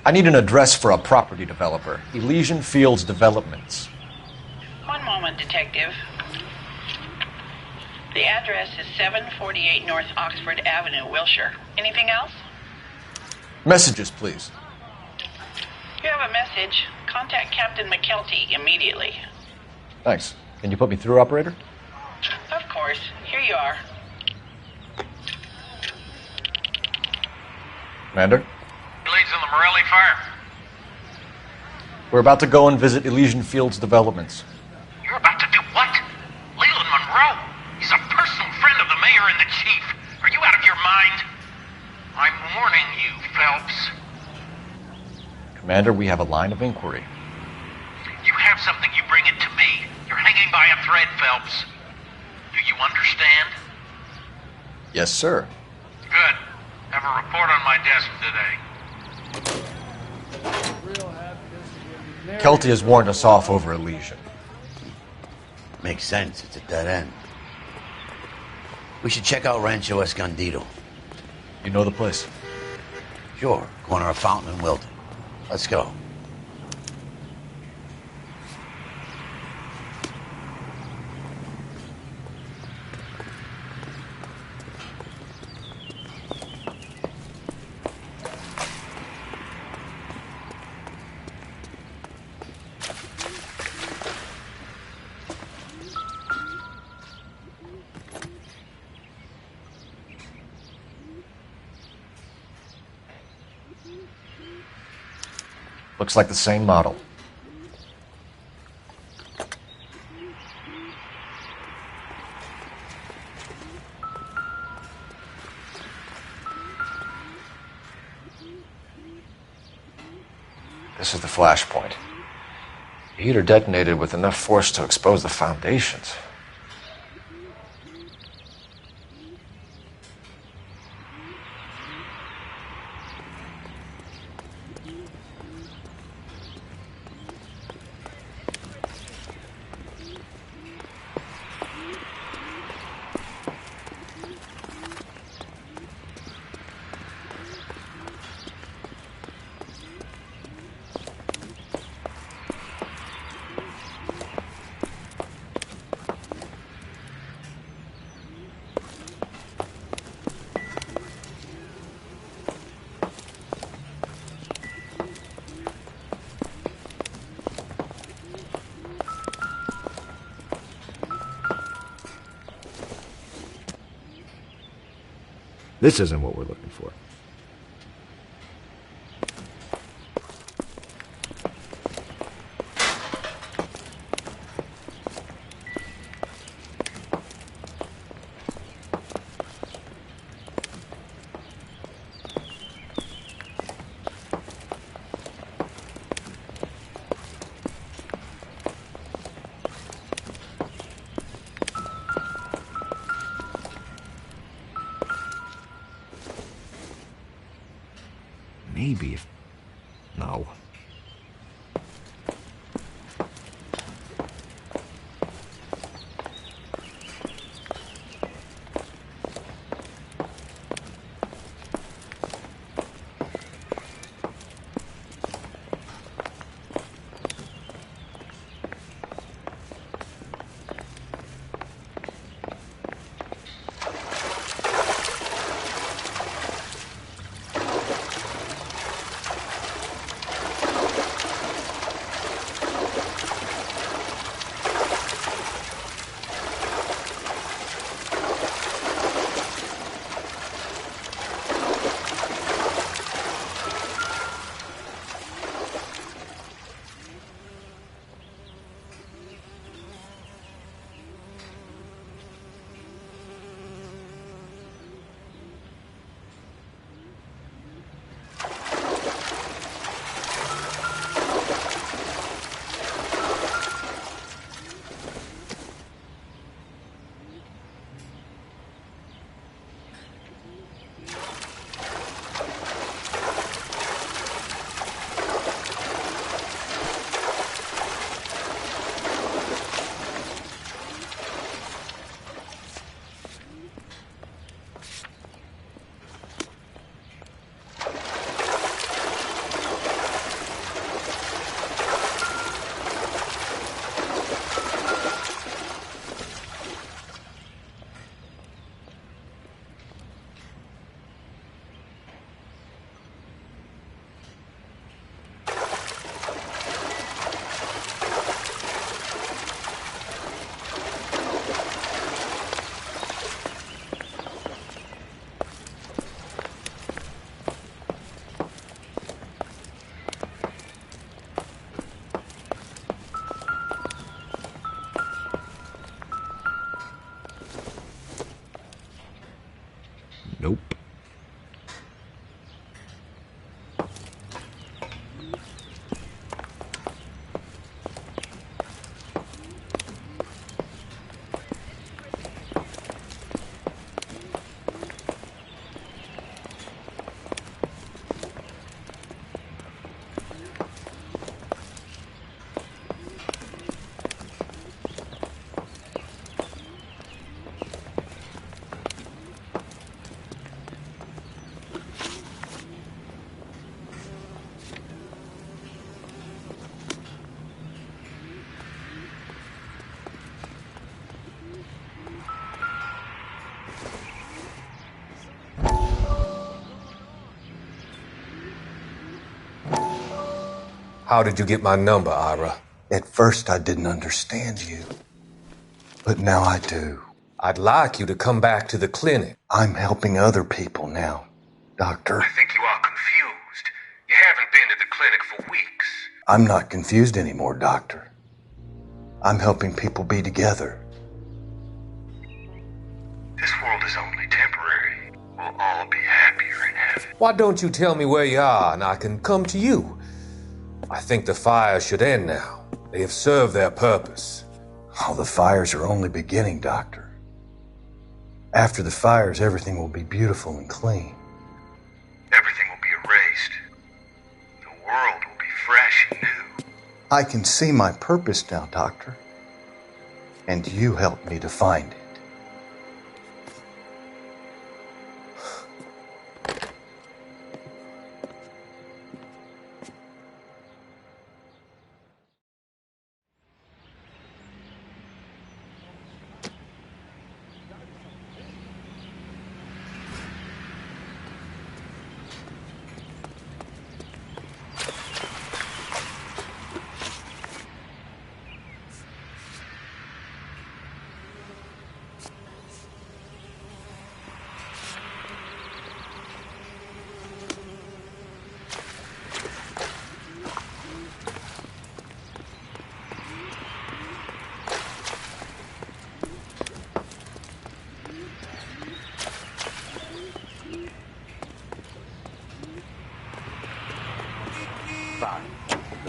I need an address for a property developer. Elysian Fields Developments. One moment, Detective. The address is 748 North Oxford Avenue, Wilshire. Anything else? Messages, please. You have a message. Contact Captain McKelty immediately. Thanks. Can you put me through, operator? Of course. Here you are. Commander? Leads in the Morelli fire. We're about to go and visit Elysian Fields Developments. You're about to do what? Leland Monroe? He's a personal friend of the mayor and the chief. Are you out of your mind? I'm warning you, Phelps. Commander, we have a line of inquiry. You have something, you bring it to me. You're hanging by a thread, Phelps. Do you understand? Yes, sir. Good. Have a report on my desk today. Kelty has warned us off over Elysian. Makes sense. It's a dead end. We should check out Rancho Escondido. You know the place? Sure. Corner of Fountain and Wilton. Let's go. Looks like the same model. This is the flash point. The heater detonated with enough force to expose the foundations. This isn't what we're looking for. Maybe if... No. Nope. How did you get my number, Ira? At first I didn't understand you, but now I do. I'd like you to come back to the clinic. I'm helping other people now, Doctor. I think you are confused. You haven't been to the clinic for weeks. I'm not confused anymore, Doctor. I'm helping people be together. This world is only temporary. We'll all be happier in heaven. Why don't you tell me where you are and I can come to you? I think the fires should end now. They have served their purpose. Oh, the fires are only beginning, Doctor. After the fires, everything will be beautiful and clean. Everything will be erased. The world will be fresh and new. I can see my purpose now, Doctor. And you helped me to find it.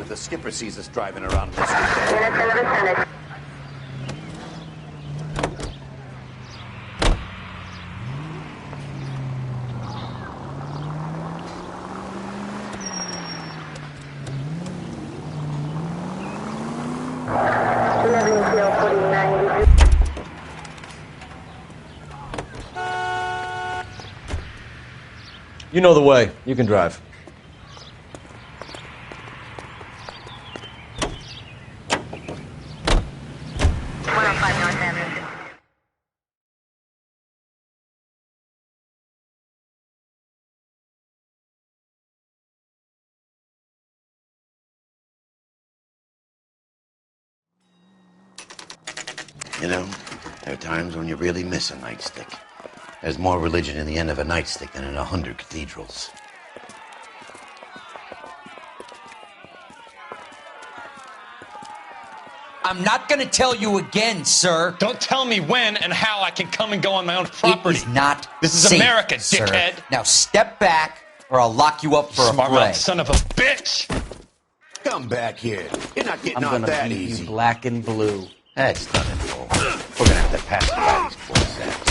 The skipper sees us driving around this weekend. You know the way. You can drive. You know, there are times when you really miss a nightstick. There's more religion in the end of a nightstick than in 100 cathedrals. I'm not gonna tell you again, sir. Don't tell me when and how I can come and go on my own property. It is not This is safe, America, sir. dickhead. Now step back, or I'll lock you up for Smart a fray. mouth son of a bitch! Come back here. You're not getting I'm out gonna that beat easy. you black and blue. That's nothing, Paul. We're gonna have to pass by these poor sacks.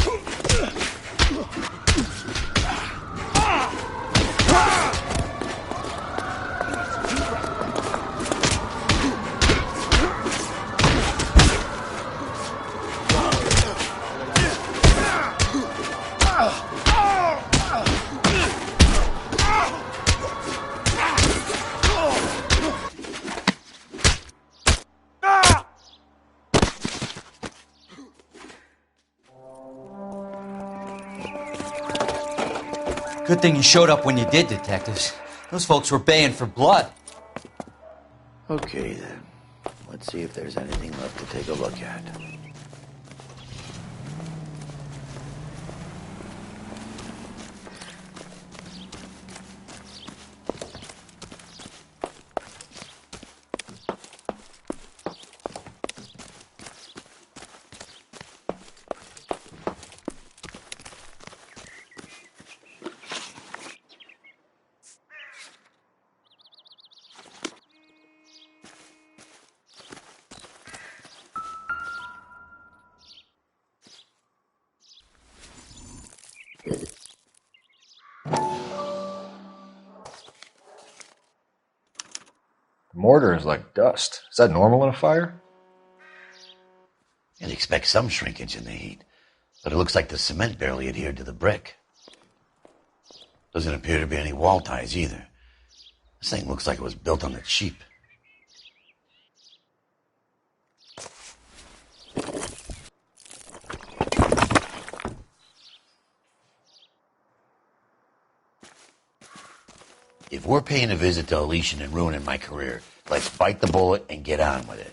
Good thing you showed up when you did, detectives. Those folks were baying for blood. Okay, then. Let's see if there's anything left to take a look at. mortar is like dust. Is that normal in a fire? You'd expect some shrinkage in the heat, but it looks like the cement barely adhered to the brick. Doesn't appear to be any wall ties either. This thing looks like it was built on the cheap. If we're paying a visit to Elysian and ruining my career, let's bite the bullet and get on with it.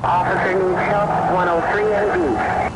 Officer needs help, 103 and B.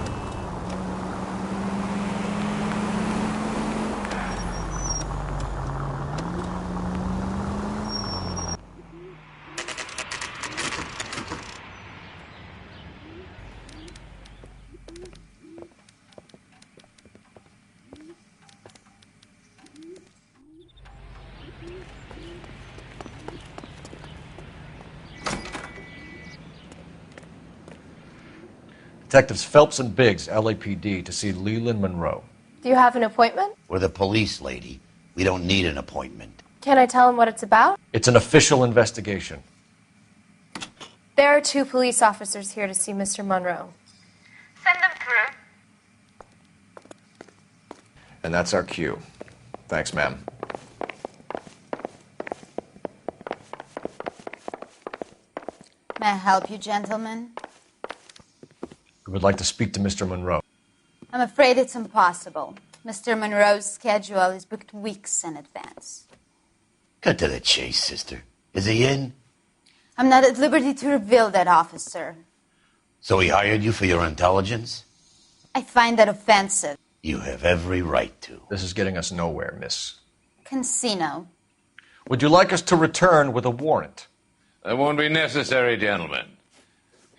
Detectives Phelps and Biggs, LAPD, to see Leland Monroe. Do you have an appointment? We're the police, lady. We don't need an appointment. Can I tell him what it's about? It's an official investigation. There are 2 police officers here to see Mr. Monroe. Send them through. And that's our cue. Thanks, ma'am. May I help you, gentlemen? We would like to speak to Mr. Monroe. I'm afraid it's impossible. Mr. Monroe's schedule is booked weeks in advance. Cut to the chase, sister. Is he in? I'm not at liberty to reveal that, officer. So he hired you for your intelligence? I find that offensive. You have every right to. This is getting us nowhere, miss. Casino. Would you like us to return with a warrant? That won't be necessary, gentlemen.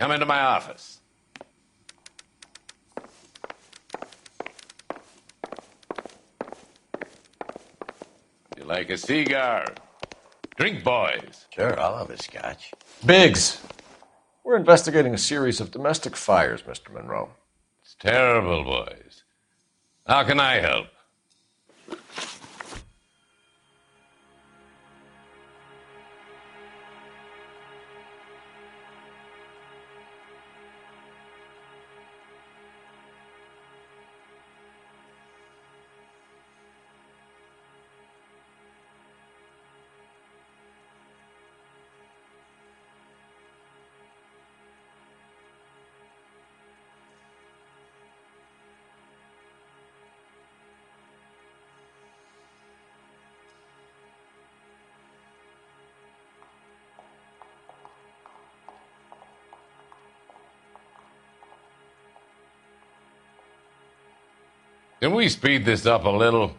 Come into my office. You like a cigar? Drink, boys. Sure, I'll have a scotch. Biggs, we're investigating a series of domestic fires, Mr. Monroe. It's terrible, boys. How can I help? Can we speed this up a little?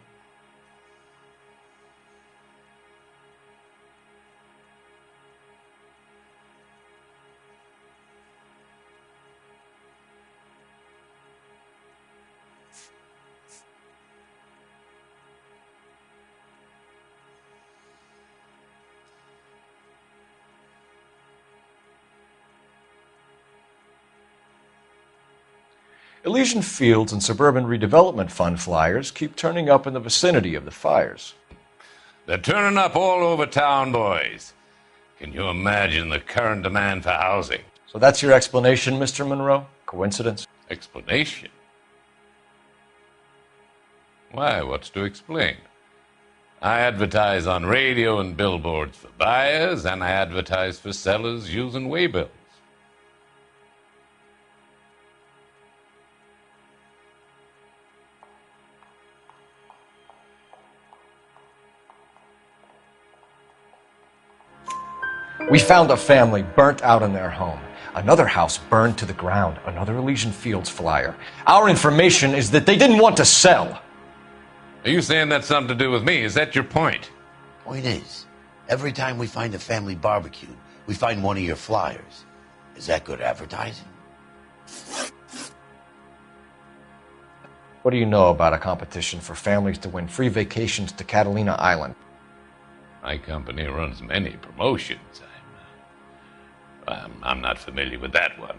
Elysian Fields and Suburban Redevelopment Fund flyers keep turning up in the vicinity of the fires. They're turning up all over town, boys. Can you imagine the current demand for housing? So that's your explanation, Mr. Monroe? Coincidence? Explanation? Why, what's to explain? I advertise on radio and billboards for buyers, and I advertise for sellers using waybills. We found a family burnt out in their home. Another house burned to the ground. Another Elysian Fields flyer. Our information is that they didn't want to sell. Are you saying that's something to do with me? Is that your point? Point is, every time we find a family barbecued, we find one of your flyers. Is that good advertising? What do you know about a competition for families to win free vacations to Catalina Island? My company runs many promotions. I'm not familiar with that one.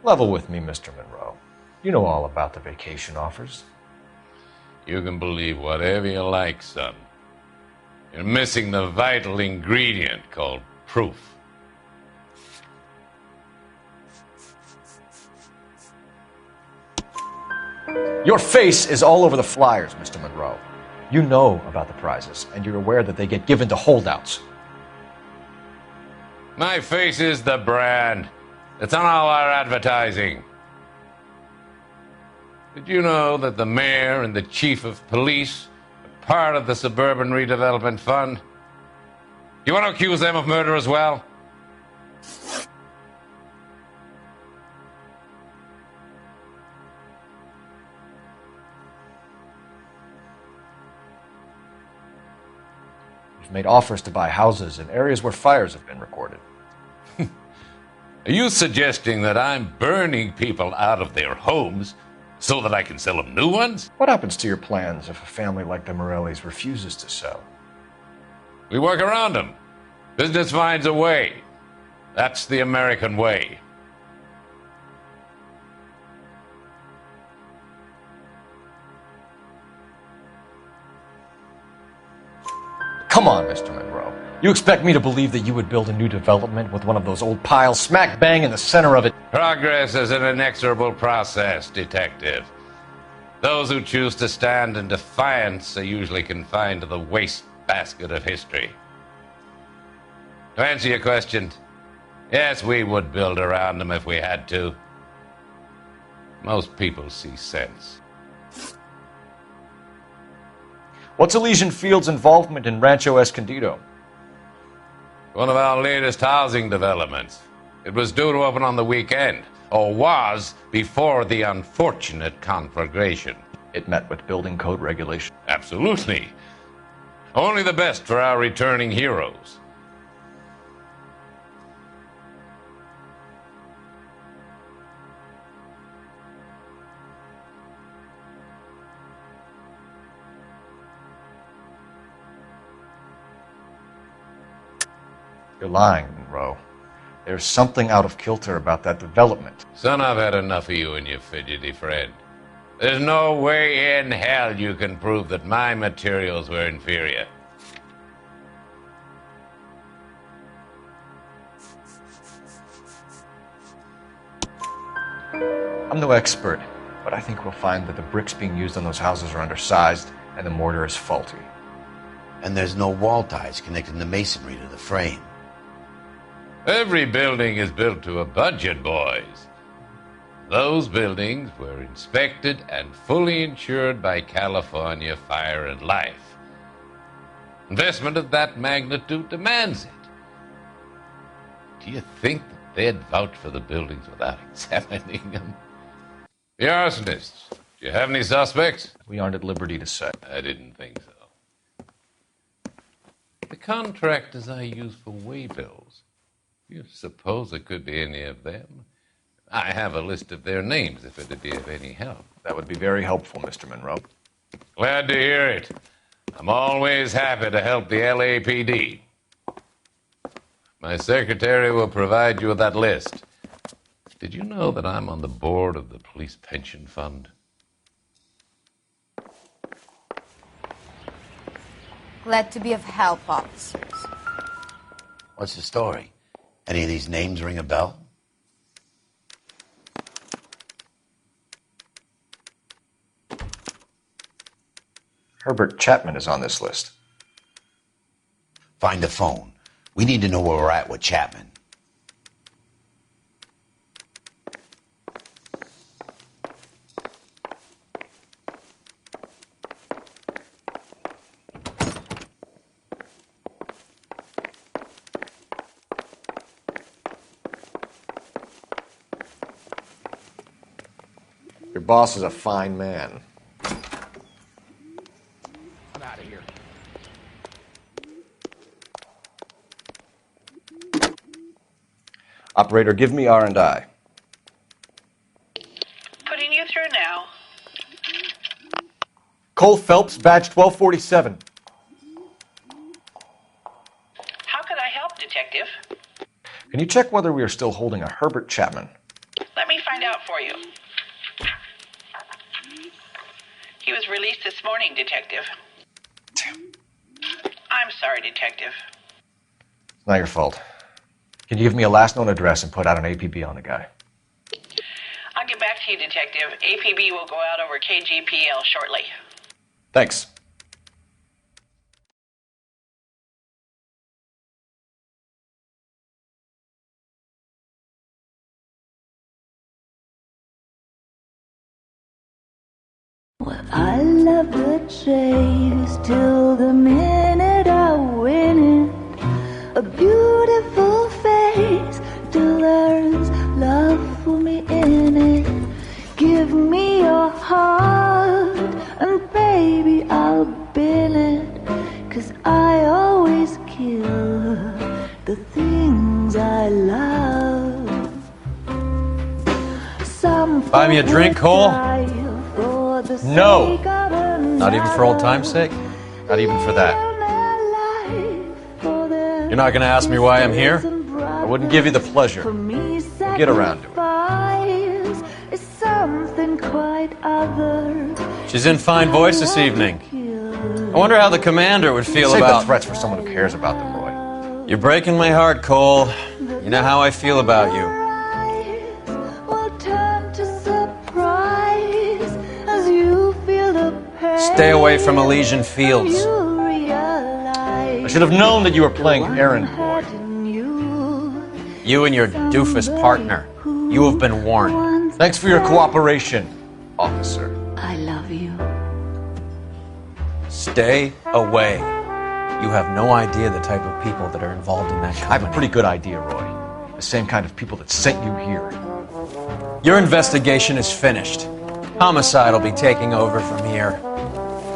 Level with me, Mr. Monroe. You know all about the vacation offers. You can believe whatever you like, son. You're missing the vital ingredient called proof. Your face is all over the flyers, Mr. Monroe. You know about the prizes, and you're aware that they get given to holdouts. My face is the brand. It's on all our advertising. Did you know that the mayor and the chief of police are part of the Suburban Redevelopment Fund? You want to accuse them of murder as well? You've made offers to buy houses in areas where fires have been recorded. Are you suggesting that I'm burning people out of their homes so that I can sell them new ones? What happens to your plans if a family like the Morellis refuses to sell? We work around them. Business finds a way. That's the American way. Come on, Mr. Monroe. You expect me to believe that you would build a new development with one of those old piles smack bang in the center of it? Progress is an inexorable process, Detective. Those who choose to stand in defiance are usually confined to the wastebasket of history. To answer your question, yes, we would build around them if we had to. Most people see sense. What's Elysian Fields' involvement in Rancho Escondido? One of our latest housing developments. It was due to open on the weekend, or was before the unfortunate conflagration. It met with building code regulations. Absolutely. Only the best for our returning heroes. You're lying, Monroe. There's something out of kilter about that development. Son, I've had enough of you and your fidgety friend. There's no way in hell you can prove that my materials were inferior. I'm no expert, but I think we'll find that the bricks being used on those houses are undersized and the mortar is faulty. And there's no wall ties connecting the masonry to the frame. Every building is built to a budget, boys. Those buildings were inspected and fully insured by California Fire and Life. Investment of that magnitude demands it. Do you think that they'd vouch for the buildings without examining them? The arsonists, do you have any suspects? We aren't at liberty to say. I didn't think so. The contractors I use for waybills, do you suppose it could be any of them? I have a list of their names if it'd be of any help. That would be very helpful, Mr. Monroe. Glad to hear it. I'm always happy to help the LAPD. My secretary will provide you with that list. Did you know that I'm on the board of the police pension fund? Glad to be of help, officers. What's the story? Any of these names ring a bell? Herbert Chapman is on this list. Find the phone. We need to know where we're at with Chapman. Your boss is a fine man. I'm out of here. Operator, give me R&I. Putting you through now. Cole Phelps, badge 1247. How could I help, Detective? Can you check whether we are still holding a Herbert Chapman? Let me find out for you. He was released this morning, Detective. Damn. I'm sorry, Detective. It's not your fault. Can you give me a last known address and put out an APB on the guy? I'll get back to you, Detective. APB will go out over KGPL shortly. Thanks. Well, I love the chase till the minute I win it. A beautiful face till there's love for me in it. Give me your heart and baby I'll bill it. 'Cause I always kill the things I love. Some Buy me a drink, Cole? No. Not even for old time's sake? Not even for that. You're not going to ask me why I'm here? I wouldn't give you the pleasure. We'll get around to it. She's in fine voice this evening. I wonder how the commander would feel Save about... the threats for someone who cares about them, Roy. You're breaking my heart, Cole. You know how I feel about you. Stay away from Elysian Fields. I should have known that you were playing errand boy. You and your doofus partner. You have been warned. Thanks for your cooperation, officer. I love you. Stay away. You have no idea the type of people that are involved in that company. I have a pretty good idea, Roy. The same kind of people that sent you here. Your investigation is finished. Homicide will be taking over from here.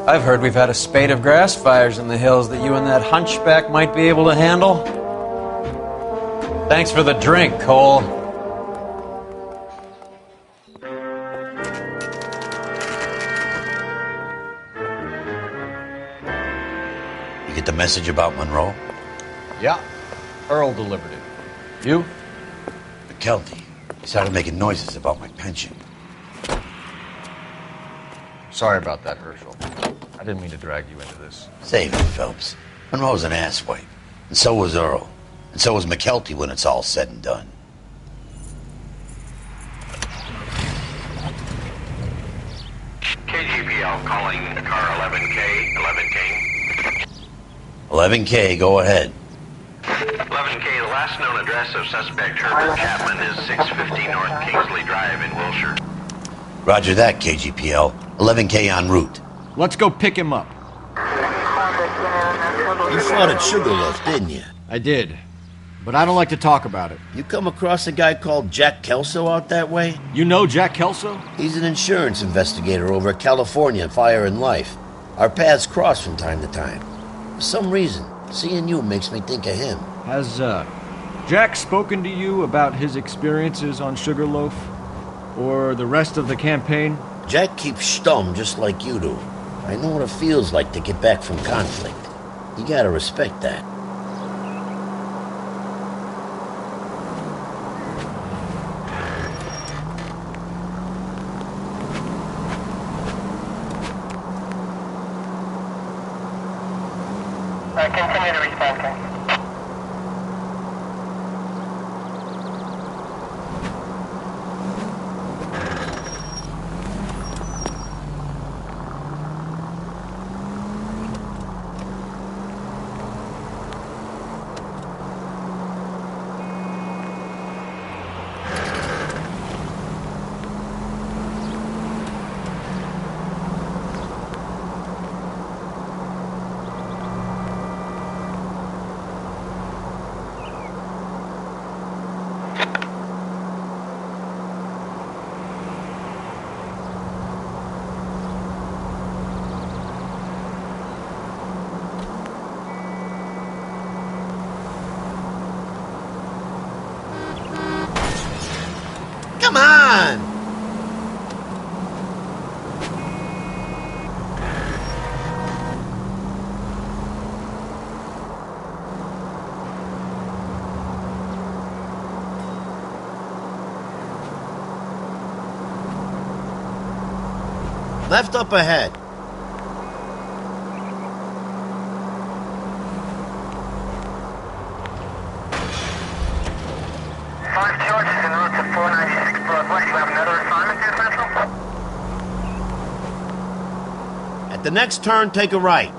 I've heard we've had a spate of grass fires in the hills that you and that hunchback might be able to handle. Thanks for the drink, Cole. You get the message about Monroe? Yeah. Earl delivered it. You? McKelty. He started making noises about my pension. Sorry about that, Herschel. I didn't mean to drag you into this. Save it, Phelps. Monroe's an asswipe. And so was Earl. And so was McKelty when it's all said and done. KGPL calling car 11K, 11K. 11K, go ahead. 11K, the last known address of suspect Herbert Chapman is 650 North Kingsley Drive in Wilshire. Roger that, KGPL. 11K en route. Let's go pick him up. You fought at Sugarloaf, didn't you? I did. But I don't like to talk about it. You come across a guy called Jack Kelso out that way? You know Jack Kelso? He's an insurance investigator over at California Fire and Life. Our paths cross from time to time. For some reason, seeing you makes me think of him. Has, Jack spoken to you about his experiences on Sugarloaf? Or the rest of the campaign? Jack keeps stum just like you do. I know what it feels like to get back from conflict. You gotta respect that. Continue to respond, King. Come on! Left up ahead. At the next turn, take a right.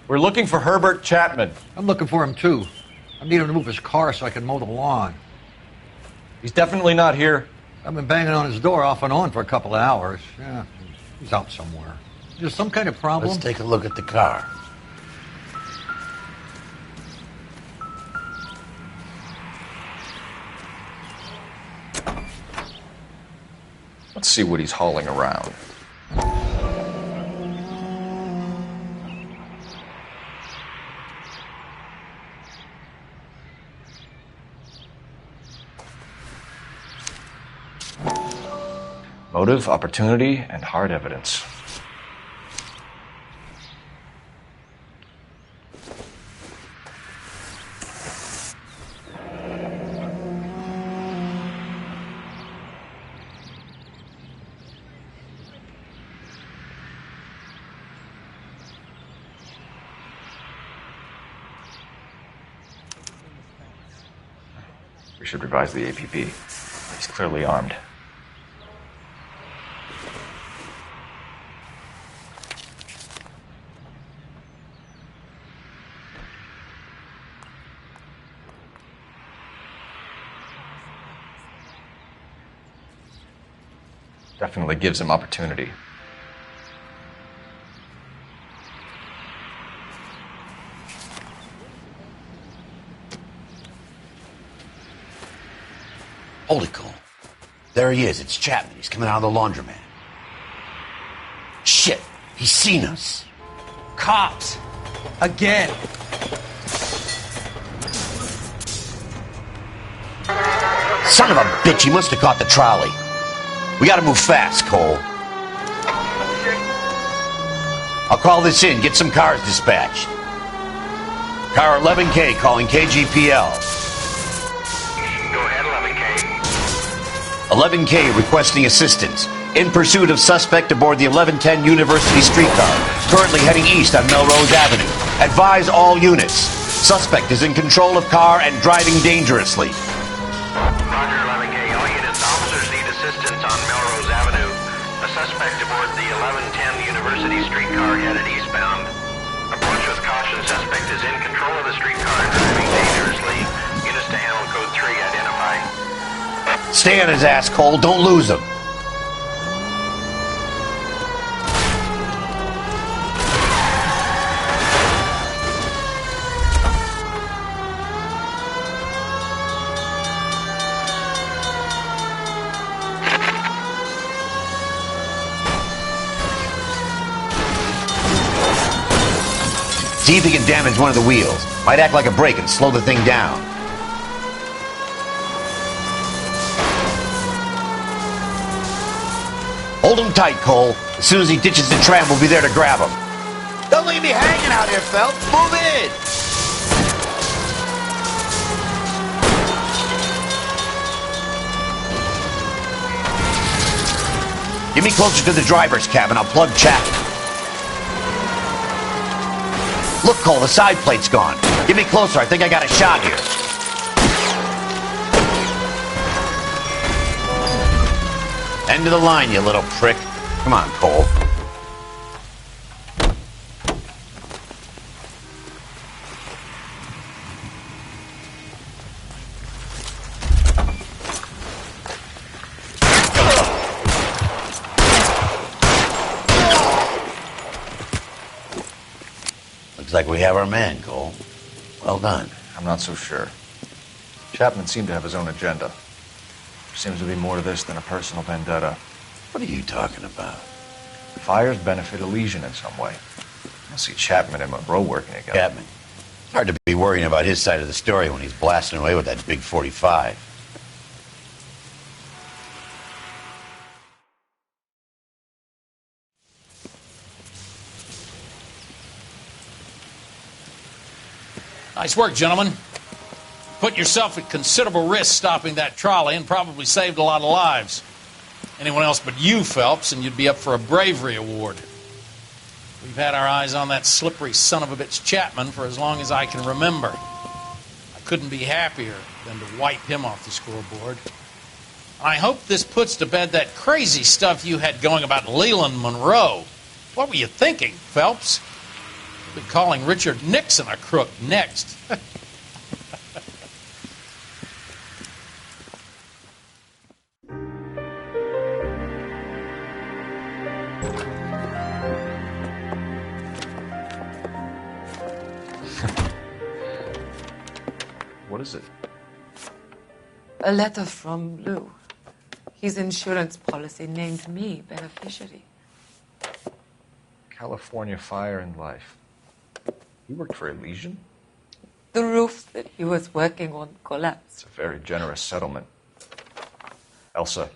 We're looking for Herbert Chapman. I'm looking for him, too. I need him to move his car so I can mow the lawn. He's definitely not here. I've been banging on his door off and on for a couple of hours. Yeah, he's out somewhere. Is there some kind of problem? Let's take a look at the car. Let's see what he's hauling around. Motive, opportunity, and hard evidence. We should revise the APB. He's clearly armed. Definitely gives him opportunity. Holy Cole. There he is. It's Chapman. He's coming out of the laundromat. Shit. He's seen us. Cops. Again. Son of a bitch. He must have caught the trolley. We gotta move fast, Cole. I'll call this in. Get some cars dispatched. Car 11K calling KGPL. 11K requesting assistance. In pursuit of suspect aboard the 1110 University streetcar. Currently heading east on Melrose Avenue. Advise all units. Suspect is in control of car and driving dangerously. Roger, 11K. All units, officers need assistance on Melrose Avenue. A suspect aboard the 1110 University streetcar headed eastbound. Approach with caution. Suspect is in control of the streetcar and driving dangerously. Units to handle code 3 identify. Stay on his ass, Cole. Don't lose him. See if he can damage one of the wheels. Might act like a brake and slow the thing down. Hold him tight, Cole. As soon as he ditches the tram, we'll be there to grab him. Don't leave me hanging out here, Phelps. Move in! Get me closer to the driver's cabin. I'll plug Chapman. Look, Cole, the side plate's gone. Get me closer. I think I got a shot here. End of the line, you little prick. Come on, Cole. Looks like we have our man, Cole. Well done. I'm not so sure. Chapman seemed to have his own agenda. There seems to be more to this than a personal vendetta. What are you talking about? Fires benefit Elysian in some way. I see Chapman and Monroe working together. Chapman. It's hard to be worrying about his side of the story when he's blasting away with that big 45. Nice work, gentlemen. Put yourself at considerable risk stopping that trolley and probably saved a lot of lives. Anyone else but you, Phelps, and you'd be up for a bravery award. We've had our eyes on that slippery son of a bitch Chapman for as long as I can remember. I couldn't be happier than to wipe him off the scoreboard. I hope this puts to bed that crazy stuff you had going about Leland Monroe. What were you thinking, Phelps? You'll be calling Richard Nixon a crook next. What is it? A letter from Lou. His insurance policy named me beneficiary. California Fire and Life. He worked for Elysian? The roof that he was working on collapsed. It's a very generous settlement. Elsa,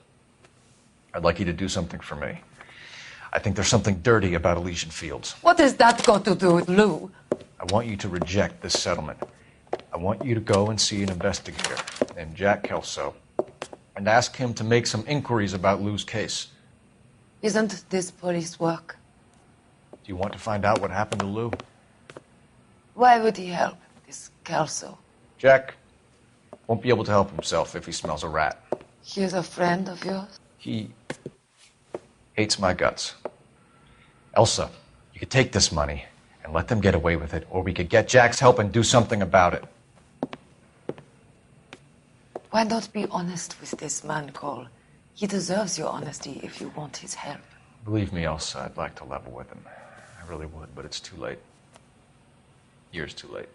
I'd like you to do something for me. I think there's something dirty about Elysian Fields. What has that got to do with Lou? I want you to reject this settlement. I want you to go and see an investigator named Jack Kelso and ask him to make some inquiries about Lou's case. Isn't this police work? Do you want to find out what happened to Lou? Why would he help, this Kelso? Jack won't be able to help himself if he smells a rat. He is a friend of yours? He hates my guts. Elsa, you could take this money and let them get away with it, or we could get Jack's help and do something about it. Why not be honest with this man, Cole? He deserves your honesty if you want his help. Believe me, Elsa, I'd like to level with him. I really would, but it's too late. Years too late.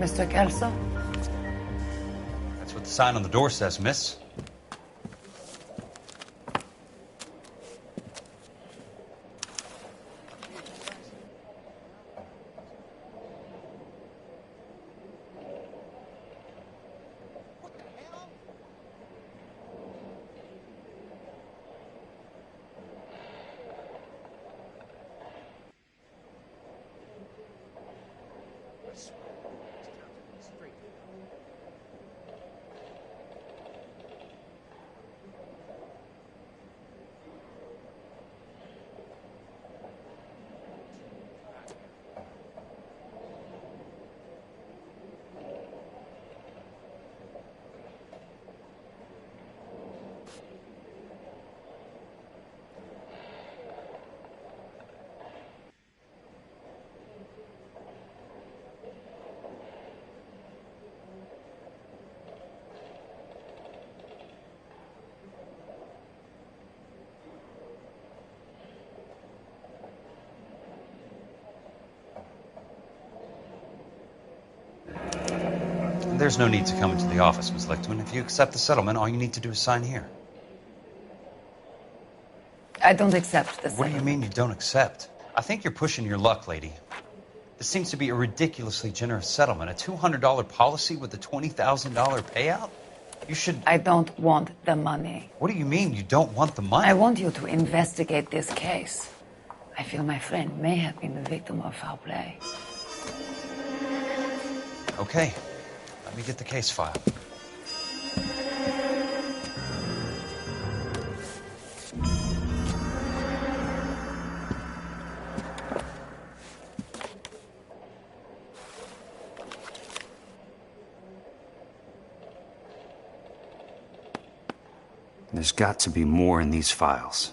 Mr. Kelso? That's what the sign on the door says, miss. There's no need to come into the office, Miss Lichtman. If you accept the settlement, all you need to do is sign here. I don't accept the What do you mean you don't accept? I think you're pushing your luck, lady. This seems to be a ridiculously generous settlement. A $200 policy with a $20,000 payout? You should... I don't want the money. What do you mean you don't want the money? I want you to investigate this case. I feel my friend may have been the victim of foul play. Okay. Let me get the case file. There's got to be more in these files.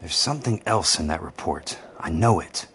There's something else in that report. I know it.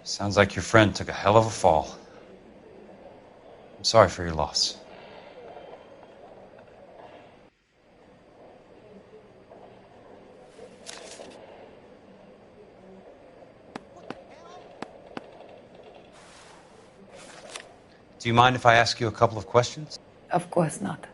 Sounds like your friend took a hell of a fall. I'm sorry for your loss. Do you mind if I ask you a couple of questions? Of course not.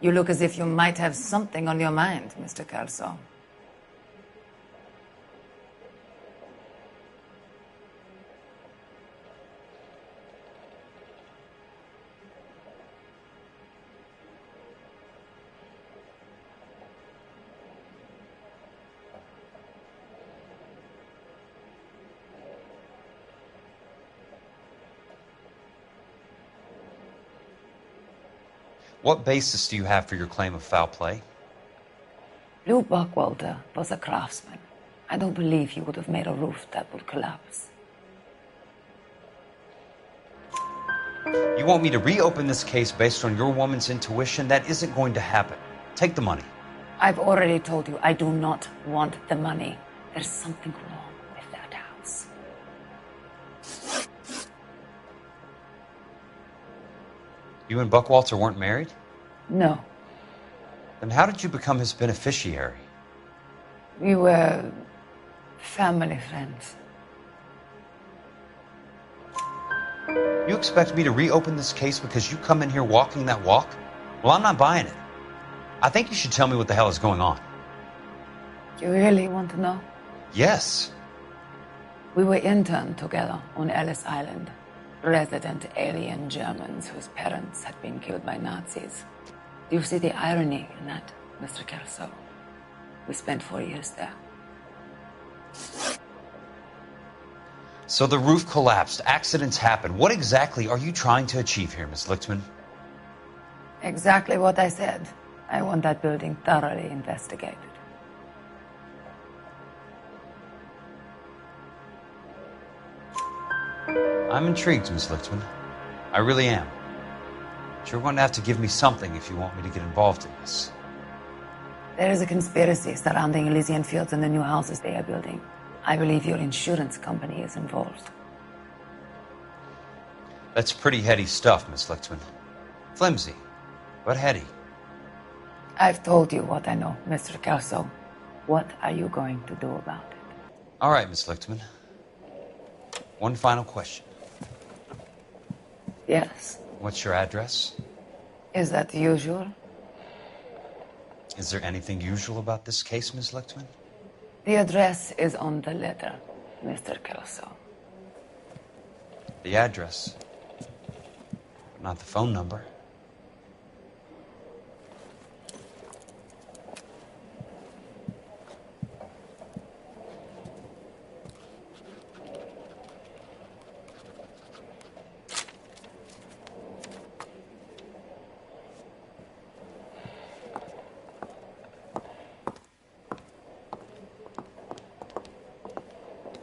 You look as if you might have something on your mind, Mr. Kelso. What basis do you have for your claim of foul play? Lou Buckwalter was a craftsman. I don't believe he would have made a roof that would collapse. You want me to reopen this case based on your woman's intuition? That isn't going to happen. Take the money. I've already told you I do not want the money. There's something wrong with that house. You and Buckwalter weren't married? No. Then how did you become his beneficiary? We were family friends. You expect me to reopen this case because you come in here walking that walk? Well, I'm not buying it. I think you should tell me what the hell is going on. You really want to know? Yes. We were interned together on Ellis Island. Resident alien Germans whose parents had been killed by Nazis. Do you see the irony in that, Mr. Kelso? We spent 4 years there. So the roof collapsed, accidents happen. What exactly are you trying to achieve here, Miss Lichtman? Exactly what I said. I want that building thoroughly investigated. I'm intrigued, Miss Lichtman. I really am. But you're going to have to give me something if you want me to get involved in this. There is a conspiracy surrounding Elysian Fields and the new houses they are building. I believe your insurance company is involved. That's pretty heady stuff, Miss Lichtman. Flimsy, but heady. I've told you what I know, Mr. Kelso. What are you going to do about it? All right, Miss Lichtman. One final question. Yes. What's your address? Is that usual? Is there anything usual about this case, Miss Lichtman? The address is on the letter, Mr. Kelso. The address, but not the phone number.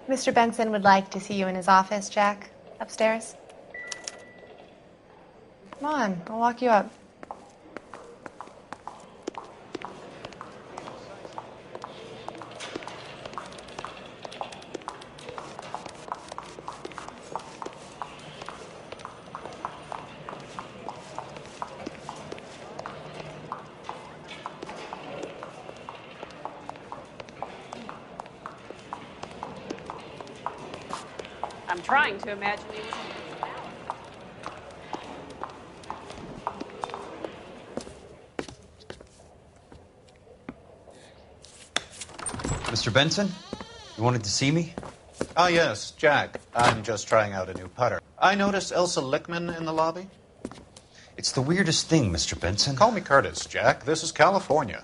Mr. Benson would like to see you in his office, Jack. Upstairs. Come on, I'll walk you up. I'm trying to imagine he was. Mr. Benson, you wanted to see me? Oh, yes, Jack. I'm just trying out a new putter. I noticed Elsa Lickman in the lobby. It's the weirdest thing, Mr. Benson. Call me Curtis, Jack. This is California.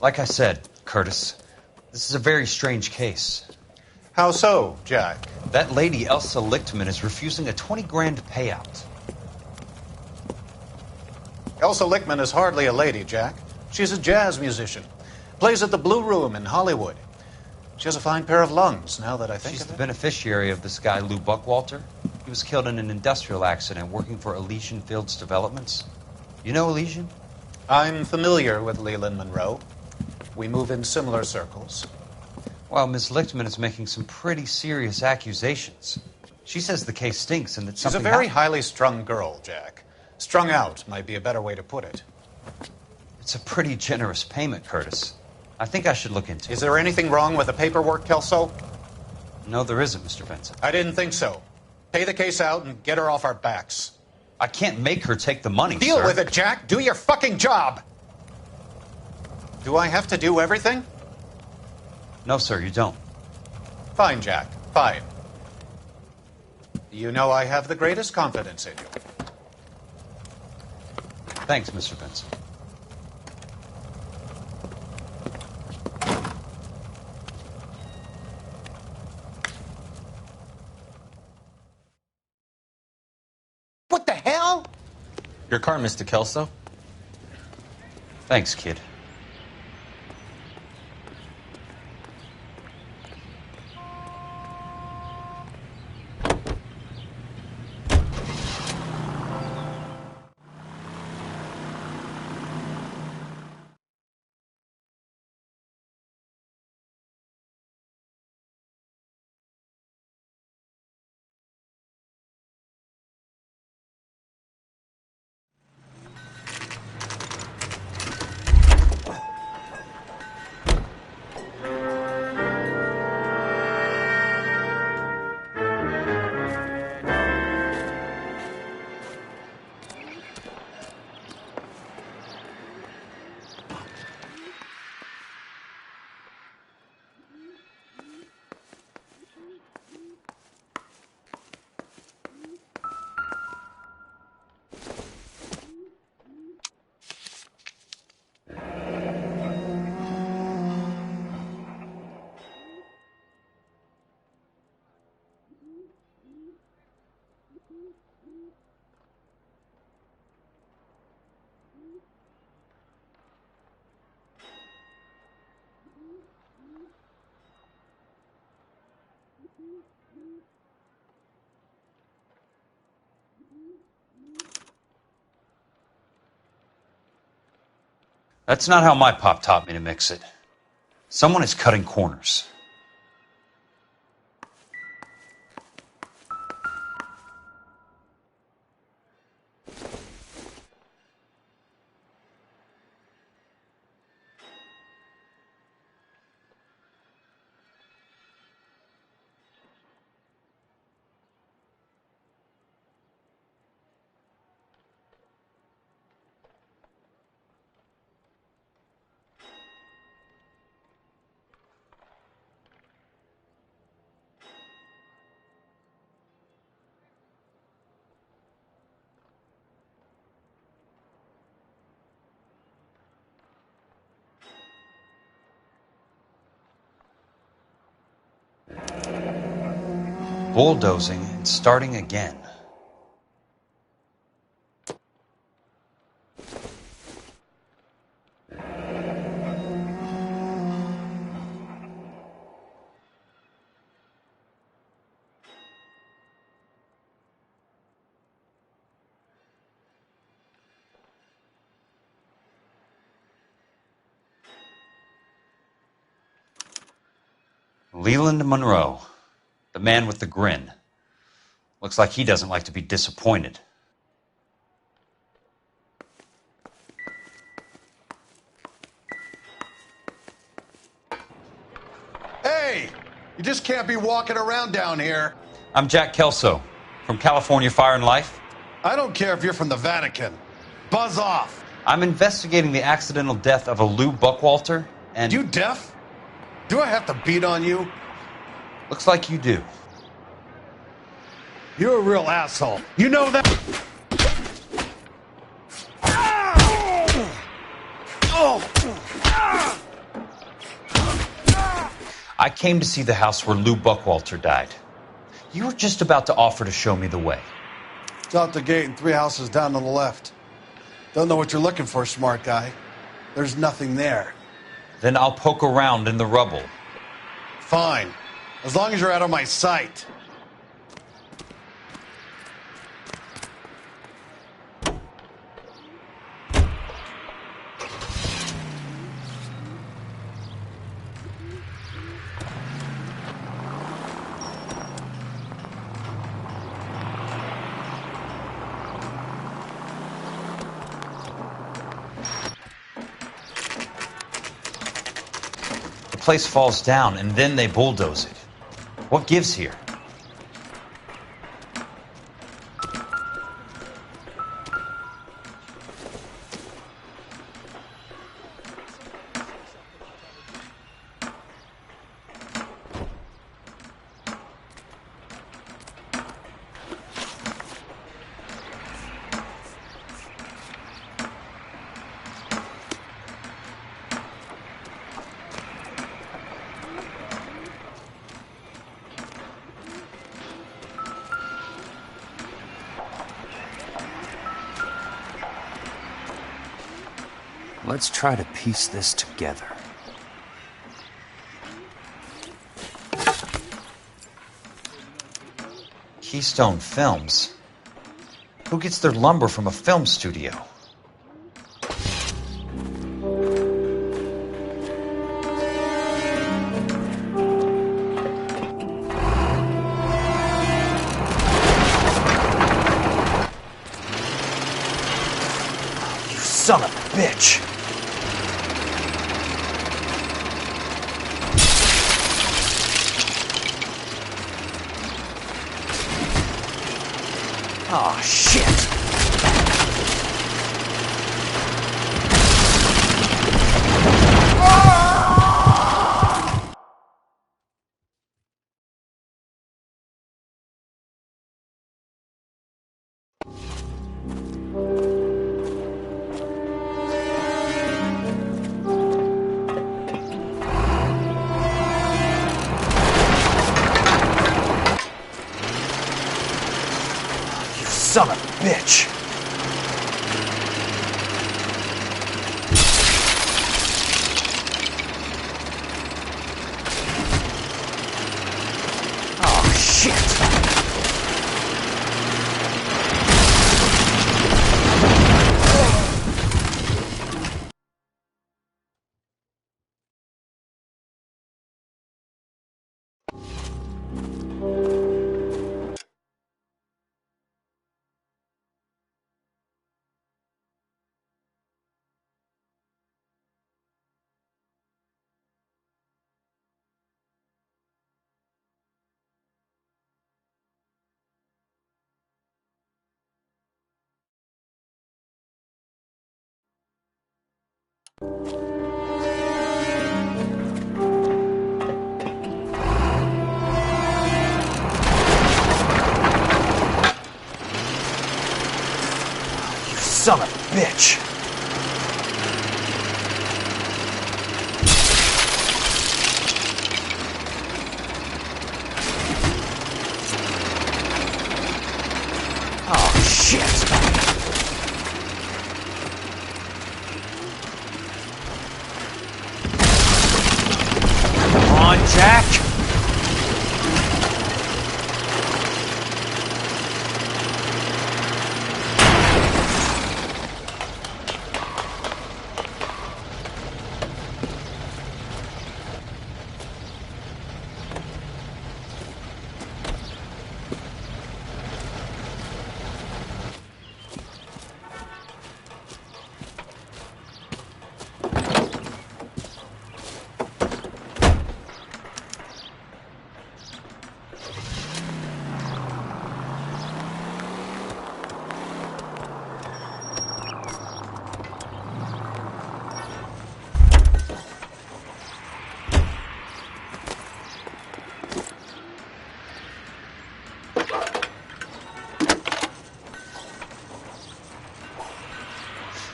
Like I said, Curtis, this is a very strange case. How so, Jack? That lady, Elsa Lichtman, is refusing a 20 grand payout. Elsa Lickman is hardly a lady, Jack. She's a jazz musician. Plays at the Blue Room in Hollywood. She has a fine pair of lungs, now that I think She's of the it. beneficiary of this guy, Lou Buckwalter. He was killed in an industrial accident working for Elysian Fields Developments. You know Elysian? I'm familiar with Leland Monroe. We move in similar circles. Well, Miss Lichtman is making some pretty serious accusations. She says the case stinks and that She's a something very highly strung girl, Jack. Strung out might be a better way to put it. It's a pretty generous payment, Curtis. I think I should look into it. Is there anything wrong with the paperwork, Kelso? No, there isn't, Mr. Benson. I didn't think so. Pay the case out and get her off our backs. I can't make her take the money, Deal sir. with it, Jack. Do your fucking job. Do I have to do everything? No, sir, you don't. Fine, Jack. Fine. You know I have the greatest confidence in you. Thanks, Mr. Benson. What the hell? Your car, Mr. Kelso. Thanks, kid. That's not how my pop taught me to mix it. Someone is cutting corners. Bulldozing and starting again. Leland Monroe, the man with the grin. Looks like he doesn't like to be disappointed. Hey! You just can't be walking around down here. I'm Jack Kelso, from California Fire and Life. I don't care if you're from the Vatican. Buzz off. I'm investigating the accidental death of a Lou Buckwalter, and... You deaf? Do I have to beat on you? Looks like you do. You're a real asshole. You know that? I came to see the house where Lou Buckwalter died. You were just about to offer to show me the way. It's out the gate and 3 houses down on the left. Don't know what you're looking for, smart guy. There's nothing there. Then I'll poke around in the rubble. Fine. As long as you're out of my sight. The place falls down, and then they bulldoze it. What gives here? Let's try to piece this together. Keystone Films? Who gets their lumber from a film studio? You son of a bitch! Oh, shit! Son of a bitch! Oh, shit! Son of a bitch! Oh, shit! Come on, Jack!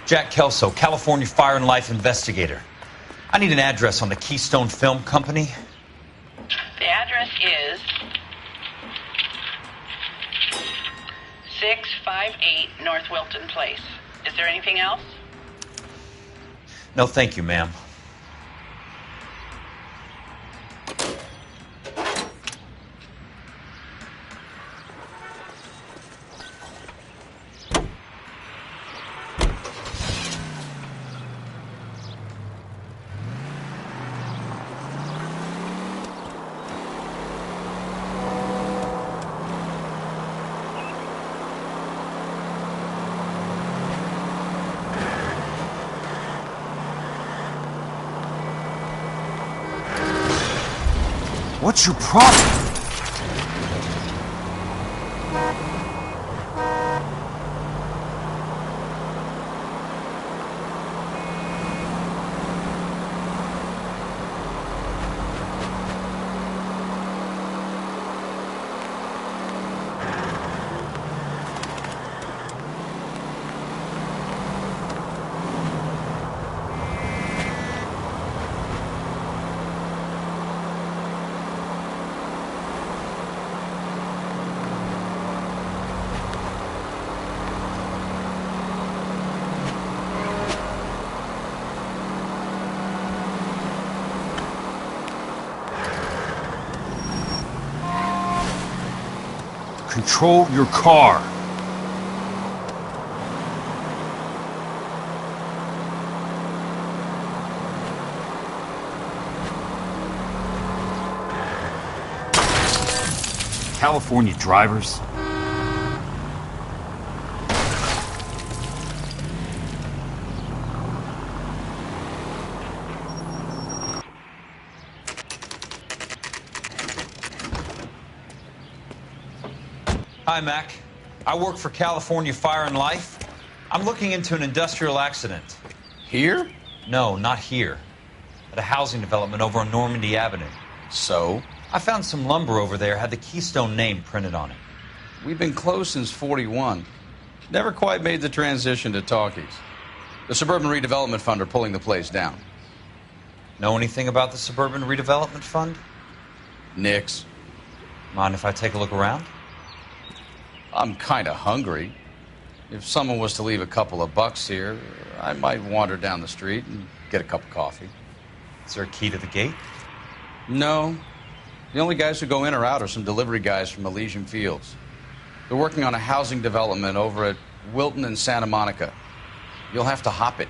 Jack Kelso, California Fire and Life investigator. I need an address on the Keystone Film Company. The address is 658 North Wilton Place. Is there anything else? No, thank you, ma'am. What's your problem? Control your car. California drivers. Hi, Mac. I work for California Fire and Life. I'm looking into an industrial accident. Here? No, not here. At a housing development over on Normandy Avenue. So? I found some lumber over there, had the Keystone name printed on it. We've been closed since '41. Never quite made the transition to talkies. The Suburban Redevelopment Fund are pulling the place down. Know anything about the Suburban Redevelopment Fund? Nix. Mind if I take a look around? I'm kind of hungry. If someone was to leave a couple of bucks here, I might wander down the street and get a cup of coffee. Is there a key to the gate? No. The only guys who go in or out are some delivery guys from Elysian Fields. They're working on a housing development over at Wilton and Santa Monica. You'll have to hop it.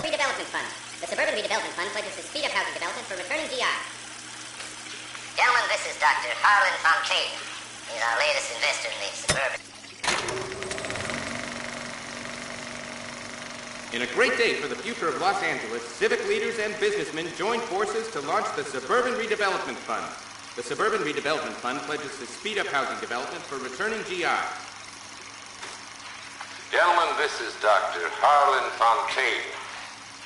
Redevelopment Fund. The Suburban Redevelopment Fund pledges to speed up housing development for returning GI. Gentlemen, this is Dr. Harlan Fontaine. He's our latest investor in the suburban. In a great day for the future of Los Angeles, civic leaders and businessmen joined forces to launch the Suburban Redevelopment Fund. The Suburban Redevelopment Fund pledges to speed up housing development for returning GI. Gentlemen, this is Dr. Harlan Fontaine.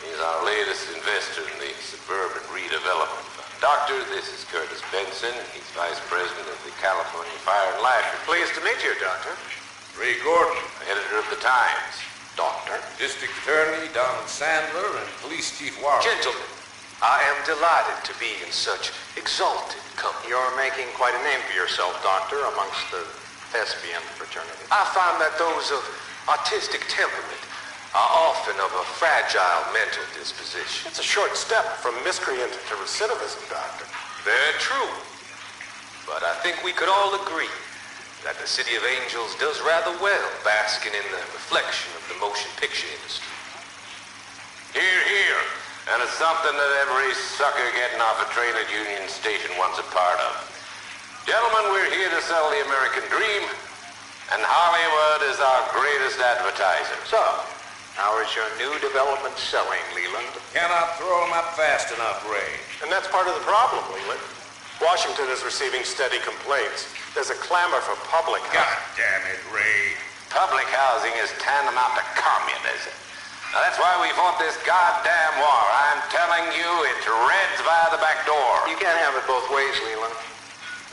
He's our latest investor in the Suburban Redevelopment Fund. Doctor, this is Curtis Benson. He's Vice President of the California Fire and Life. Pleased to meet you, Doctor. Ray Gordon, editor of the Times. Doctor. District Attorney Donald Sandler and Police Chief Warren. Gentlemen, I am delighted to be in such exalted company. You're making quite a name for yourself, Doctor, amongst the thespian fraternity. I find that those of artistic temperament are often of a fragile mental disposition. It's a short step from miscreant to recidivism, Doctor. Very true. But I think we could all agree that the City of Angels does rather well basking in the reflection of the motion picture industry. Hear, hear. And it's something that every sucker getting off a train at Union Station wants a part of. Gentlemen, we're here to sell the American dream, and Hollywood is our greatest advertiser. So, how is your new development selling, Leland? Cannot throw them up fast enough, Ray. And that's part of the problem, Leland. Washington is receiving steady complaints. There's a clamor for public housing. God damn it, Ray. Public housing is tantamount to communism. Now, that's why we fought this goddamn war. I'm telling you, it's Reds via the back door. You can't have it both ways, Leland.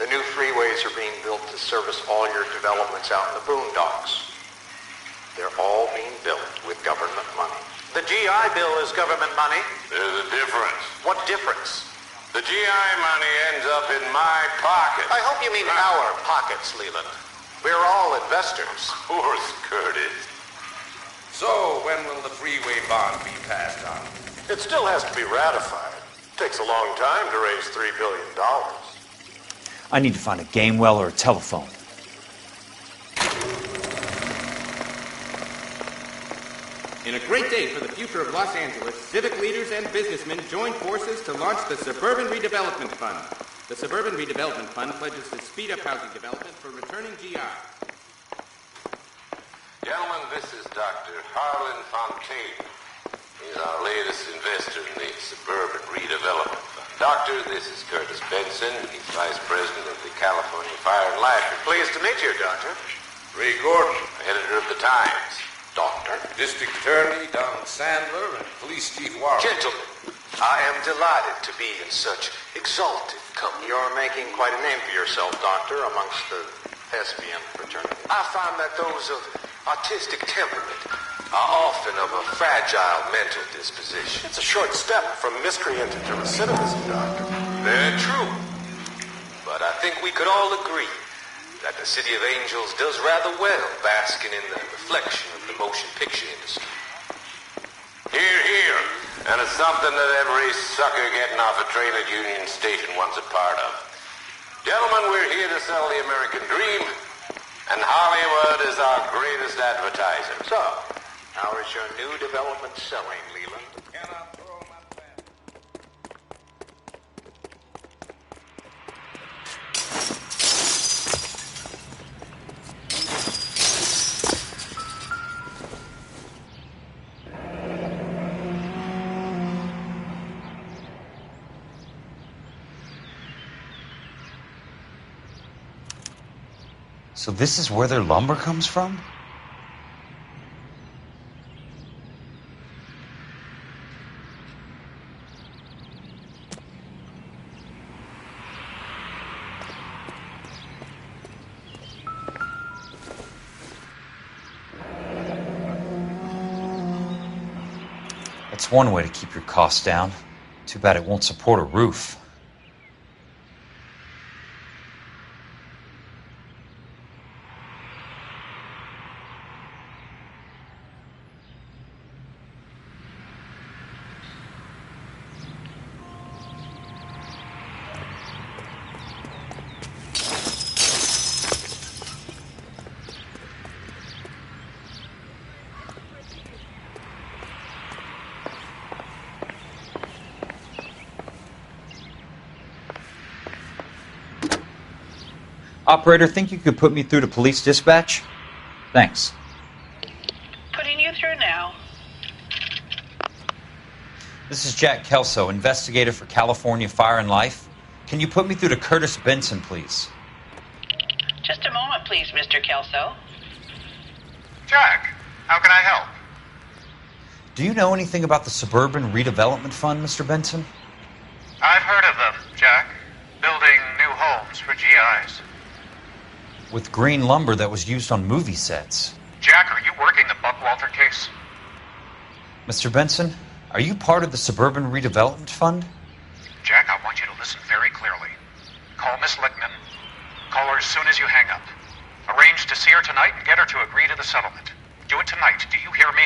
The new freeways are being built to service all your developments out in the boondocks. They're all being built with government money. The GI Bill is government money. There's a difference. What difference? The GI money ends up in my pocket. I hope you mean our pockets, Leland. We're all investors. Of course, Curtis. So, when will the freeway bond be passed on? It still has to be ratified. It takes a long time to raise $3 billion. I need to find a game well or a telephone. In a great day for the future of Los Angeles, civic leaders and businessmen joined forces to launch the Suburban Redevelopment Fund. The Suburban Redevelopment Fund pledges to speed up housing development for returning GI. Gentlemen, this is Dr. Harlan Fontaine. He's our latest investor in the Suburban Redevelopment Fund. Doctor, this is Curtis Benson. He's Vice President of the California Fire and Life. Pleased to meet you, Doctor. Ray Gordon, editor of the Times. Doctor. District Attorney Donald Sandler and Police Chief Warren. Gentlemen, I am delighted to be in such exalted company. You're making quite a name for yourself, Doctor, amongst the thespian fraternity. I find that those of artistic temperament are often of a fragile mental disposition. It's a short step from miscreant to recidivism, Doctor. Very true. But I think we could all agree that the City of Angels does rather well basking in the reflection of the motion picture industry. Hear, hear. And it's something that every sucker getting off a train at Union Station wants a part of. Gentlemen, we're here to sell the American dream, and Hollywood is our greatest advertiser. So, how is your new development selling, Leland? Cannot throw them up fast. So this is where their lumber comes from? That's one way to keep your costs down. Too bad it won't support a roof. Operator, think you could put me through to police dispatch? Thanks. Putting you through now. This is Jack Kelso, investigator for California Fire and Life. Can you put me through to Curtis Benson, please? Just a moment, please, Mr. Kelso. Jack, how can I help? Do you know anything about the Suburban Redevelopment Fund, Mr. Benson? I've heard of them, Jack. Building new homes for GIs. With green lumber that was used on movie sets. Jack, are you working the Buckwalter case? Mr. Benson, are you part of the Suburban Redevelopment Fund? Jack, I want you to listen very clearly. Call Miss Lickman. Call her as soon as you hang up. Arrange to see her tonight and get her to agree to the settlement. Do it tonight. Do you hear me?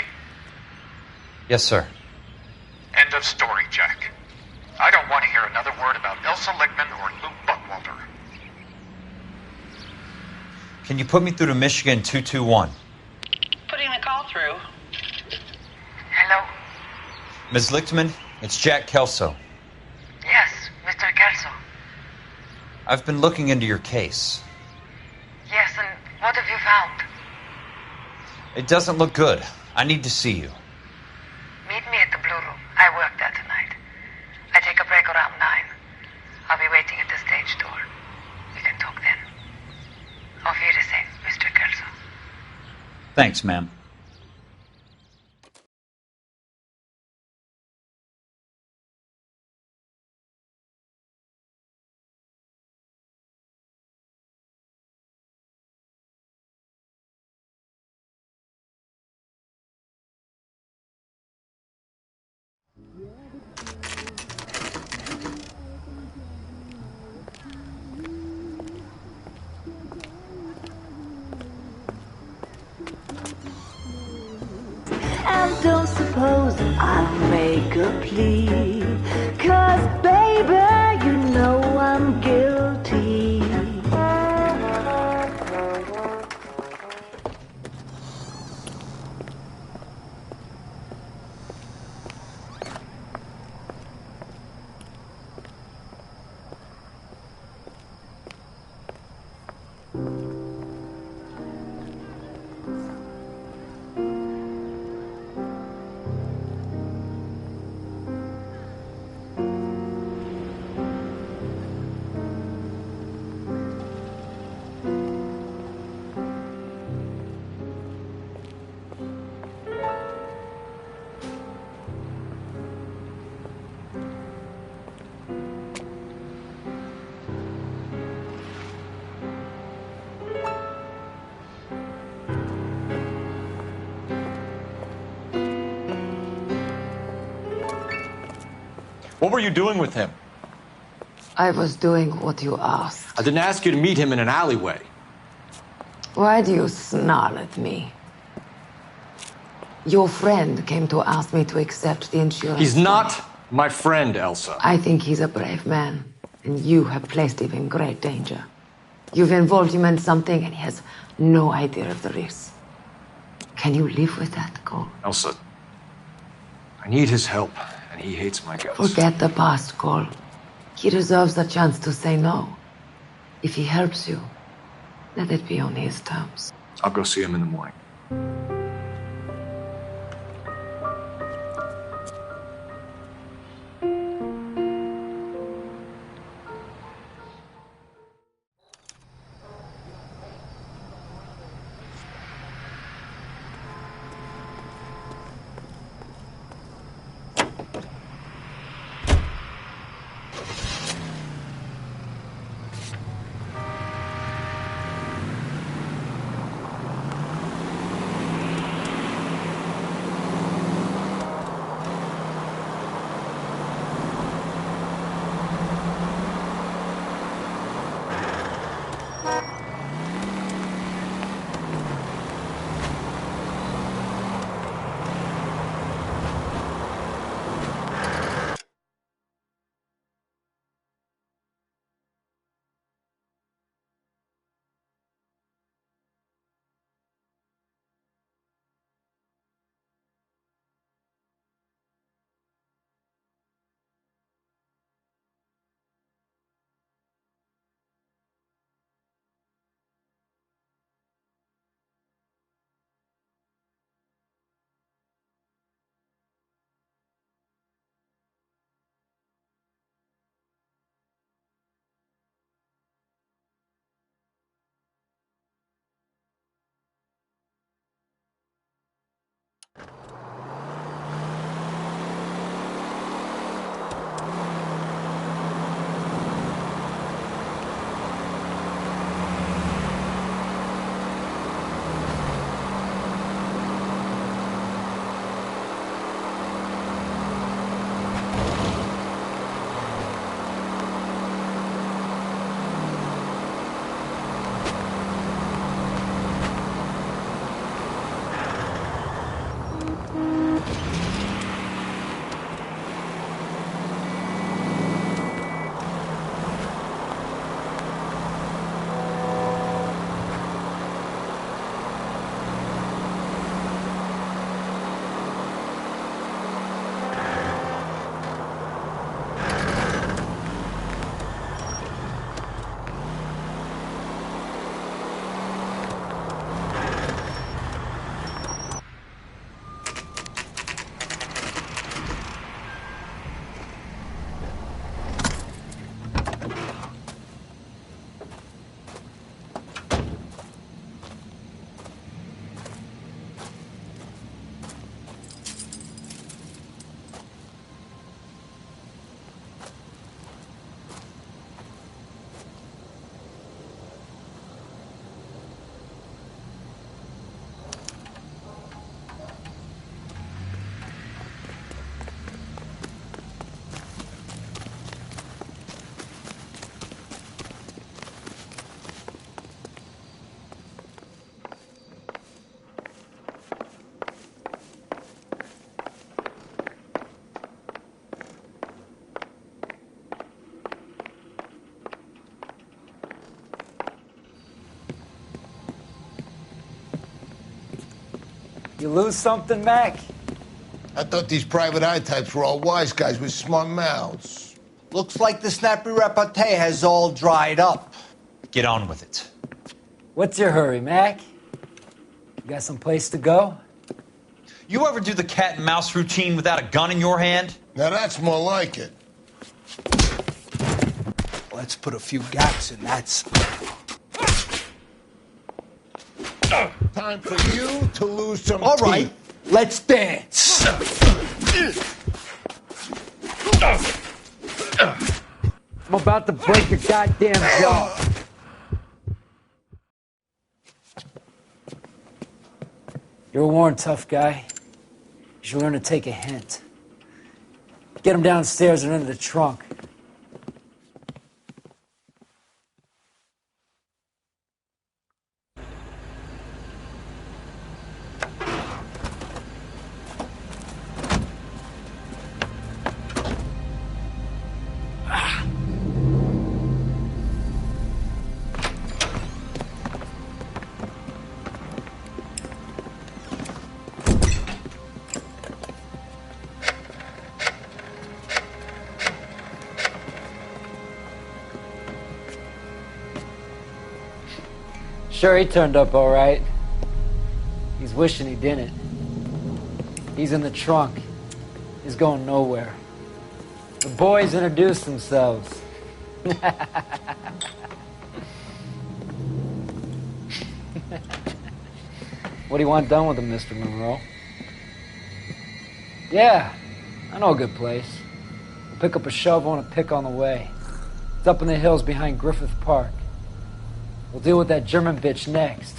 Yes, sir. End of story, Jack. I don't want to hear another word about Elsa Lickman or Luke Buckwalter. Can you put me through to Michigan 221? Putting the call through. Hello? Ms. Lichtman, it's Jack Kelso. Yes, Mr. Kelso. I've been looking into your case. Yes, and what have you found? It doesn't look good. I need to see you. Meet me at the Blue Room. I work there tonight. I take a break around 9. I'll be waiting at the stage door. We can talk then. Auf Wiedersehen, Mr. Kelso. Thanks, ma'am. And don't suppose I'll make a plea, 'cause baby, you know I'm guilty. What were you doing with him? I was doing what you asked. I didn't ask you to meet him in an alleyway. Why do you snarl at me? Your friend came to ask me to accept the insurance. He's not my friend, Elsa. I think he's a brave man, and you have placed him in great danger. You've involved him in something, and he has no idea of the risk. Can you live with that, Cole? Elsa, I need his help, and he hates my guts. Forget the past, Cole. He deserves a chance to say no. If he helps you, let it be on his terms. I'll go see him in the morning. You lose something, Mac? I thought these private eye types were all wise guys with smart mouths. Looks like the snappy repartee has all dried up. Get on with it. What's your hurry, Mac? You got some place to go? You ever do the cat and mouse routine without a gun in your hand? Now that's more like it. Let's put a few gaps in that. Time for you to lose some All teeth. right, let's dance. I'm about to break your goddamn jaw. You're a worn, tough guy. You should learn to take a hint. Get him downstairs and into the trunk. Sure, he turned up all right. He's wishing he didn't. He's in the trunk. He's going nowhere. The boys introduced themselves. What do you want done with him, Mr. Monroe? Yeah, I know a good place. We'll pick up a shovel and a pick on the way. It's up in the hills behind Griffith Park. We'll deal with that German bitch next.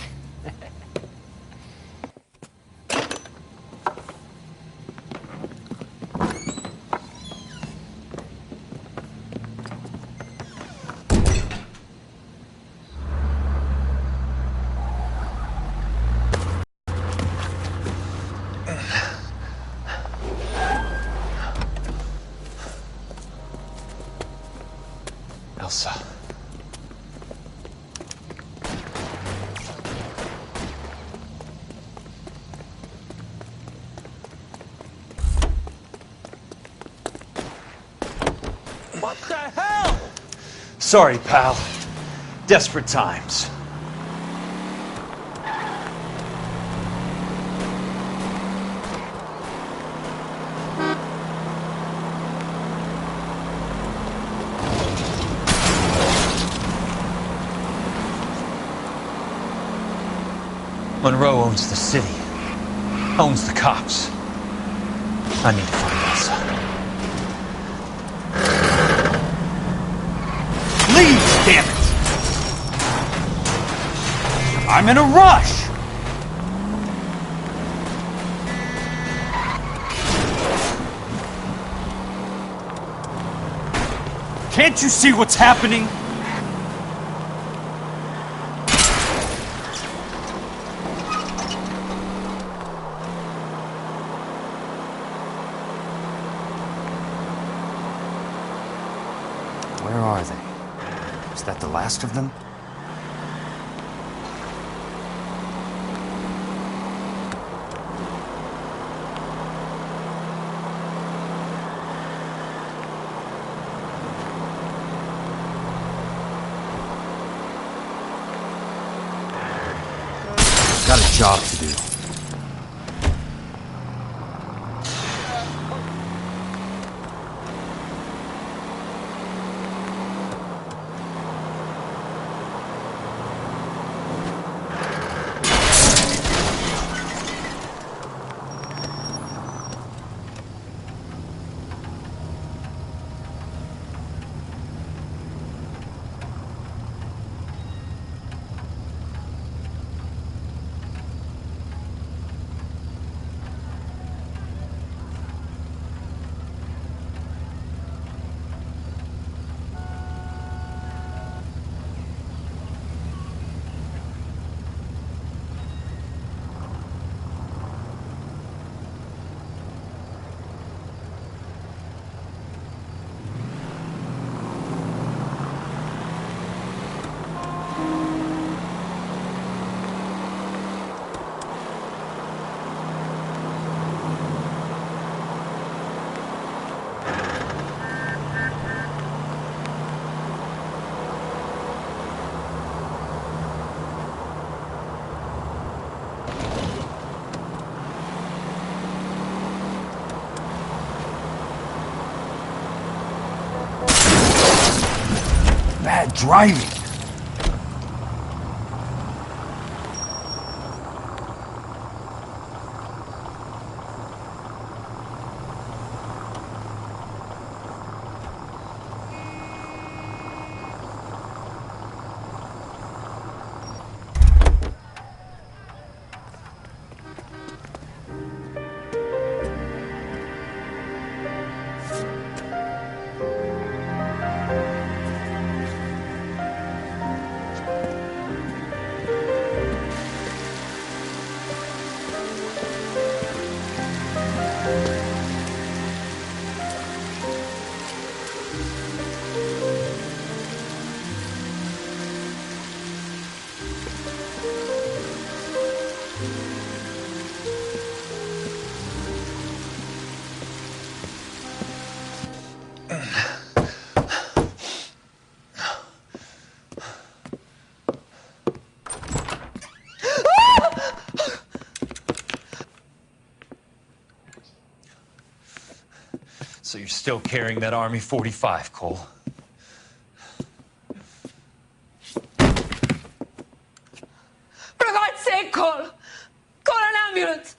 Elsa. What the hell? Sorry, pal. Desperate times. Monroe owns the city, owns the cops. I need to find Elsa. Please, damn it! I'm in a rush! Can't you see what's happening? Where are they? Is that the last of them? Got a job to do. driving? So you're still carrying that Army 45, Cole? For God's sake, Cole! Call an ambulance!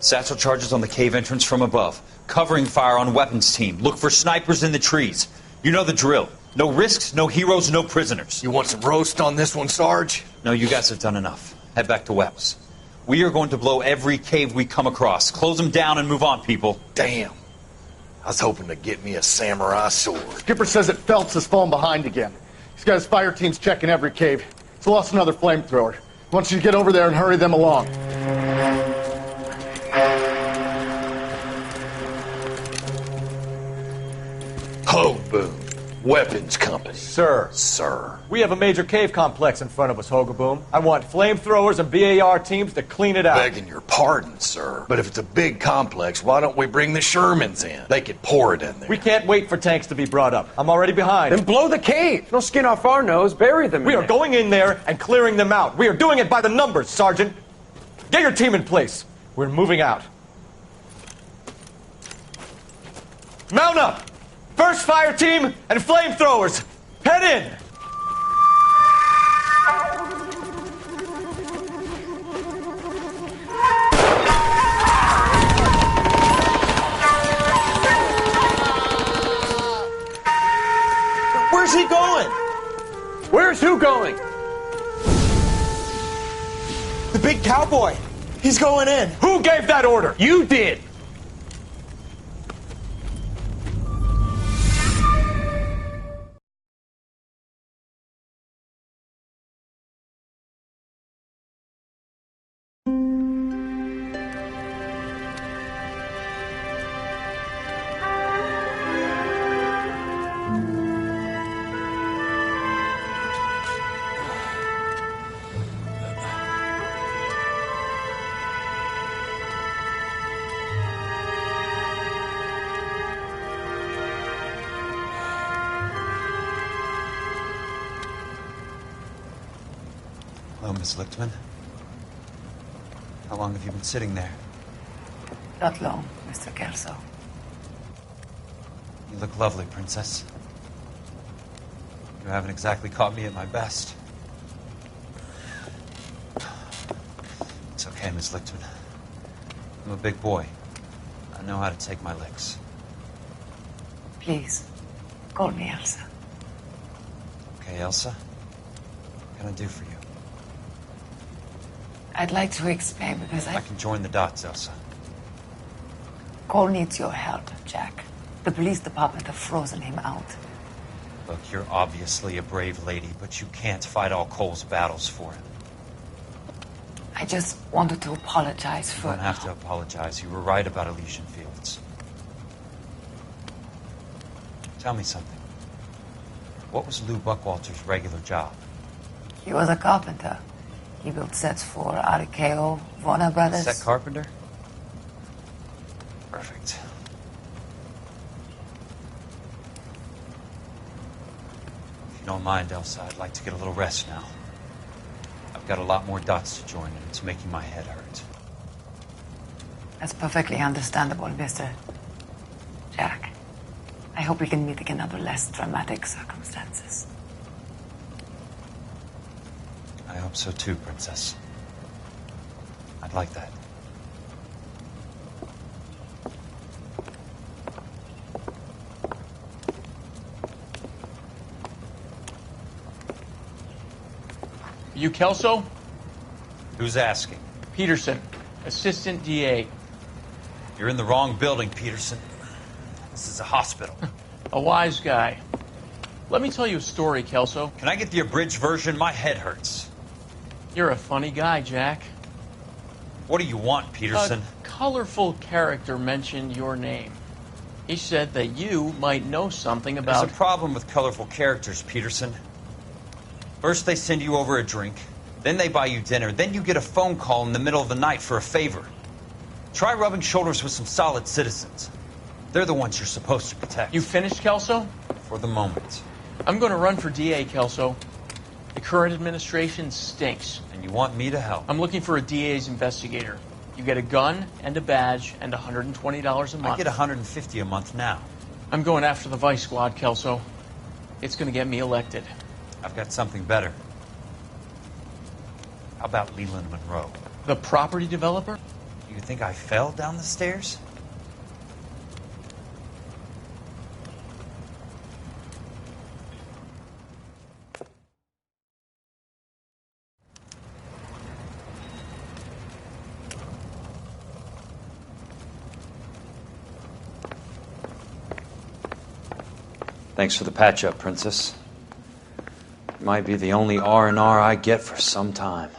Satchel charges on the cave entrance from above. Covering fire on weapons team. Look for snipers in the trees. You know the drill. No risks, no heroes, no prisoners. You want some roast on this one, Sarge? No, you guys have done enough. Head back to Webb's. We are going to blow every cave we come across. Close them down and move on, people. Damn. I was hoping to get me a samurai sword. Skipper says that Phelps has fallen behind again. He's got his fire teams checking every cave. He's lost another flamethrower. He wants you to get over there and hurry them along. Hoboom. Weapons Company. Sir. We have a major cave complex in front of us, Hogaboom. I want flamethrowers and BAR teams to clean it out. Begging your pardon, sir. But if it's a big complex, why don't we bring the Shermans in? They could pour it in there. We can't wait for tanks to be brought up. I'm already behind. Then blow the cave. No skin off our nose. Bury them. We are going in there and clearing them out. We are doing it by the numbers, Sergeant. Get your team in place. We're moving out. Mount up! First fire team and flamethrowers. Head in! Where's he going? Where's who going? The big cowboy. He's going in. Who gave that order? You did. Hello, Miss Lichtman. How long have you been sitting there? Not long, Mr. Kelso. You look lovely, Princess. You haven't exactly caught me at my best. It's okay, Miss Lichtman. I'm a big boy. I know how to take my licks. Please, call me Elsa. Okay, Elsa? What can I do for you? I'd like to explain because I can join the dots, Elsa. Cole needs your help, Jack. The police department have frozen him out. Look, you're obviously a brave lady, but you can't fight all Cole's battles for him. I just wanted to apologize for... You don't have to apologize. You were right about Elysian Fields. Tell me something. What was Lou Buckwalter's regular job? He was a carpenter. He built sets for RKO, Warner Brothers. Set carpenter? Perfect. If you don't mind, Elsa, I'd like to get a little rest now. I've got a lot more dots to join, and it's making my head hurt. That's perfectly understandable, Mr. Jack. I hope we can meet again under less dramatic circumstances. I hope so too, Princess. I'd like that. You Kelso? Who's asking? Peterson, Assistant DA. You're in the wrong building, Peterson. This is a hospital. A wise guy. Let me tell you a story, Kelso. Can I get the abridged version? My head hurts. You're a funny guy, Jack. What do you want, Peterson? A colorful character mentioned your name. He said that you might know something about... There's a problem with colorful characters, Peterson. First they send you over a drink, then they buy you dinner, then you get a phone call in the middle of the night for a favor. Try rubbing shoulders with some solid citizens. They're the ones you're supposed to protect. You finished, Kelso? For the moment. I'm going to run for DA, Kelso. The current administration stinks. And you want me to help? I'm looking for a DA's investigator. You get a gun and a badge and $120 a month. I get $150 a month now. I'm going after the Vice Squad, Kelso. It's going to get me elected. I've got something better. How about Leland Monroe? The property developer? You think I fell down the stairs? Thanks for the patch-up, Princess. It might be the only R&R I get for some time.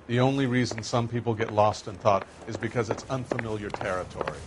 The only reason some people get lost in thought is because it's unfamiliar territory.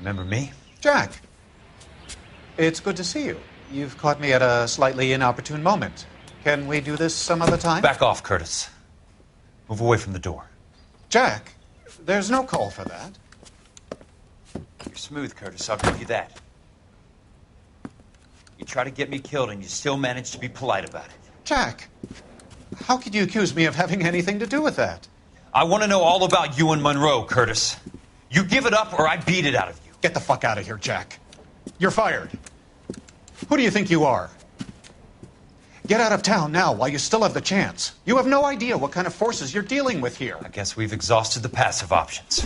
Remember me? Jack, it's good to see you. You've caught me at a slightly inopportune moment. Can we do this some other time? Back off, Curtis. Move away from the door. Jack, there's no call for that. You're smooth, Curtis, I'll give you that. You try to get me killed and you still manage to be polite about it. Jack, how could you accuse me of having anything to do with that? I want to know all about you and Monroe, Curtis. You give it up or I beat it out of you. Get the fuck out of here, Jack. You're fired. Who do you think you are? Get out of town now while you still have the chance. You have no idea what kind of forces you're dealing with here. I guess we've exhausted the passive options.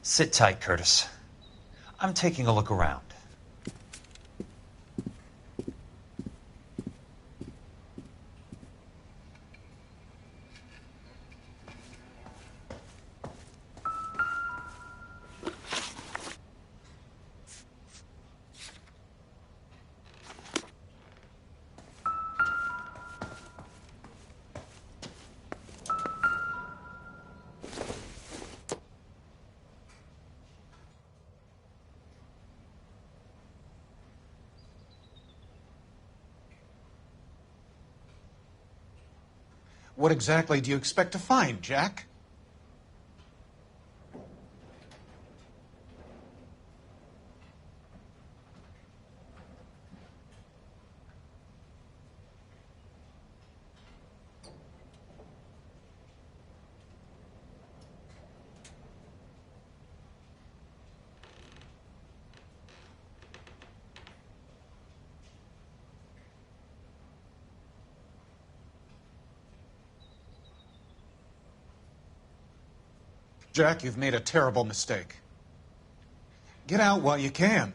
Sit tight, Curtis. I'm taking a look around. What exactly do you expect to find, Jack? Jack, you've made a terrible mistake. Get out while you can.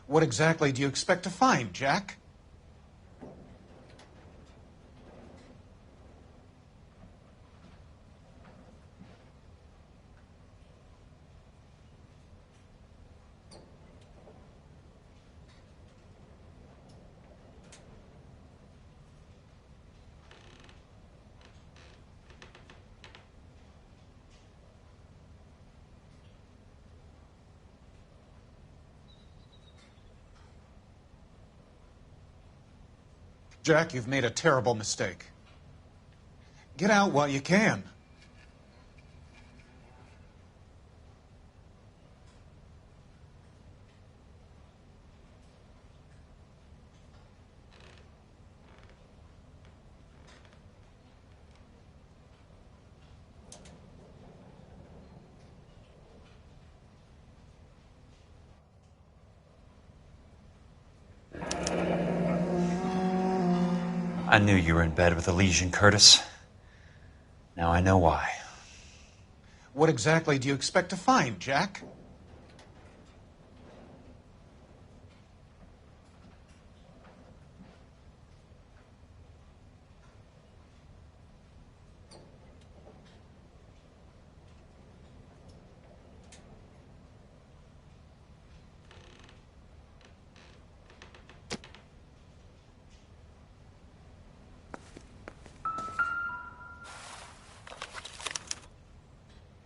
What exactly do you expect to find, Jack? Jack, you've made a terrible mistake. Get out while you can. I knew you were in bed with a lesion, Curtis. Now I know why. What exactly do you expect to find, Jack?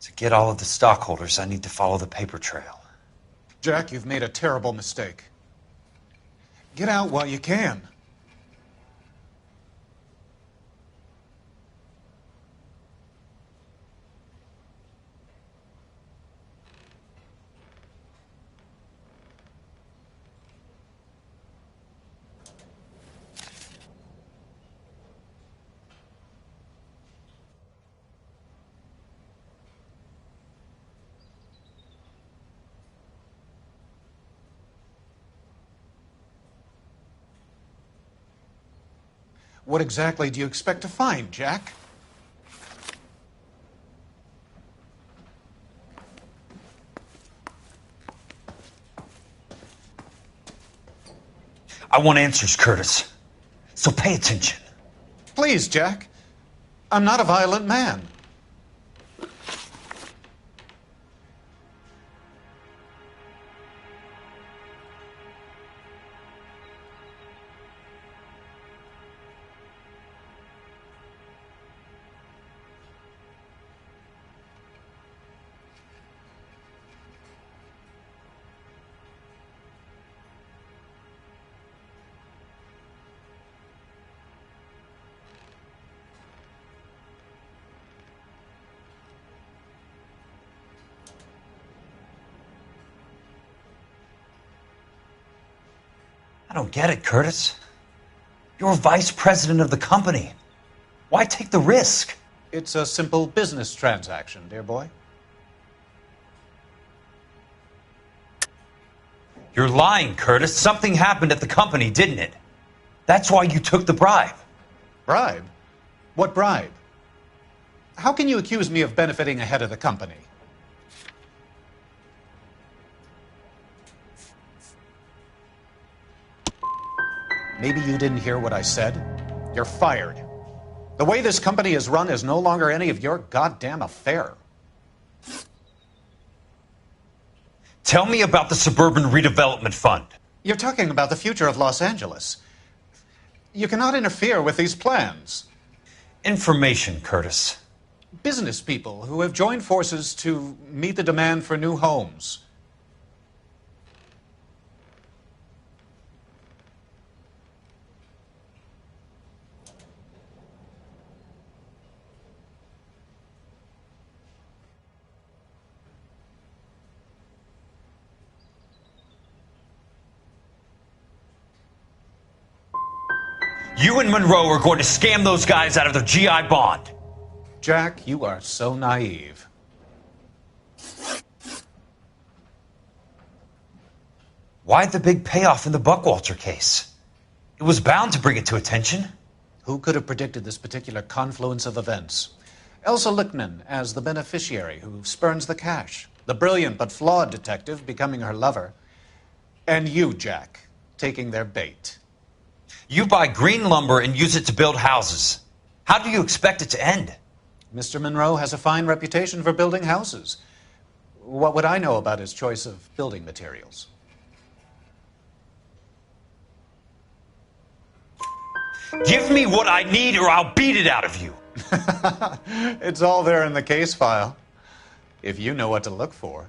To get all of the stockholders, I need to follow the paper trail. Jack, you've made a terrible mistake. Get out while you can. What exactly do you expect to find, Jack? I want answers, Curtis. So pay attention. Please, Jack. I'm not a violent man. I don't get it, Curtis. You're vice president of the company. Why take the risk? It's a simple business transaction, dear boy. You're lying, Curtis. Something happened at the company, didn't it? That's why you took the bribe. Bribe? What bribe? How can you accuse me of benefiting ahead of the company? Maybe you didn't hear what I said. You're fired. The way this company is run is no longer any of your goddamn affair. Tell me about the Suburban Redevelopment Fund. You're talking about the future of Los Angeles. You cannot interfere with these plans. Information, Curtis. Business people who have joined forces to meet the demand for new homes. You and Monroe are going to scam those guys out of their GI bond. Jack, you are so naive. Why the big payoff in the Buckwalter case? It was bound to bring it to attention. Who could have predicted this particular confluence of events? Elsa Lichtman as the beneficiary who spurns the cash. The brilliant but flawed detective becoming her lover. And you, Jack, taking their bait. You buy green lumber and use it to build houses. How do you expect it to end? Mr. Monroe has a fine reputation for building houses. What would I know about his choice of building materials? Give me what I need or I'll beat it out of you. It's all there in the case file, if you know what to look for.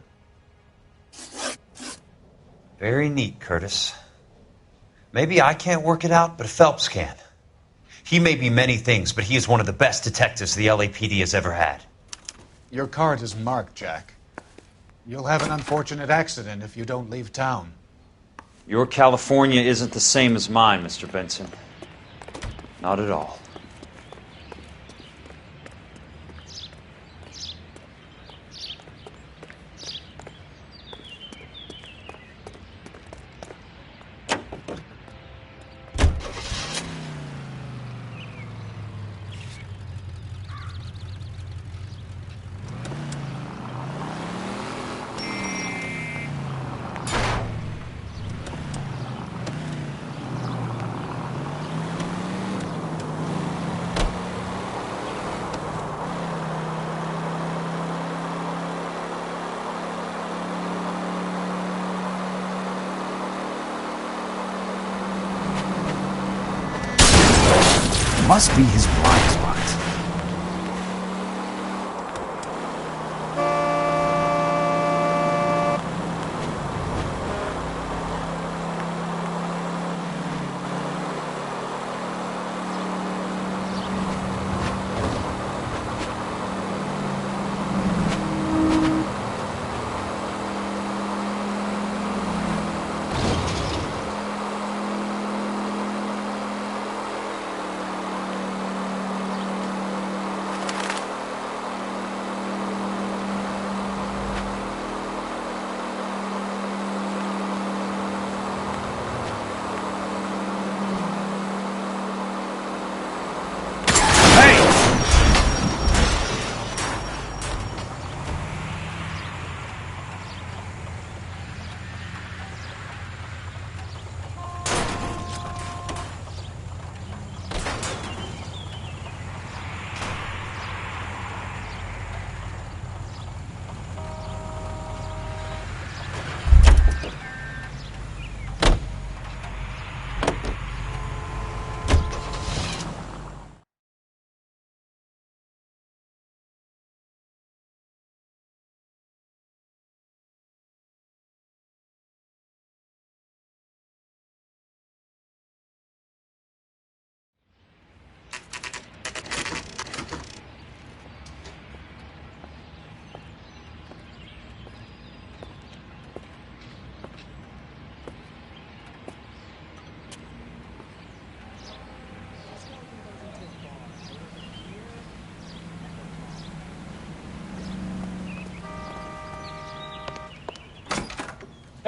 Very neat, Curtis. Maybe I can't work it out, but Phelps can. He may be many things, but he is one of the best detectives the LAPD has ever had. Your card is marked, Jack. You'll have an unfortunate accident if you don't leave town. Your California isn't the same as mine, Mr. Benson. Not at all. Must be his blind spot.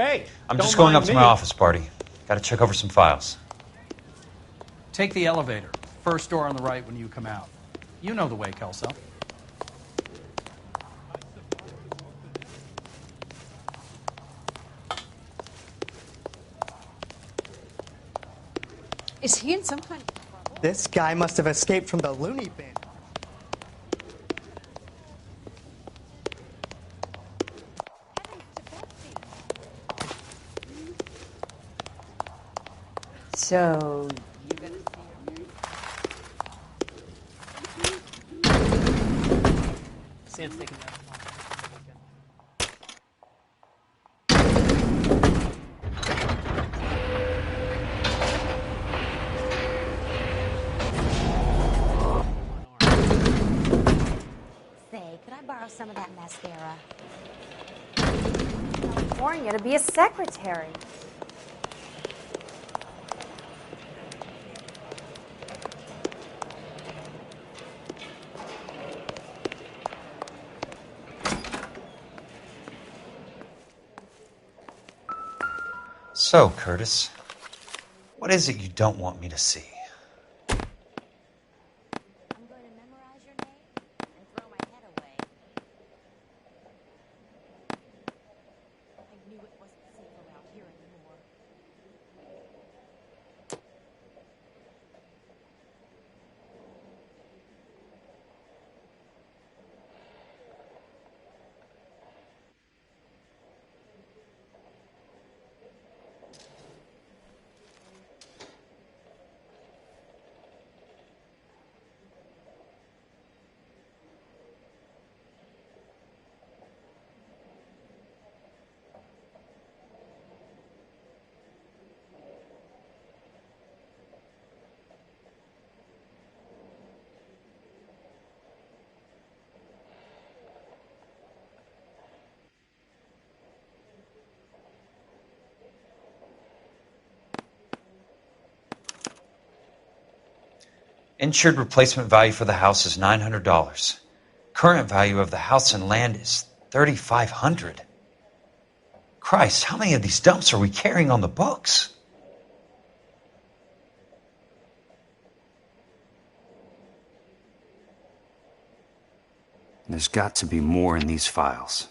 Hey! I'm don't just going mind up to me. my office, Barty. Got to check over some files. Take the elevator. First door on the right when you come out. You know the way, Kelso. Is he in some kind of trouble? This guy must have escaped from the loony bin. So, you gonna see Sam's taking that. Say, could I borrow some of that mascara? California to be a secretary. So, Curtis, what is it you don't want me to see? I'm going to memorize your name and throw my head away. I knew it wasn't safe around here anymore. Insured replacement value for the house is $900. Current value of the house and land is $3,500. Christ, how many of these dumps are we carrying on the books? There's got to be more in these files.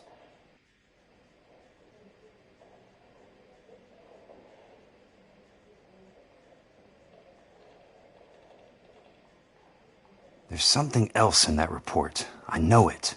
There's something else in that report. I know it.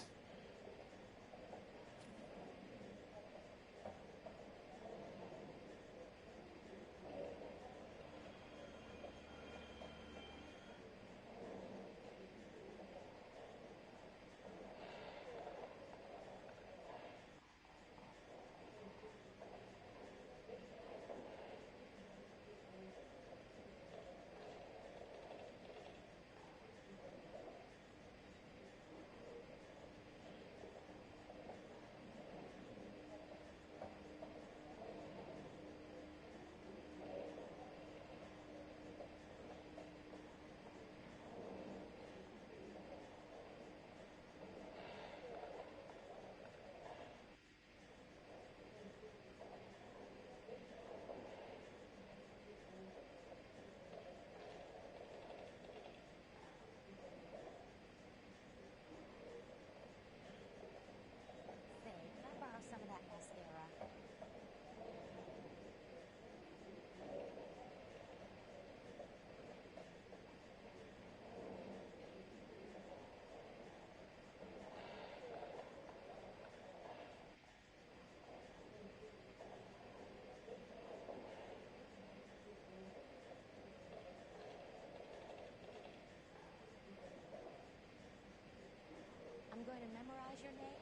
I'm going to memorize your name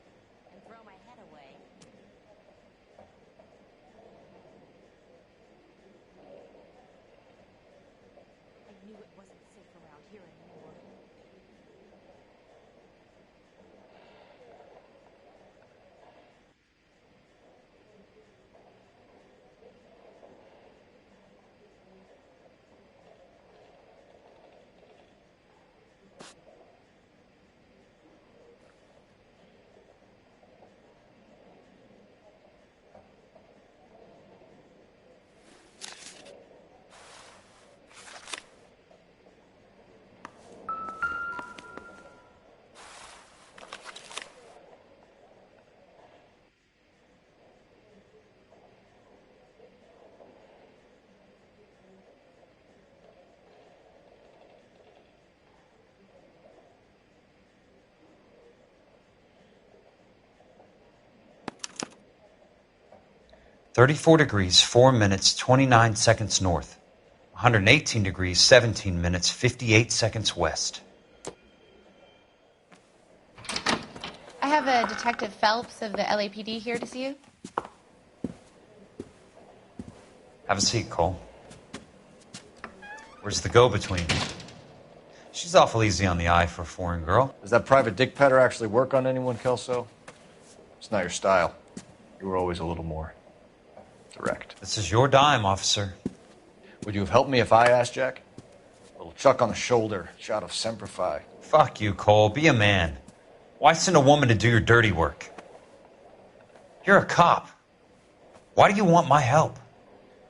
and throw my head away. I knew it wasn't safe around here anymore. 34 degrees, 4 minutes, 29 seconds north. 118 degrees, 17 minutes, 58 seconds west. I have a Detective Phelps of the LAPD here to see you. Have a seat, Cole. Where's the go-between? She's awful easy on the eye for a foreign girl. Does that private dick petter actually work on anyone, Kelso? It's not your style. You were always a little more direct. This is your dime, officer. Would you have helped me if I asked, Jack? A little chuck on the shoulder, shot of Semper Fi. Fuck you, Cole. Be a man. Why send a woman to do your dirty work? You're a cop. Why do you want my help?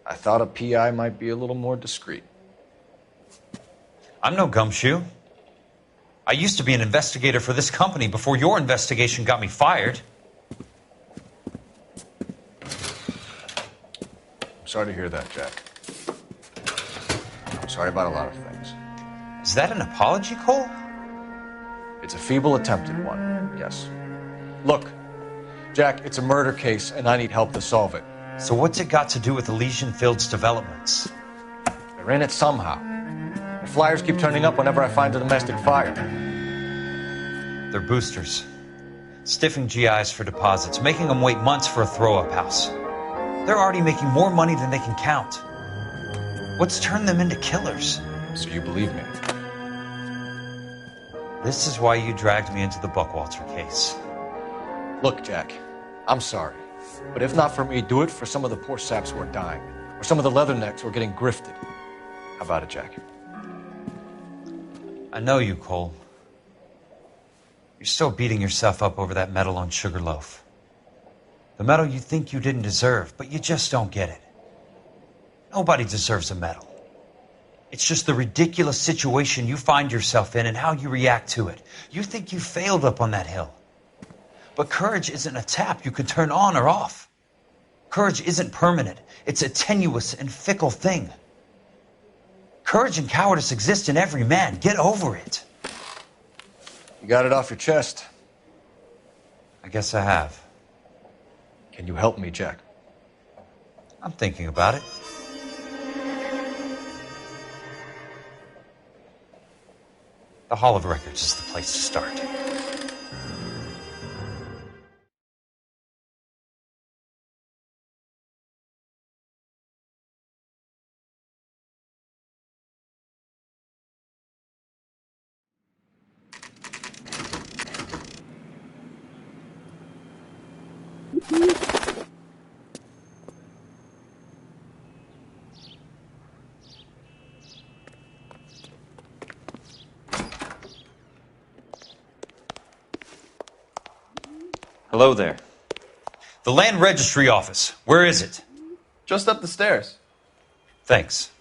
I thought a PI might be a little more discreet. I'm no gumshoe. I used to be an investigator for this company before your investigation got me fired. I'm sorry to hear that, Jack. I'm sorry about a lot of things. Is that an apology, Cole? It's a feeble attempt at one, yes. Look, Jack, it's a murder case, and I need help to solve it. So what's it got to do with Elysian Fields developments? They're in it somehow. The flyers keep turning up whenever I find a domestic fire. They're boosters. Stiffing GIs for deposits, making them wait months for a throw-up house. They're already making more money than they can count. What's turned them into killers? So you believe me? This is why you dragged me into the Buckwalter case. Look, Jack, I'm sorry. But if not for me, do it for some of the poor saps who are dying. Or some of the leathernecks who are getting grifted. How about it, Jack? I know you, Cole. You're still beating yourself up over that medal on Sugarloaf. The medal you think you didn't deserve, but you just don't get it. Nobody deserves a medal. It's just the ridiculous situation you find yourself in and how you react to it. You think you failed up on that hill. But courage isn't a tap you can turn on or off. Courage isn't permanent. It's a tenuous and fickle thing. Courage and cowardice exist in every man. Get over it. You got it off your chest. I guess I have. Can you help me, Jack? I'm thinking about it. The Hall of Records is the place to start. Hello there. The Land Registry Office. Where is it? Just up the stairs. Thanks.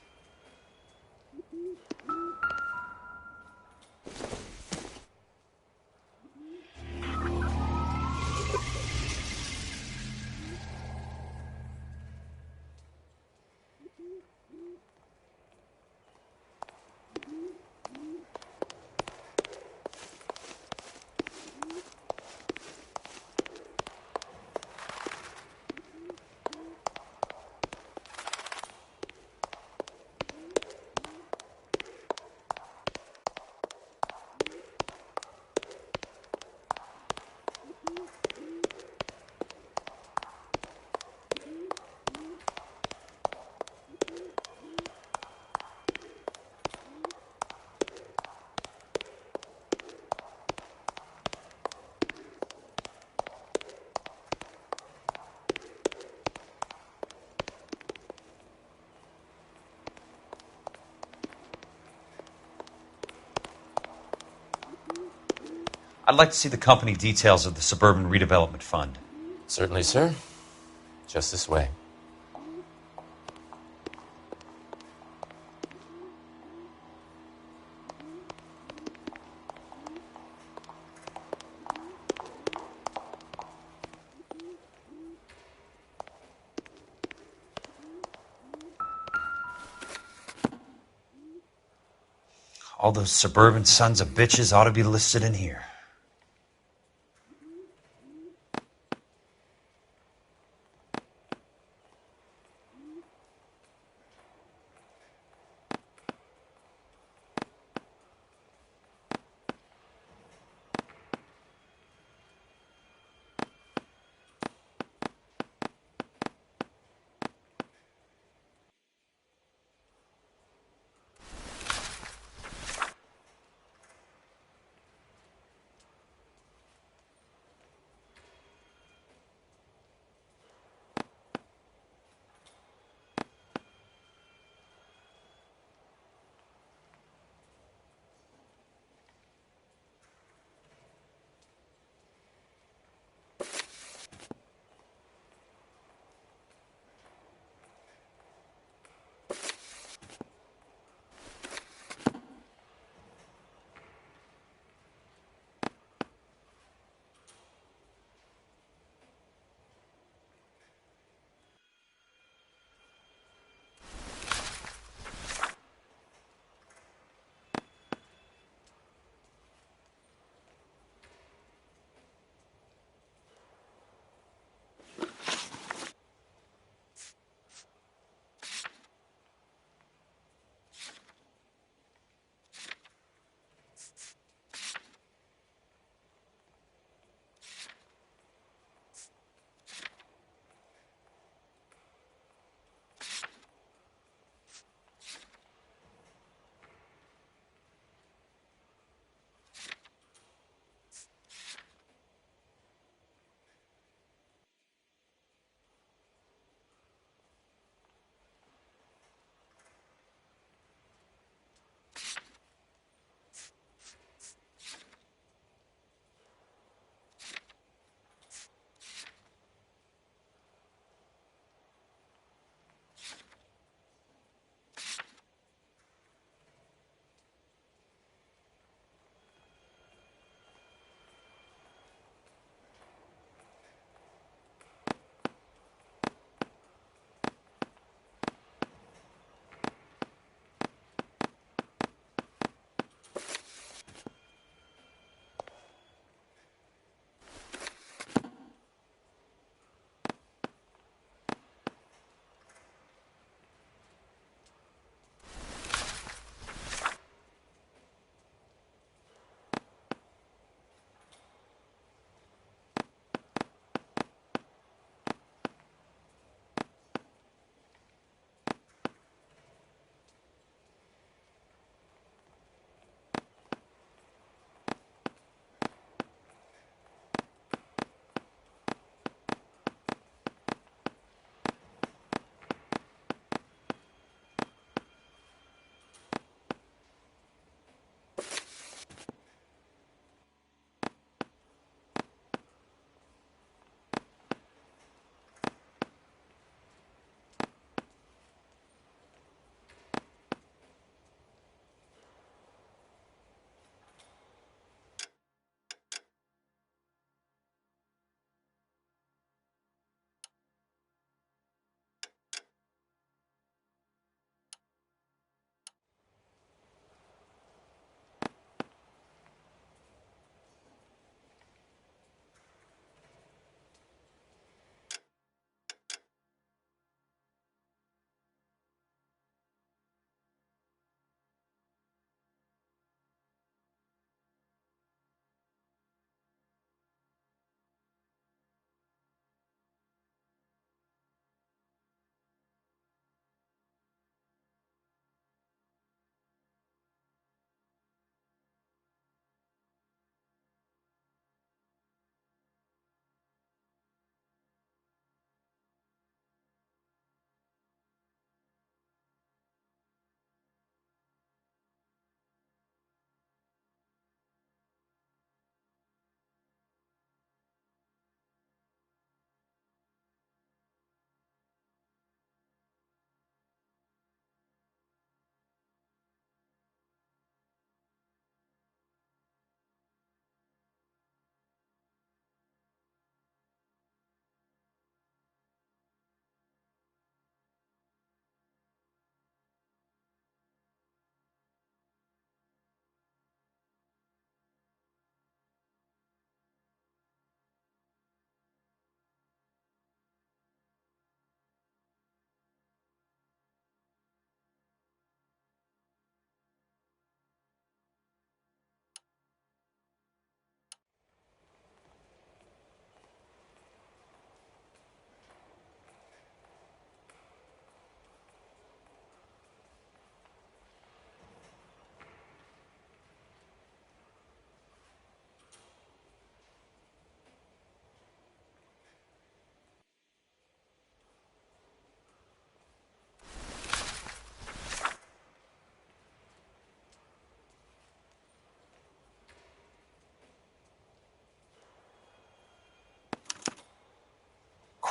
I'd like to see the company details of the Suburban Redevelopment Fund. Certainly, sir. Just this way. All those suburban sons of bitches ought to be listed in here.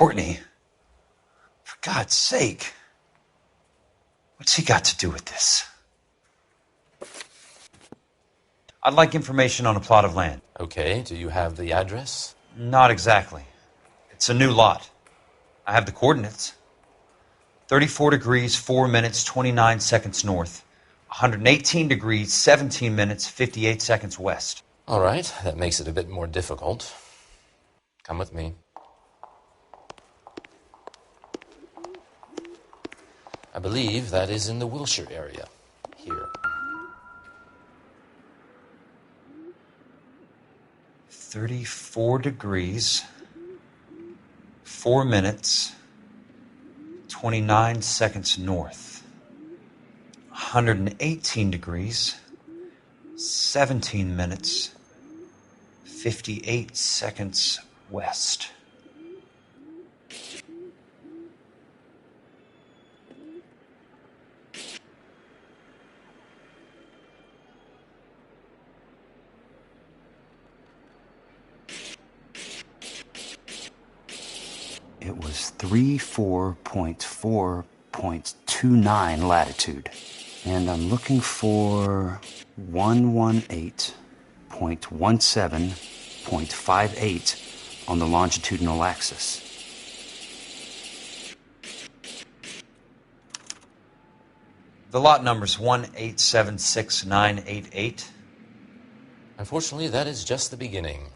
Courtney, for God's sake, what's he got to do with this? I'd like information on a plot of land. Okay, do you have the address? Not exactly. It's a new lot. I have the coordinates. 34 degrees, 4 minutes, 29 seconds north. 118 degrees, 17 minutes, 58 seconds west. All right, that makes it a bit more difficult. Come with me. I believe that is in the Wilshire area. Here. 34 degrees, 4 minutes, 29 seconds north. 118 degrees, 17 minutes, 58 seconds west. It was 34.4.29 latitude. And I'm looking for 118.17.58 on the longitudinal axis. The lot number's 1876988. Unfortunately, that is just the beginning.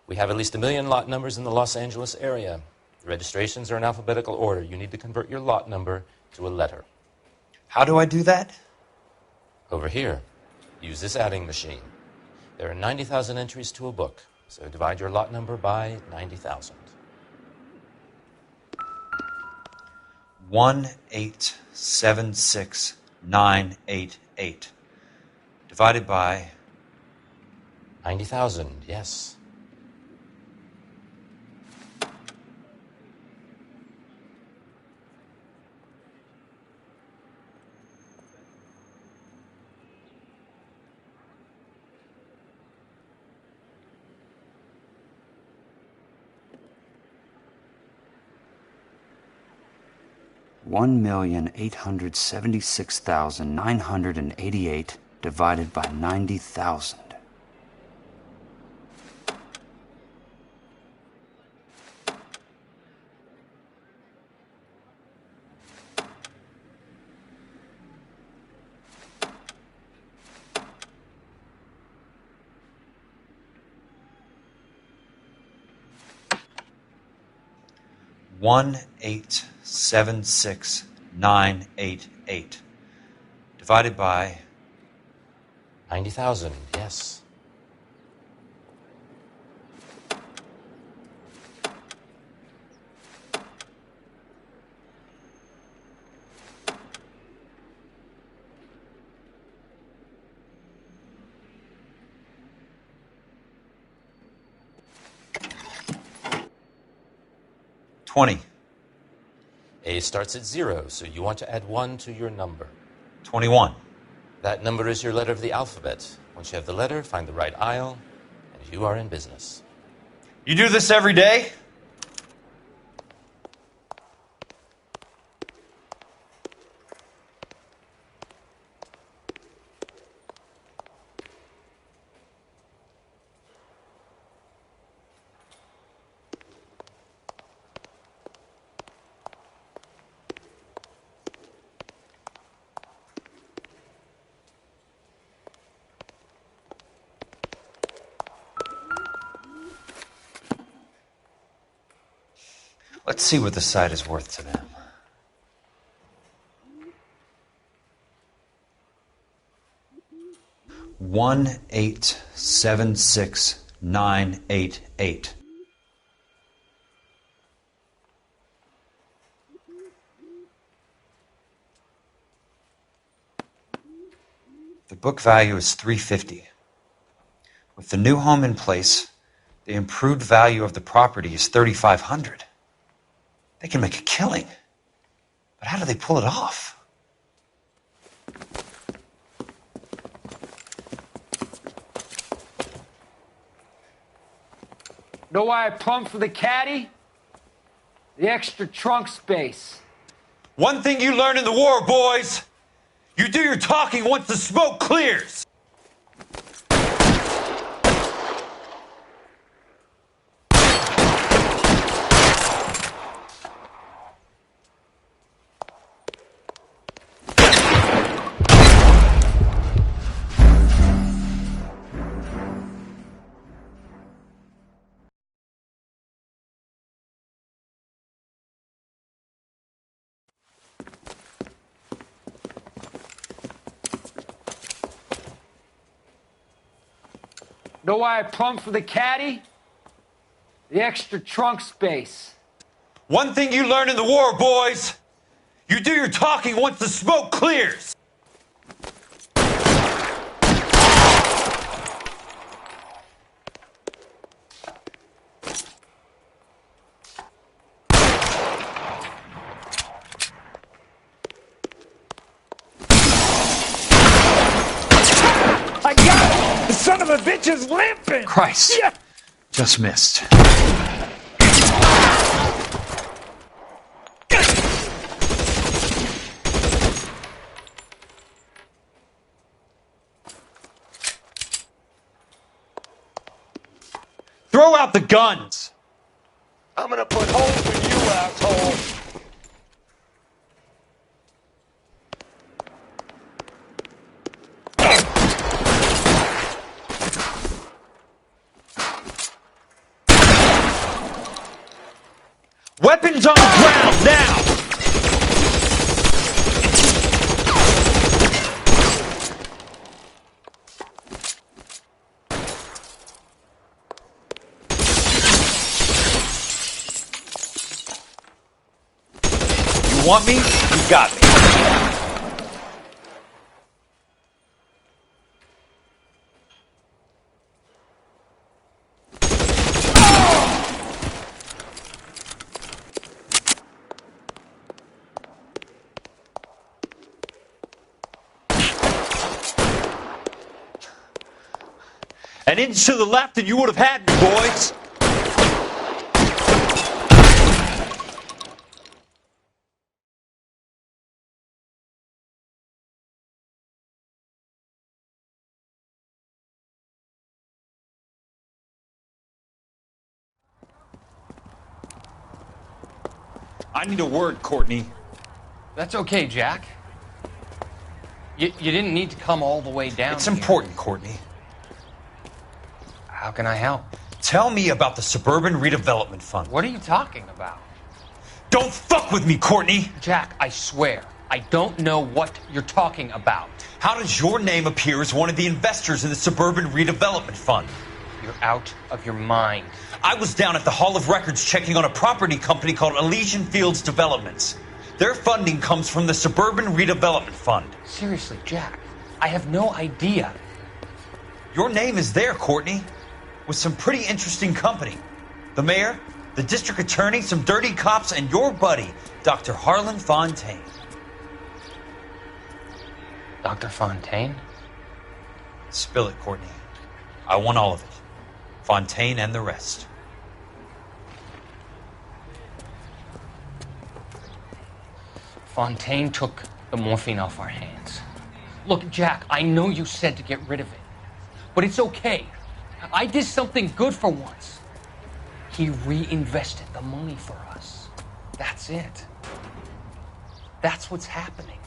We have at least 1 million lot numbers in the Los Angeles area. The registrations are in alphabetical order. You need to convert your lot number to a letter. How do I do that? Over here. Use this adding machine. There are 90,000 entries to a book, so divide your lot number by 90,000. 1876988 divided by 90,000, yes. $1,876,988 divided by 90,000. $1,876,988 divided by 90,000, yes. $20. A starts at 0, so you want to add 1 to your number. 21. That number is your letter of the alphabet. Once you have the letter, find the right aisle, and you are in business. You do this every day? Let's see what the site is worth to them. $1,876,988. The book value is $350. With the new home in place, the improved value of the property is $3,500. They can make a killing. But how do they pull it off? Know why I plumbed for the caddy? The extra trunk space. One thing you learn in the war, boys. You do your talking once the smoke clears. Know why I plumbed for the caddy? The extra trunk space. One thing you learn in the war, boys. You do your talking once the smoke clears. I got it! The son of a bitch is limping! Christ. Yeah. Just missed. Throw out the guns. I'm gonna put holes in you, asshole! Weapons on the ground now. You want me? You got me. An inch to the left and you would have had me, boys. I need a word, Courtney. That's okay, Jack. You didn't need to come all the way down. It's important, Courtney. How can I help? Tell me about the Suburban Redevelopment Fund. What are you talking about? Don't fuck with me, Courtney! Jack, I swear, I don't know what you're talking about. How does your name appear as one of the investors in the Suburban Redevelopment Fund? You're out of your mind. I was down at the Hall of Records checking on a property company called Elysian Fields Developments. Their funding comes from the Suburban Redevelopment Fund. Seriously, Jack, I have no idea. Your name is there, Courtney, with some pretty interesting company. The mayor, the district attorney, some dirty cops, and your buddy, Dr. Harlan Fontaine. Dr. Fontaine? Spill it, Courtney. I want all of it. Fontaine and the rest. Fontaine took the morphine off our hands. Look, Jack, I know you said to get rid of it, but it's okay. I did something good for once. He reinvested the money for us. That's it. That's what's happening.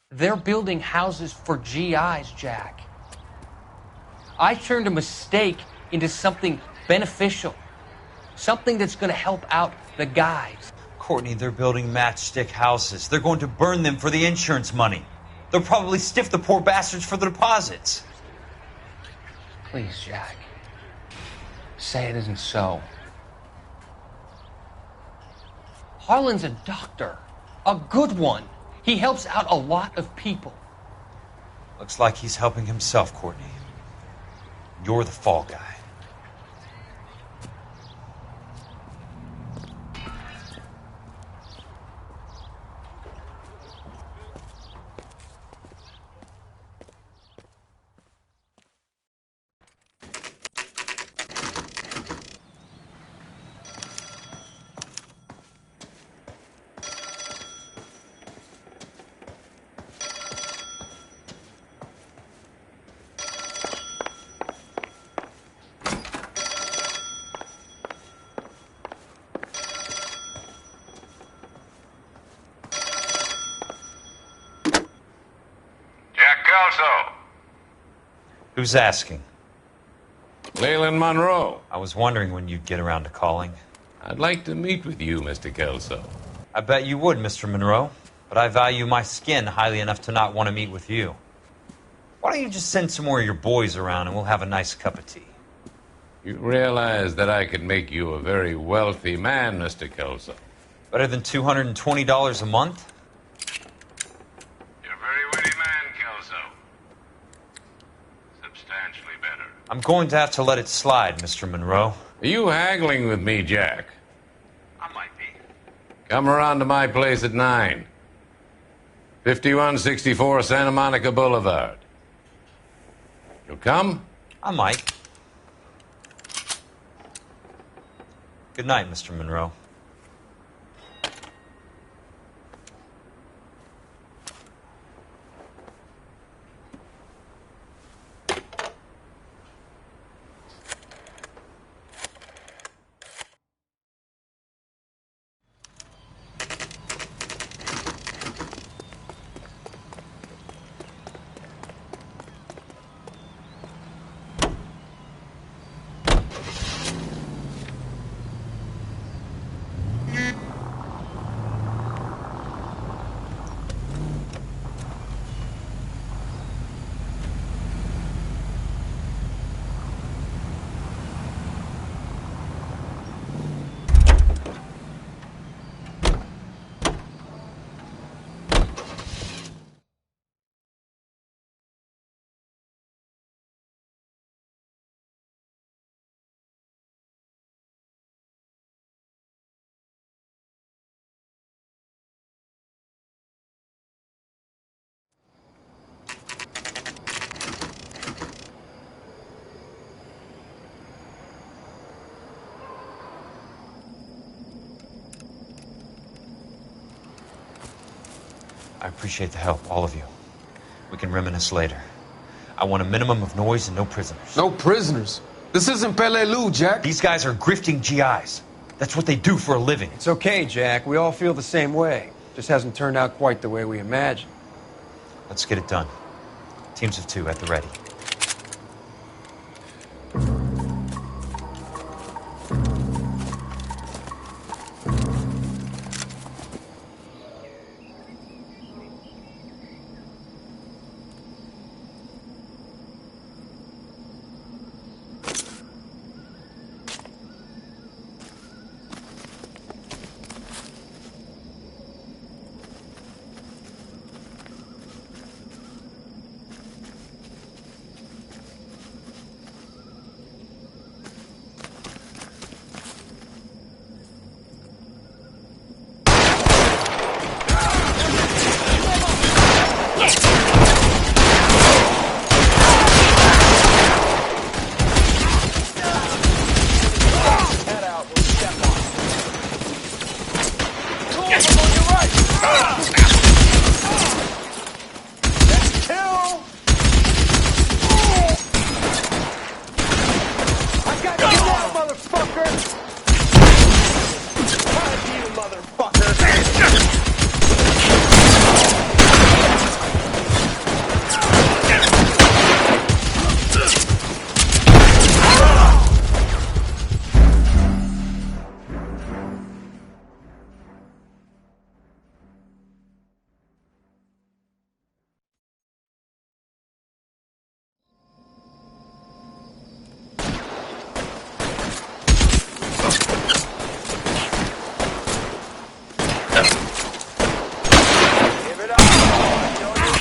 They're building houses for GIs, Jack. I turned a mistake into something beneficial. Something that's going to help out the guys. Courtney, they're building matchstick houses. They're going to burn them for the insurance money. They'll probably stiff the poor bastards for the deposits. Please, Jack. Say it isn't so. Harlan's a doctor. A good one. He helps out a lot of people. Looks like he's helping himself, Courtney. You're the fall guy. Kelso? Who's asking? Leyland Monroe. I was wondering when you'd get around to calling. I'd like to meet with you, Mr. Kelso. I bet you would, Mr. Monroe. But I value my skin highly enough to not want to meet with you. Why don't you just send some more of your boys around and we'll have a nice cup of tea? You realize that I could make you a very wealthy man, Mr. Kelso. Better than $220 a month? You're a very witty man, Kelso. Substantially better. I'm going to have to let it slide, Mr. Monroe. Are you haggling with me, Jack? I might be. Come around to my place at 9. 5164 Santa Monica Boulevard. You'll come? I might. Good night, Mr. Monroe. I appreciate the help, all of you. We can reminisce later. I want a minimum of noise and no prisoners. No prisoners? This isn't Peleliu, Jack. These guys are grifting GIs. That's what they do for a living. It's okay, Jack. We all feel the same way. Just hasn't turned out quite the way we imagined. Let's get it done. Teams of 2 at the ready.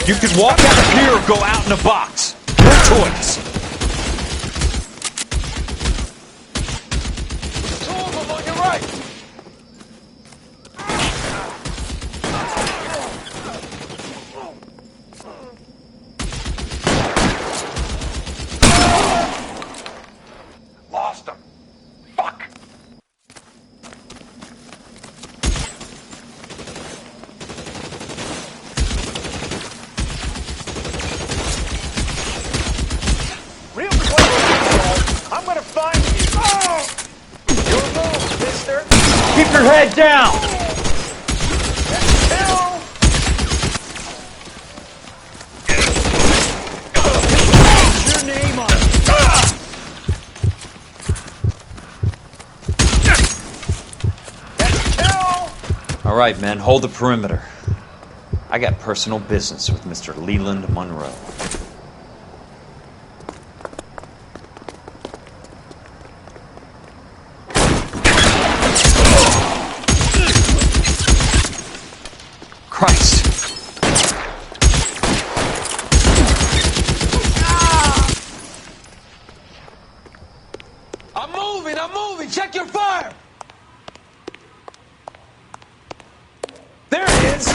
You can walk out of here or go out in a box. Your choice. Two of them on your right. Lost him. Fuck. Real clever, I'm gonna find you. Oh! Your move, mister. Keep your head down! Kill! All right, men, hold the perimeter. I got personal business with Mr. Leland Monroe. Christ! I'm moving! Check your fire! There it is!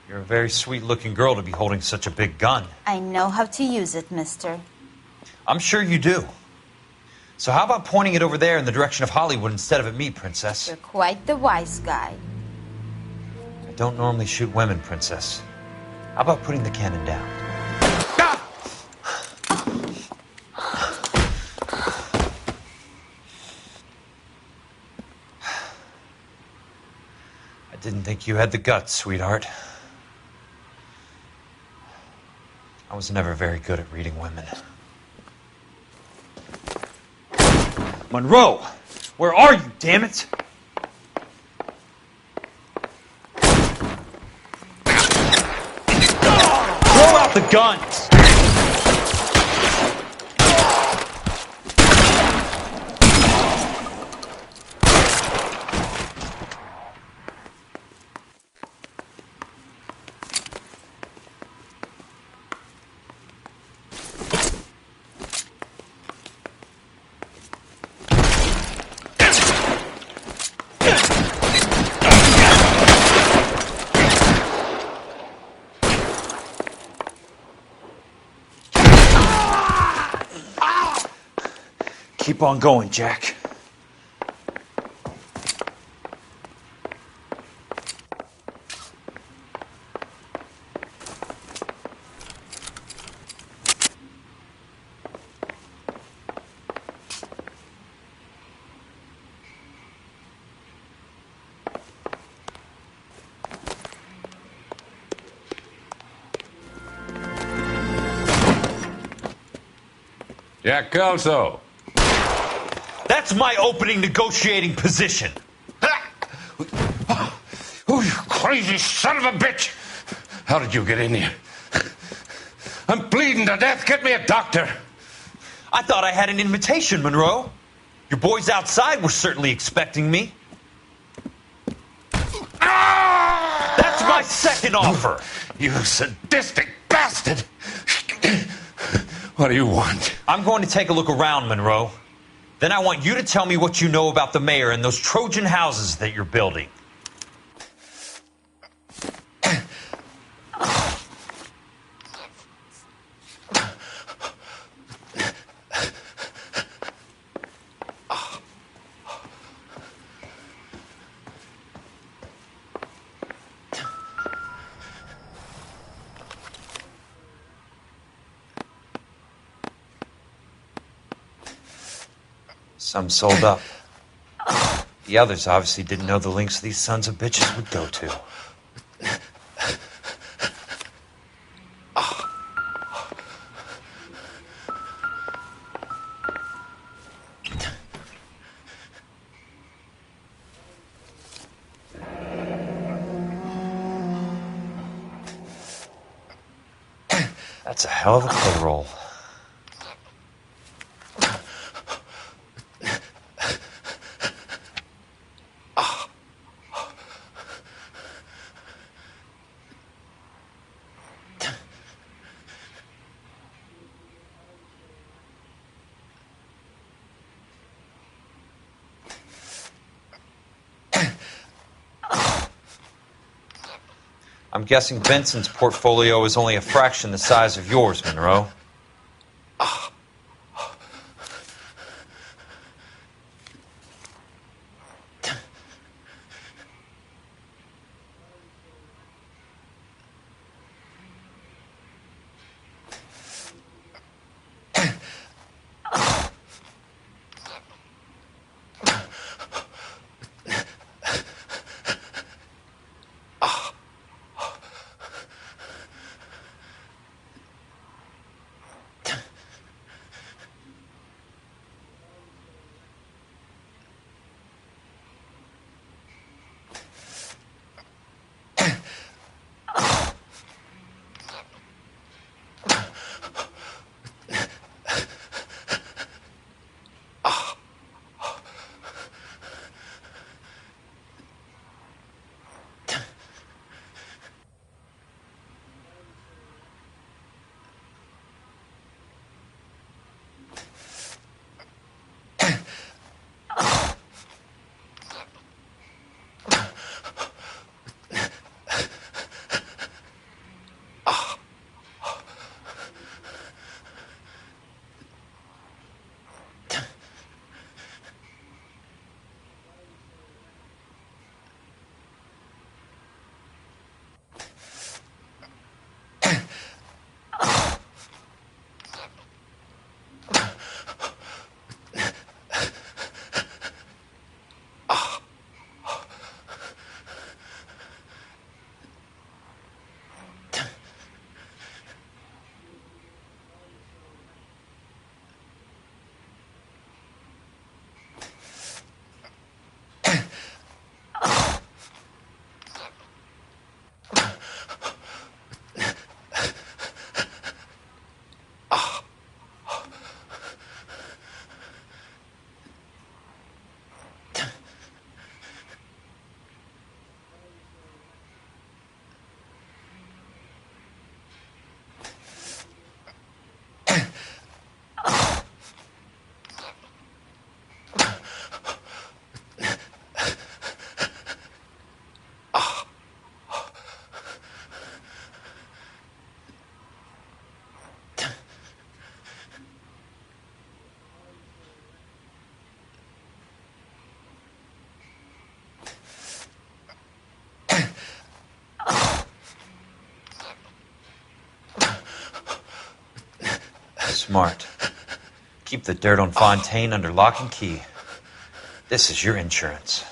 You're a very sweet-looking girl to be holding such a big gun. I know how to use it, mister. I'm sure you do. So how about pointing it over there in the direction of Hollywood instead of at me, Princess? You're quite the wise guy. I don't normally shoot women, Princess. How about putting the cannon down? I didn't think you had the guts, sweetheart. I was never very good at reading women. Monroe! Where are you, damn it? Throw out the guns! Keep on going, Jack. Jack Kelso. That's my opening negotiating position. Oh, you crazy son of a bitch! How did you get in here? I'm bleeding to death. Get me a doctor. I thought I had an invitation, Monroe. Your boys outside were certainly expecting me. That's my second offer. You sadistic bastard! What do you want? I'm going to take a look around, Monroe. Then I want you to tell me what you know about the mayor and those Trojan houses that you're building. Some sold up. The others obviously didn't know the lengths these sons of bitches would go to. That's a hell of a payroll. I'm guessing Benson's portfolio is only a fraction the size of yours, Monroe. Smart. Keep the dirt on Fontaine under lock and key. This is your insurance.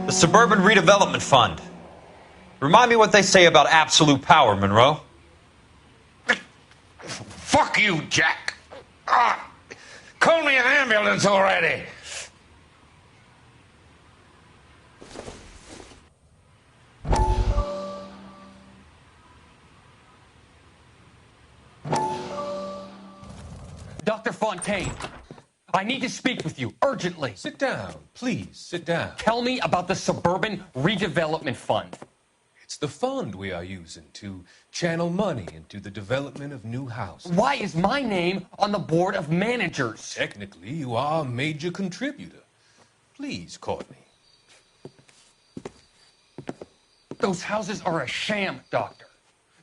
The Suburban Redevelopment Fund. Remind me what they say about absolute power, Monroe. Fuck you, Jack. Call me an ambulance already. Dr. Fontaine, I need to speak with you urgently. Sit down, please, sit down. Tell me about the Suburban Redevelopment Fund. It's the fund we are using to channel money into the development of new houses. Why is my name on the board of managers? Technically, you are a major contributor. Please, Courtney. Those houses are a sham, Doctor.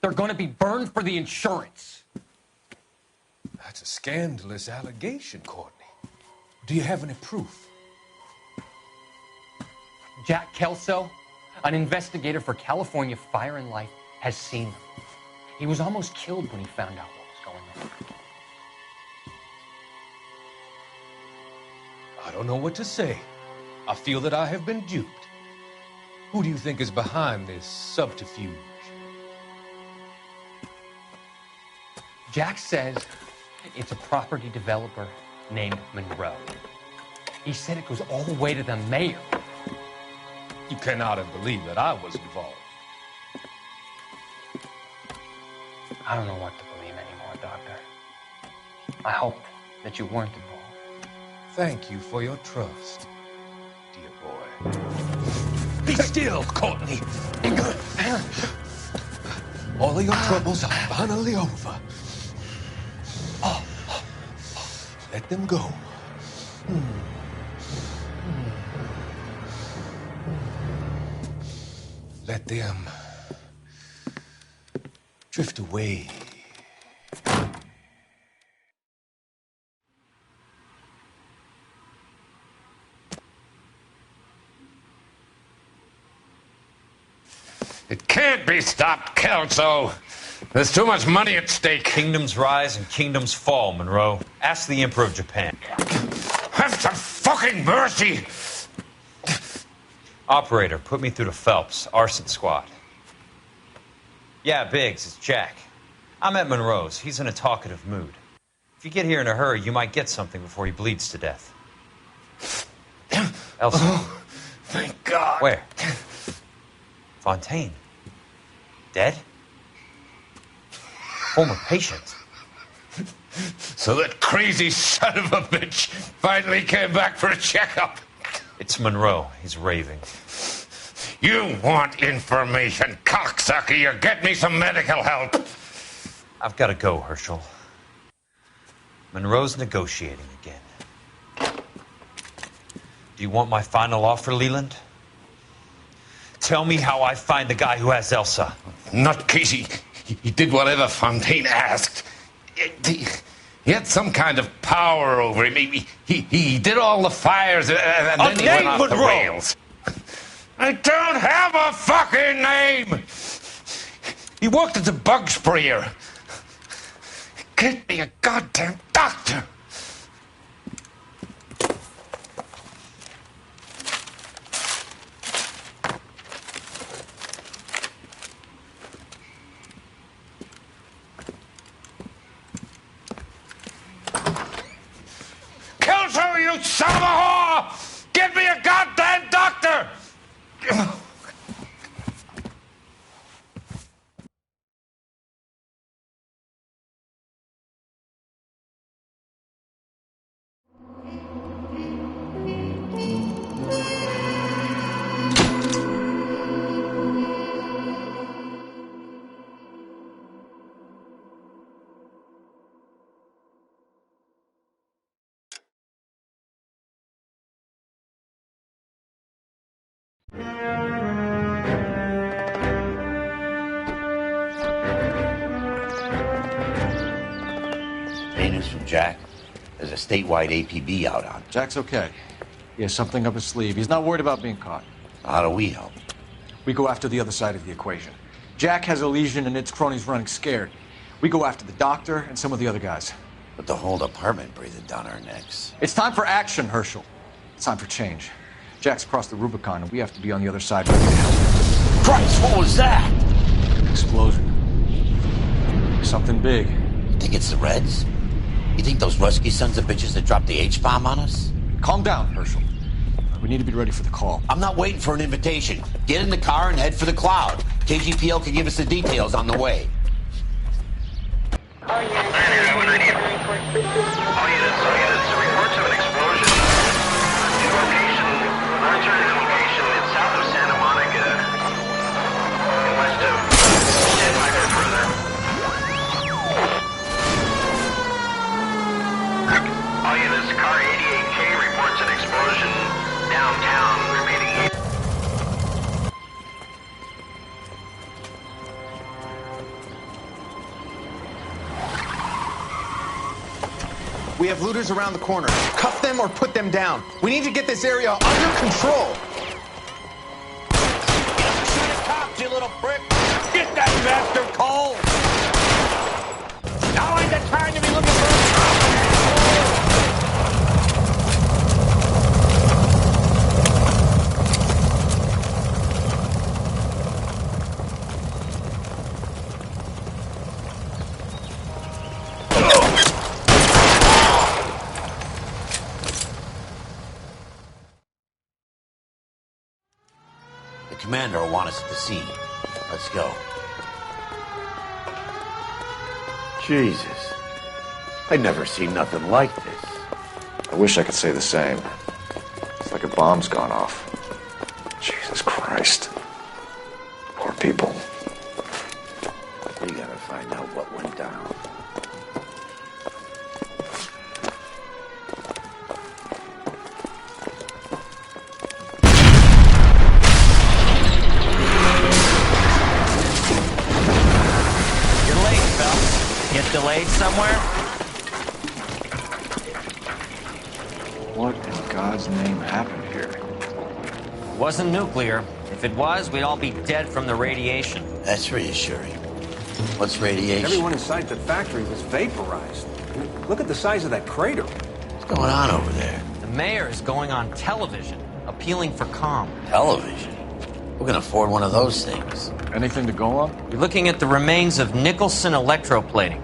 They're going to be burned for the insurance. That's a scandalous allegation, Courtney. Do you have any proof? Jack Kelso, an investigator for California Fire and Life, has seen them. He was almost killed when he found out what was going on. I don't know what to say. I feel that I have been duped. Who do you think is behind this subterfuge? Jack says it's a property developer named Monroe. He said it goes all the way to the mayor. You cannot have believed that I was involved. I don't know what to believe anymore, Doctor. I hoped that you weren't involved. Thank you for your trust, dear boy. Be still, Courtney. All of your troubles are finally over. Let them go. Let them drift away. It can't be stopped, Kelso. There's too much money at stake. Kingdoms rise and kingdoms fall, Monroe. Ask the Emperor of Japan. Have some fucking mercy! Operator, put me through to Phelps, arson squad. Yeah, Biggs, it's Jack. I'm at Monroe's. He's in a talkative mood. If you get here in a hurry, you might get something before he bleeds to death. Elsa. Oh, thank God. Where? Fontaine. Dead? Former patient. So that crazy son of a bitch finally came back for a checkup. It's Monroe. He's raving. You want information, cocksucker. You get me some medical help. I've got to go, Herschel. Monroe's negotiating again. Do you want my final offer, Leland? Tell me how I find the guy who has Elsa. Not Casey. He did whatever Fontaine asked. He had some kind of power over him. He did all the fires, and then he went off the rails. I don't have a fucking name! He worked as a bug sprayer. Get me a goddamn doctor! Kelso, you son of a whore! Get me a goddamn doctor! from Jack. There's a statewide APB out on. Jack's okay. He has something up his sleeve. He's not worried about being caught. How do we help? We go after the other side of the equation. Jack has a legion and its cronies running scared. We go after the doctor and some of the other guys. But the whole department breathing down our necks. It's time for action, Herschel. It's time for change. Jack's crossed the Rubicon, and we have to be on the other side. Christ, what was that? Explosion. Something big. You think it's the Reds? You think those Rusky sons of bitches that dropped the H-bomb on us? Calm down, Herschel. We need to be ready for the call. I'm not waiting for an invitation. Get in the car and head for the cloud. KGPL can give us the details on the way. All units, reports of an explosion. Alternative location, it's south of Santa Monica, and west of 10 miles further. All units, car 88K reports an explosion downtown, repeating. We have looters around the corner. Cuff them or put them down. We need to get this area under control. Shoot a cop, you little prick! Get that bastard cold! Now ain't the time to be looking for a The commander will want us at the scene. Let's go. Jesus. I'd never seen nothing like this. I wish I could say the same. It's like a bomb's gone off. Jesus Christ. Poor people. We gotta find out what went down. Delayed somewhere? What in God's name happened here? It wasn't nuclear. If it was, we'd all be dead from the radiation. That's reassuring. What's radiation? Everyone inside the factory was vaporized. Look at the size of that crater. What's going on over there? The mayor is going on television, appealing for calm. Television? Who can afford one of those things? Anything to go on? You're looking at the remains of Nicholson electroplating.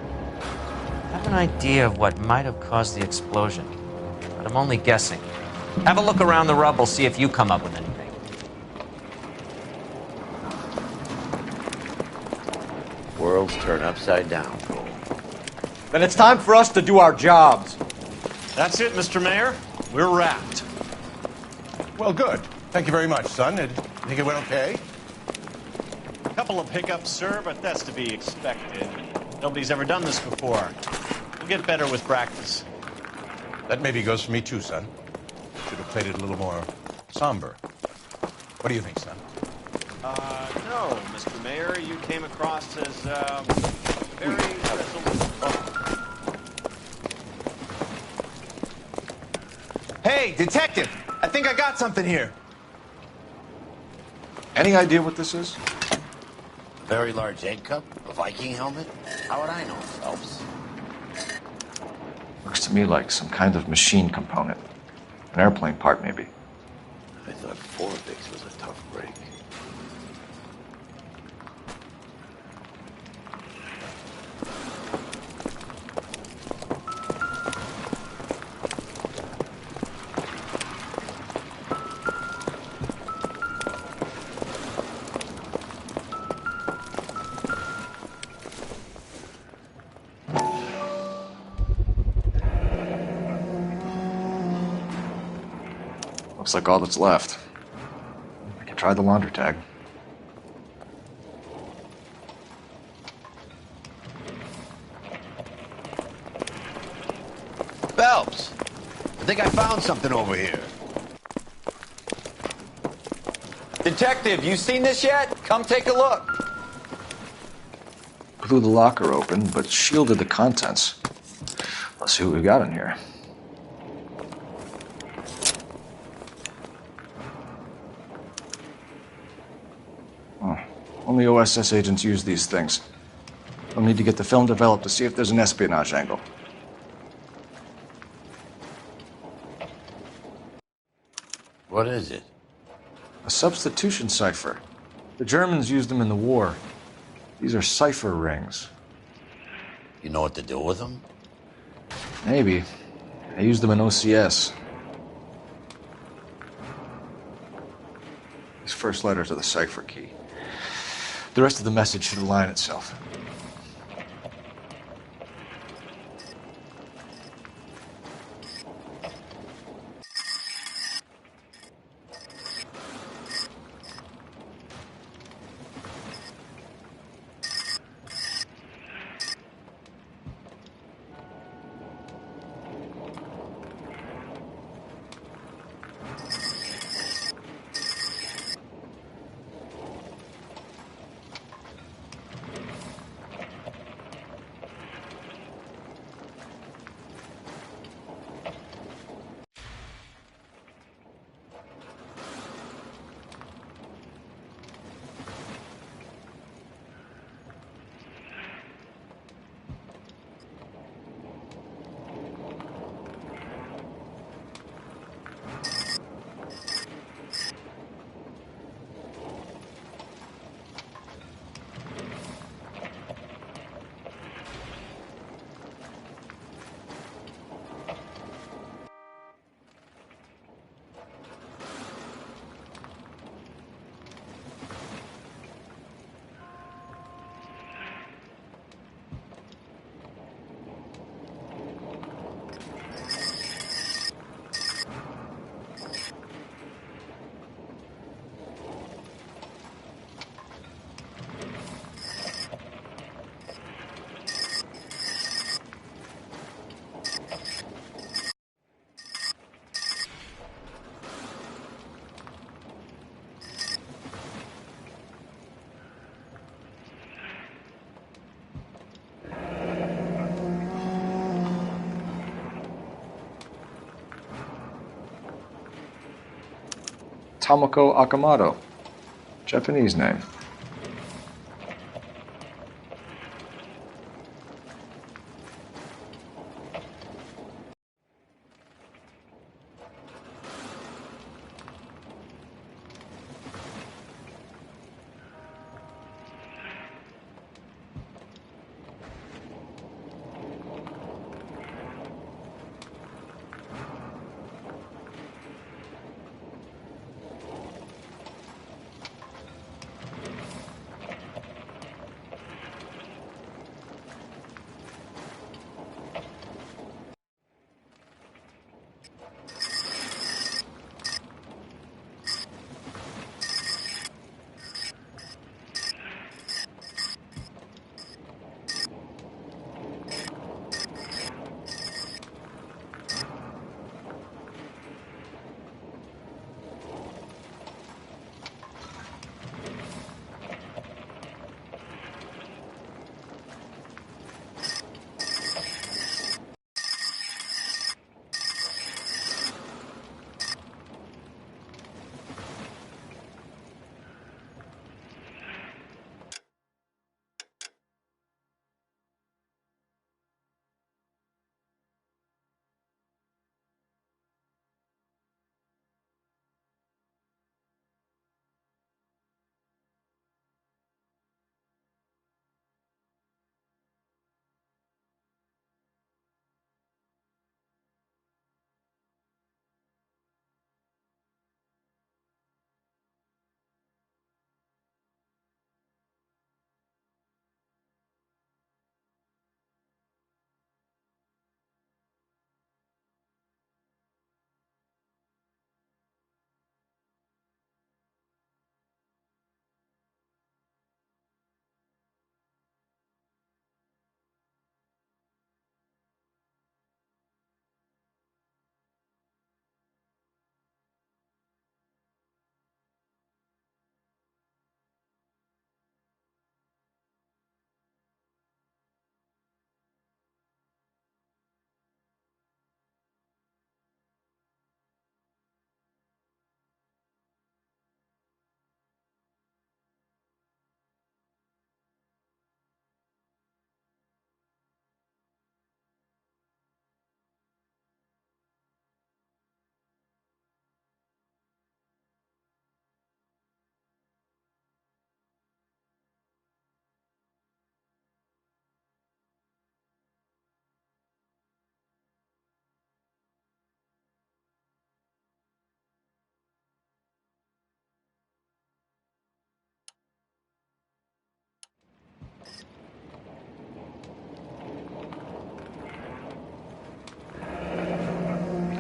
I have an idea of what might have caused the explosion, but I'm only guessing. Have a look around the rubble, see if you come up with anything. Worlds turn upside down, Cole. Then it's time for us to do our jobs. That's it, Mr. Mayor. We're wrapped. Well, good. Thank you very much, son. I think it went okay. A couple of hiccups, sir, but that's to be expected. Nobody's ever done this before. We'll get better with practice. That maybe goes for me too, son. Should have played it a little more somber. What do you think, son? No, Mr. Mayor, you came across as, very resolute. Hey, detective! I think I got something here. Any idea what this is? A very large egg cup? A Viking helmet? How would I know, Phelps? Looks to me like some kind of machine component. An airplane part, maybe. I thought Forvix was a tough break. Looks like all that's left. I can try the laundry tag. Phelps! I think I found something over here. Detective, you seen this yet? Come take a look. Blew the locker open, but shielded the contents. Let's see what we got in here. Oh, only OSS agents use these things. We'll need to get the film developed to see if there's an espionage angle. What is it? A substitution cipher. The Germans used them in the war. These are cipher rings. You know what to do with them? Maybe. I used them in OCS. These first letters are the cipher key. The rest of the message should align itself. Tomoko Akamoto. Japanese name.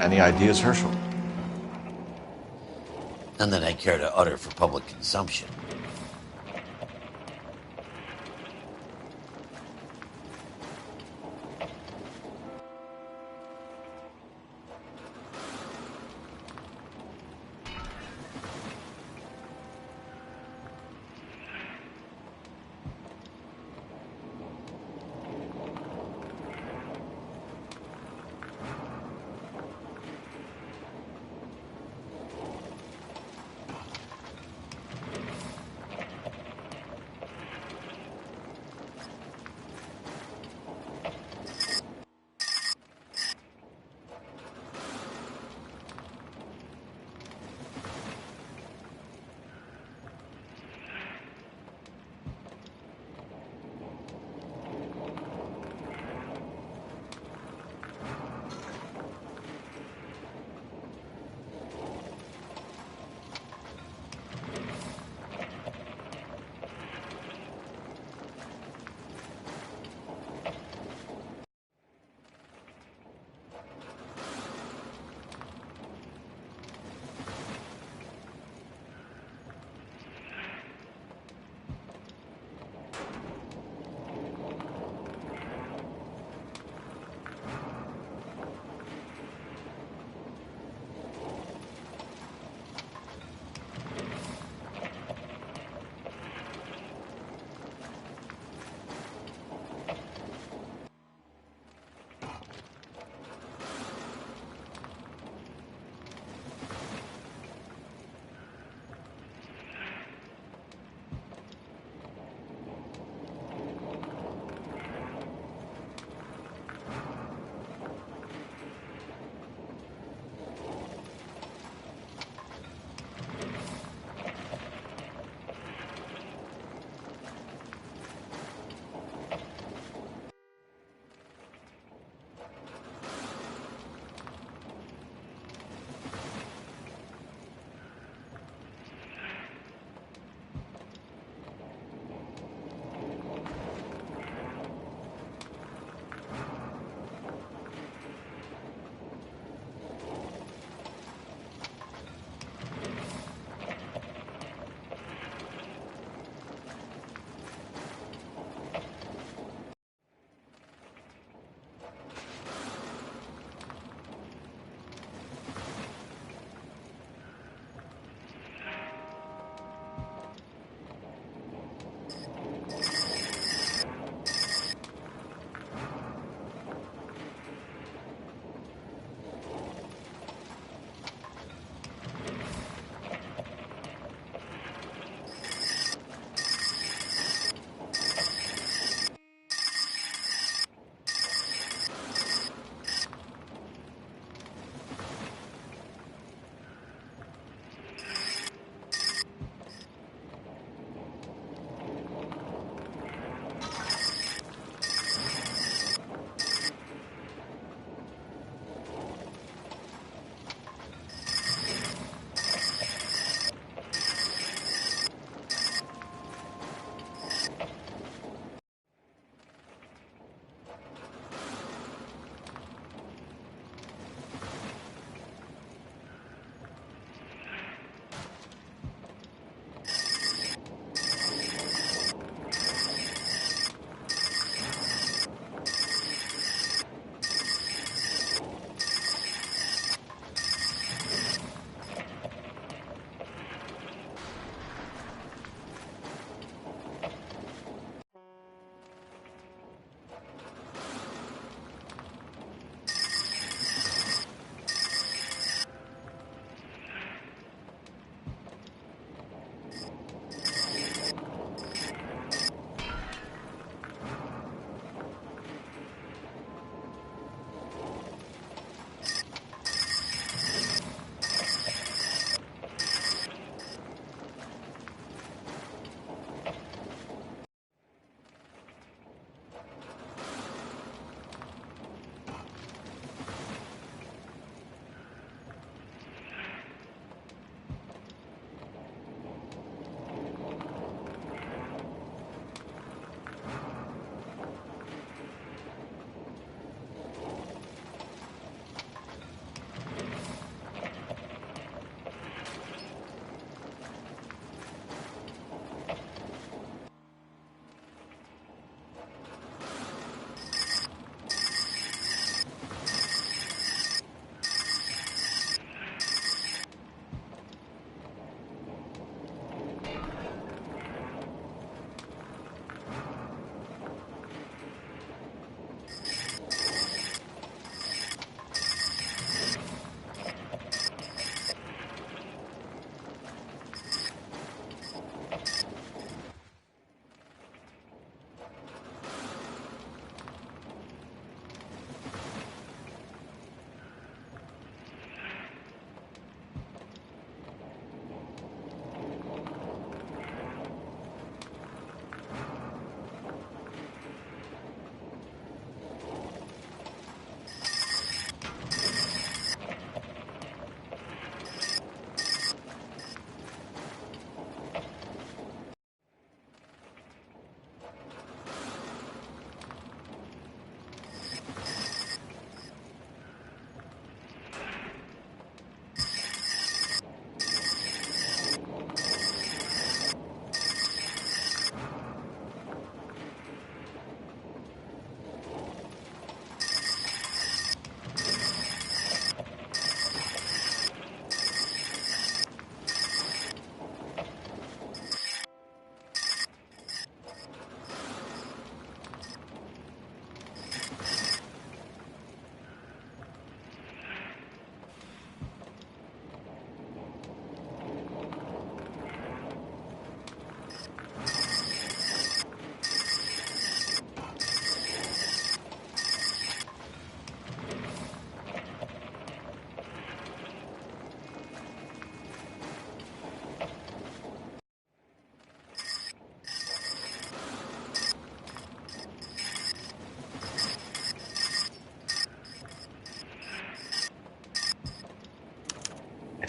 Any ideas, Herschel? None that I care to utter for public consumption.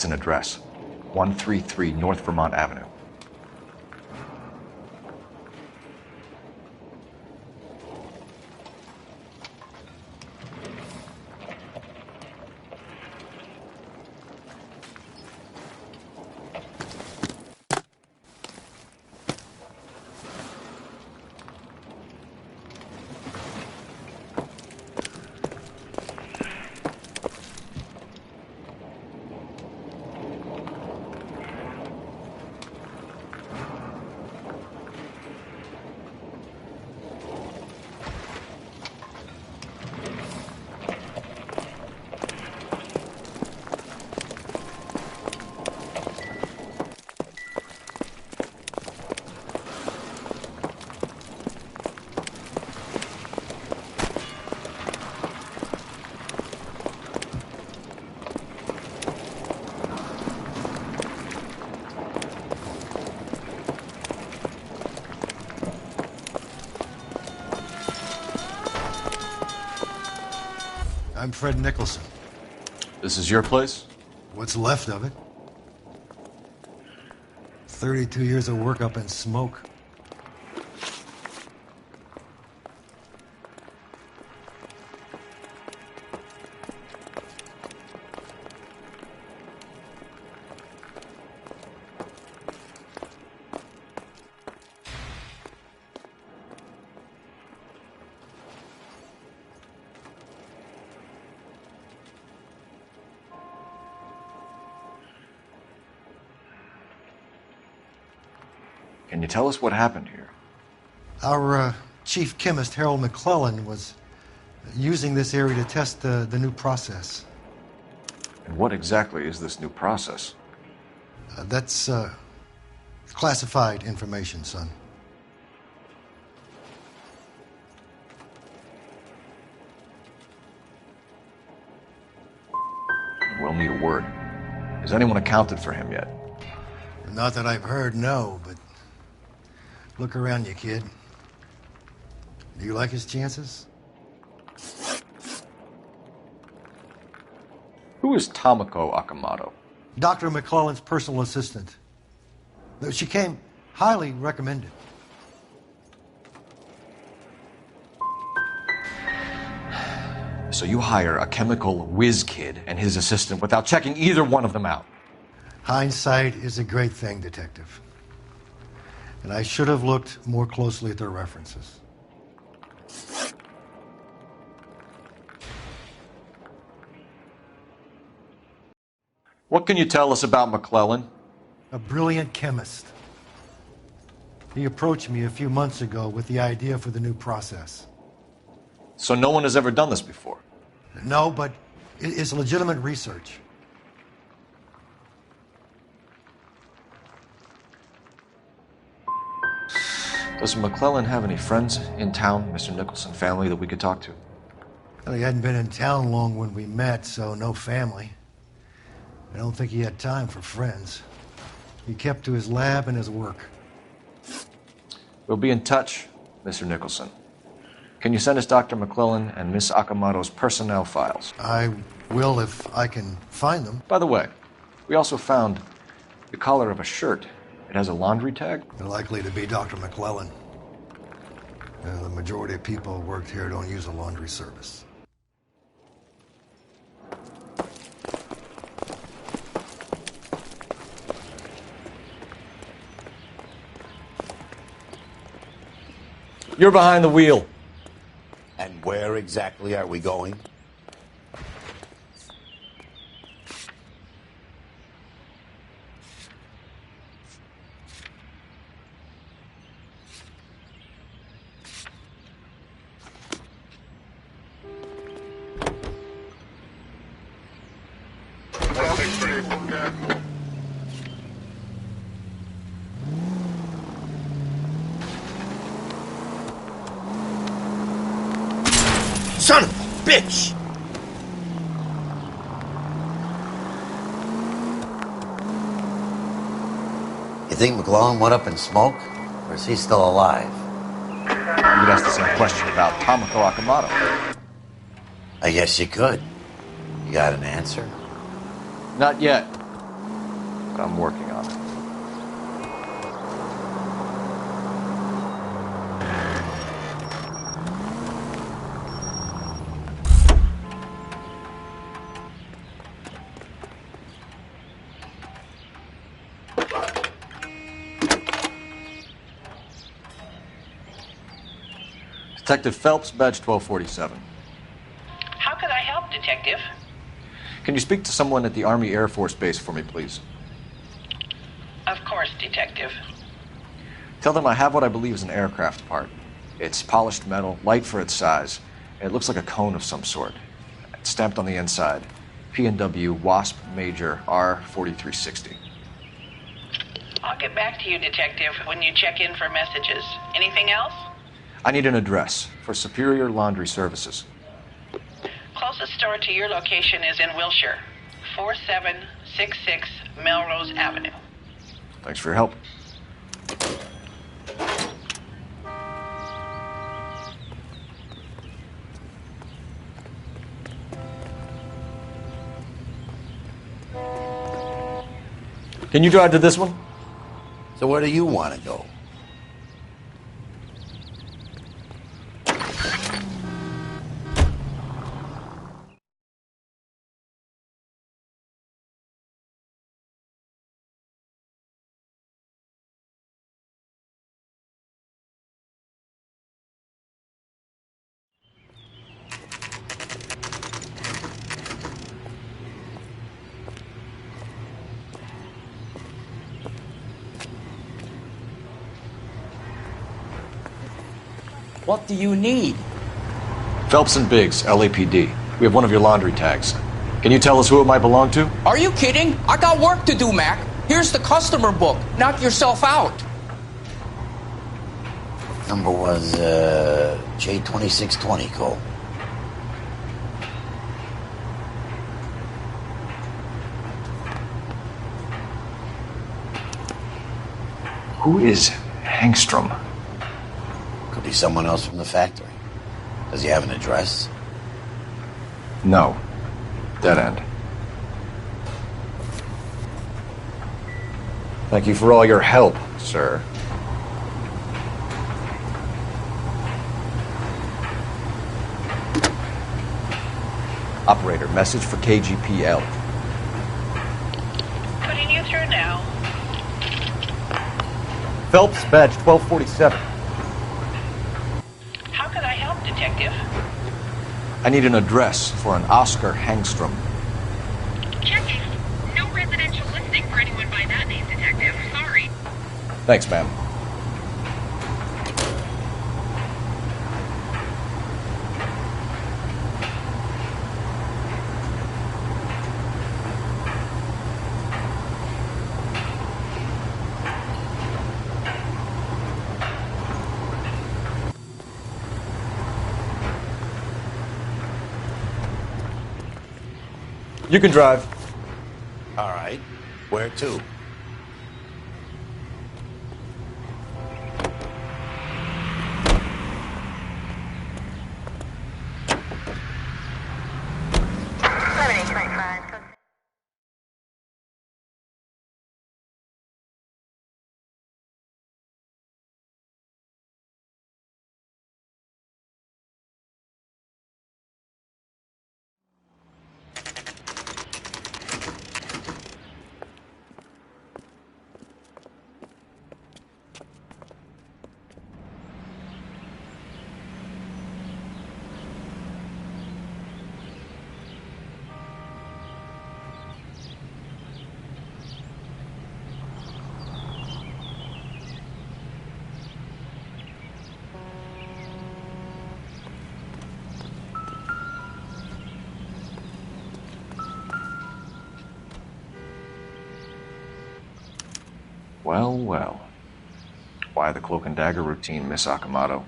It's an address. 133 North Vermont Avenue. I'm Fred Nicholson. This is your place? What's left of it. 32 years of work up in smoke. Can you tell us what happened here? Our chief chemist, Harold McClellan, was using this area to test the new process. And what exactly is this new process? That's classified information, son. We'll need a word. Has anyone accounted for him yet? Not that I've heard, no, but look around you, kid. Do you like his chances? Who is Tomoko Akamoto? Dr. McClellan's personal assistant. She came highly recommended. So you hire a chemical whiz kid and his assistant without checking either one of them out? Hindsight is a great thing, Detective. And I should have looked more closely at their references. What can you tell us about McClellan? A brilliant chemist. He approached me a few months ago with the idea for the new process. So no one has ever done this before? No, but it's legitimate research. Does McClellan have any friends in town, Mr. Nicholson family, that we could talk to? Well, he hadn't been in town long when we met, so no family. I don't think he had time for friends. He kept to his lab and his work. We'll be in touch, Mr. Nicholson. Can you send us Dr. McClellan and Miss Akamoto's personnel files? I will if I can find them. By the way, we also found the collar of a shirt. It has a laundry tag? Likely to be Dr. McClellan. The majority of people who worked here don't use a laundry service. You're behind the wheel. And where exactly are we going? Son of a bitch! You think McClellan went up in smoke? Or is he still alive? You could ask the same question about Tomoko Akamoto. I guess you could. You got an answer? Not yet. I'm working on it. Detective Phelps, badge 1247. How could I help, Detective? Can you speak to someone at the Army Air Force Base for me, please? Of course, Detective. Tell them I have what I believe is an aircraft part. It's polished metal, light for its size. It looks like a cone of some sort. It's stamped on the inside. P&W Wasp Major R4360. I'll get back to you, Detective, when you check in for messages. Anything else? I need an address for Superior Laundry Services. Closest store to your location is in Wilshire, 4766 Melrose Avenue. Thanks for your help. Can you drive to this one? So where do you want to go? What do you need? Phelps and Biggs, LAPD. We have one of your laundry tags. Can you tell us who it might belong to? Are you kidding? I got work to do, Mac. Here's the customer book. Knock yourself out. Number was J2620, Cole. Who is Hangstrom? Could be someone else from the factory. Does he have an address? No. Dead end. Thank you for all your help, sir. Operator, message for KGPL. Putting you through now. Phelps, badge 1247. How could I help, Detective? I need an address for an Oscar Hangstrom. Checking. No residential listing for anyone by that name, Detective. Sorry. Thanks, ma'am. You can drive. All right. Where to? Well, well. Why the cloak and dagger routine, Miss Akamoto?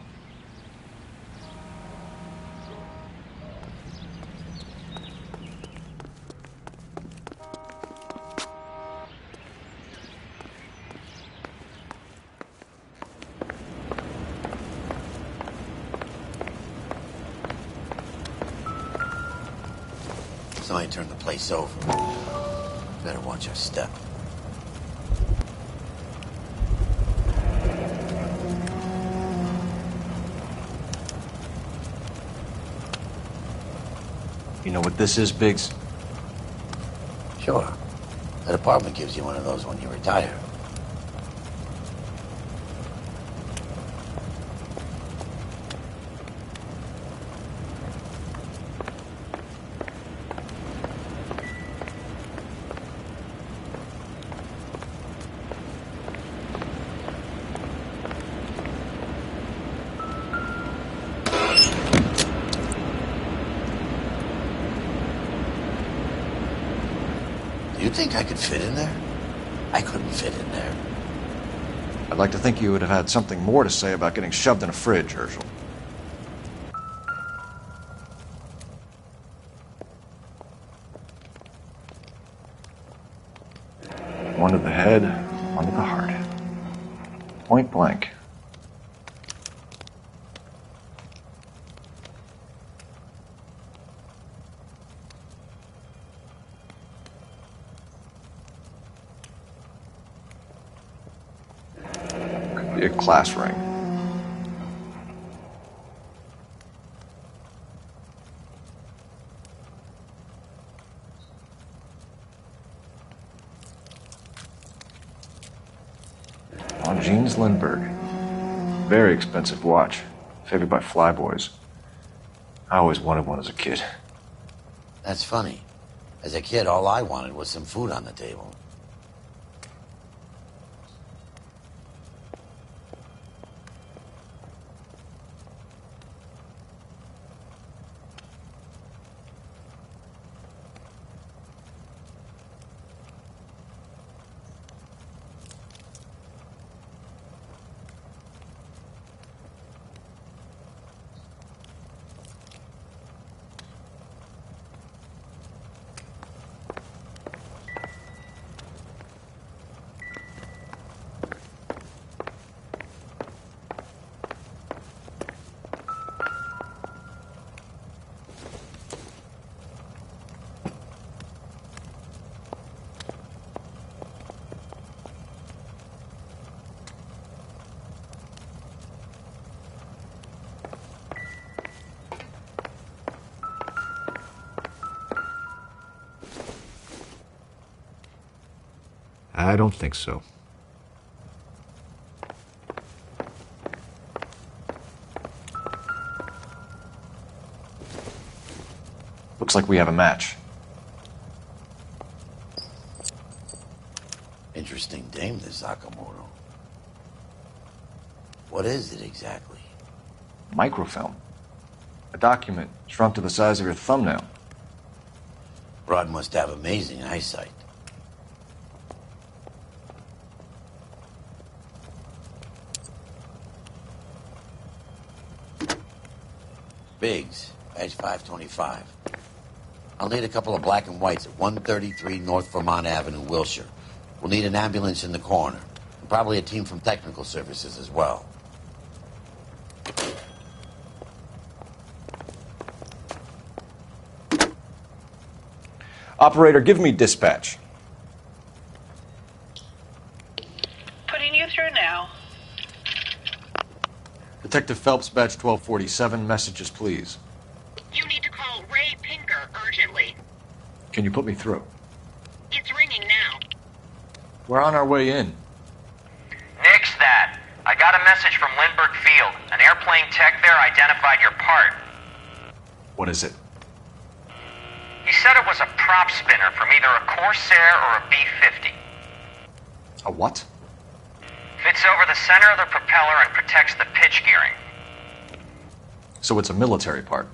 Somebody turned the place over. Better watch our step. You know what this is, Biggs? Sure. That apartment gives you one of those when you retire. You think I could fit in there? I couldn't fit in there. I'd like to think you would have had something more to say about getting shoved in a fridge, Herschel. One to the head, one to the heart. Point blank. Could be a class ring. On Jeans Lindbergh. Very expensive watch. Favored by flyboys. I always wanted one as a kid. That's funny. As a kid, all I wanted was some food on the table. I don't think so. Looks like we have a match. Interesting dame, this Sakamoto. What is it exactly? Microfilm. A document shrunk to the size of your thumbnail. Broad must have amazing eyesight. Biggs, badge 525. I'll need a couple of black and whites at 133 North Vermont Avenue, Wilshire. We'll need an ambulance in the corner. And probably a team from technical services as well. Operator, give me dispatch. Putting you through now. Detective Phelps, badge 1247. Messages, please. You need to call Ray Pinker urgently. Can you put me through? It's ringing now. We're on our way in. Nix that. I got a message from Lindbergh Field. An airplane tech there identified your part. What is it? He said it was a prop spinner from either a Corsair or a B-50. A what? Fits over the center of the propeller and protects the pitch gearing. So it's a military part.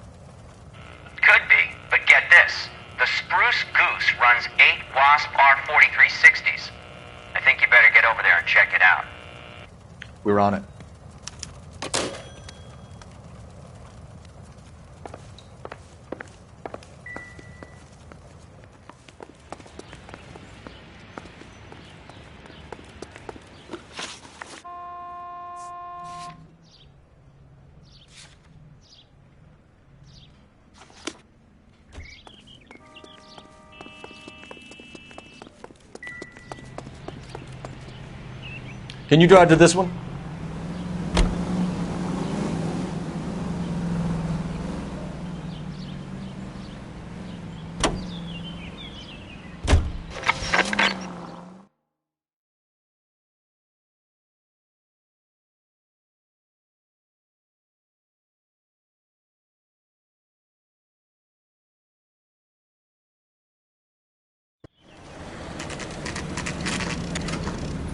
Could be, but get this. The Spruce Goose runs 8 Wasp R-4360s. I think you better get over there and check it out. We're on it. Can you drive to this one?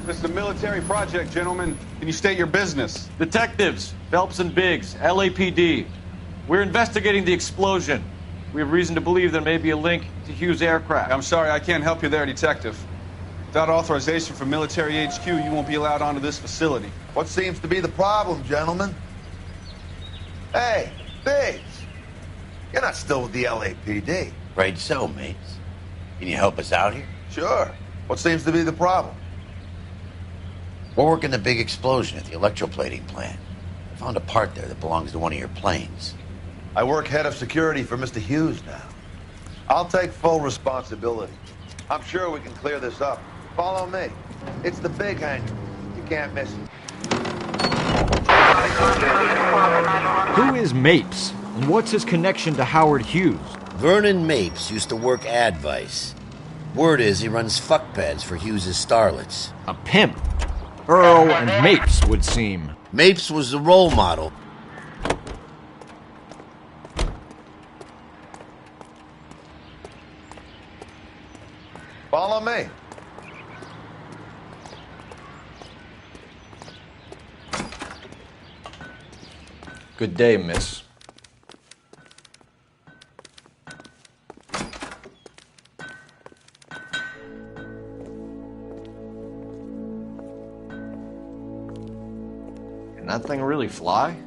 This is a military project, gentlemen. Can you state your business? Detectives, Phelps and Biggs, LAPD. We're investigating the explosion. We have reason to believe there may be a link to Hughes' aircraft. I'm sorry, I can't help you there, Detective. Without authorization from Military HQ, you won't be allowed onto this facility. What seems to be the problem, gentlemen? Hey, Biggs. You're not still with the LAPD. Afraid so, mates. Can you help us out here? Sure. What seems to be the problem? We're working the big explosion at the electroplating plant. I found a part there that belongs to one of your planes. I work head of security for Mr. Hughes now. I'll take full responsibility. I'm sure we can clear this up. Follow me. It's the big hangar. You can't miss it. Who is Mapes, and what's his connection to Howard Hughes? Vernon Mapes used to work Advice. Word is he runs fuck pads for Hughes' starlets. A pimp. Earl and Mapes would seem. Mapes was the role model. Follow me. Good day, miss. Can that thing really fly?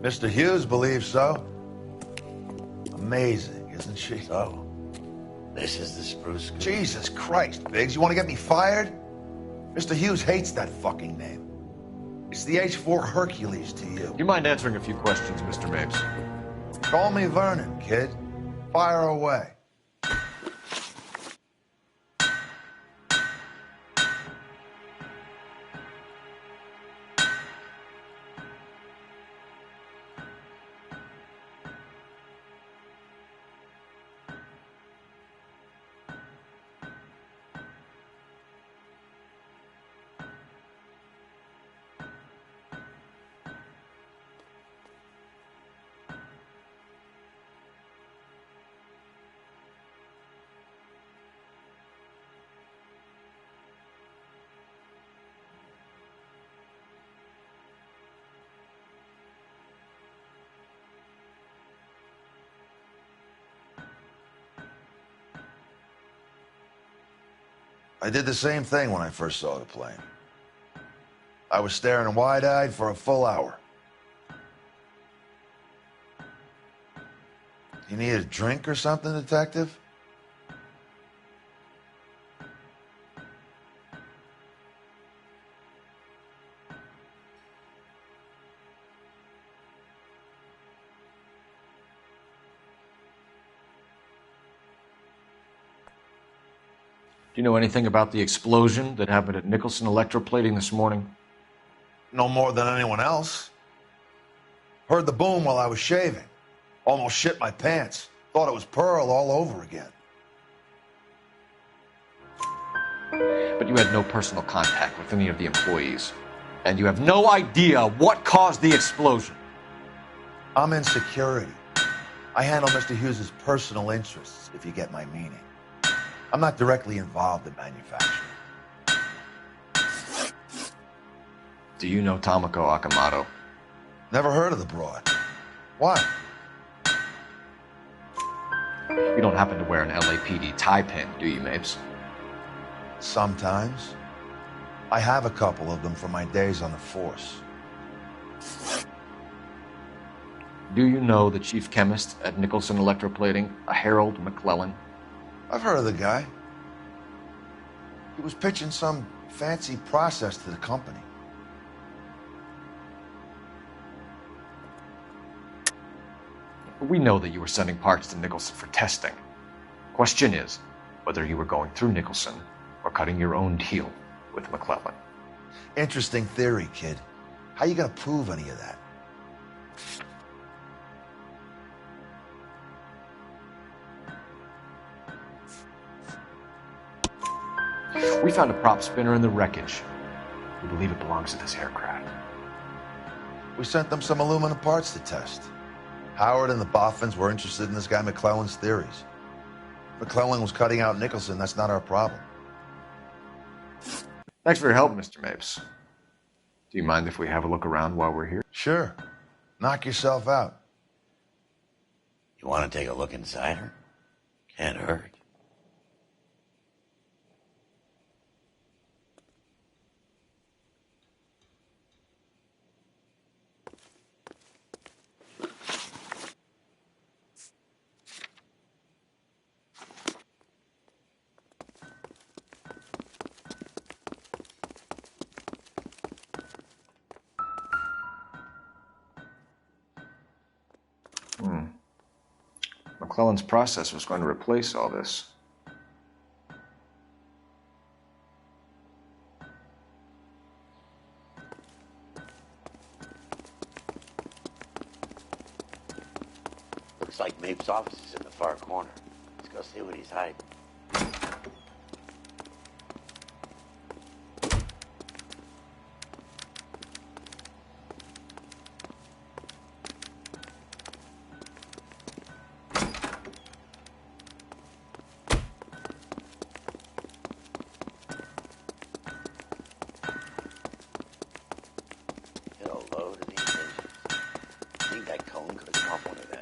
Mr. Hughes believes so. Amazing, isn't she? So, this is the spruce goose. Jesus Christ, Biggs, you want to get me fired? Mr. Hughes hates that fucking name. It's the H-4 Hercules to you. Do you mind answering a few questions, Mr. Mapes? Call me Vernon, kid. Fire away. I did the same thing when I first saw the plane. I was staring wide-eyed for a full hour. You need a drink or something, Detective? Do you know anything about the explosion that happened at Nicholson Electroplating this morning? No more than anyone else. Heard the boom while I was shaving. Almost shit my pants. Thought it was Pearl all over again. But you had no personal contact with any of the employees. And you have no idea what caused the explosion. I'm in security. I handle Mr. Hughes' personal interests, if you get my meaning. I'm not directly involved in manufacturing. Do you know Tomoko Akamoto? Never heard of the broad. Why? You don't happen to wear an LAPD tie pin, do you, Mapes? Sometimes. I have a couple of them from my days on the force. Do you know the chief chemist at Nicholson Electroplating, a Harold McClellan? I've heard of the guy. He was pitching some fancy process to the company. We know that you were sending parts to Nicholson for testing. Question is whether you were going through Nicholson or cutting your own deal with McClellan. Interesting theory, kid. How you gonna prove any of that? We found a prop spinner in the wreckage. We believe it belongs to this aircraft. We sent them some aluminum parts to test. Howard and the Boffins were interested in this guy McClellan's theories. McClellan was cutting out Nicholson. That's not our problem. Thanks for your help, Mr. Mapes. Do you mind if we have a look around while we're here? Sure. Knock yourself out. You want to take a look inside her? Can't hurt. McClellan's process was going to replace all this. Looks like Mapes' office is in the far corner. Let's go see what he's hiding. Hit a load of these engines. I think that cone could have come off one of them.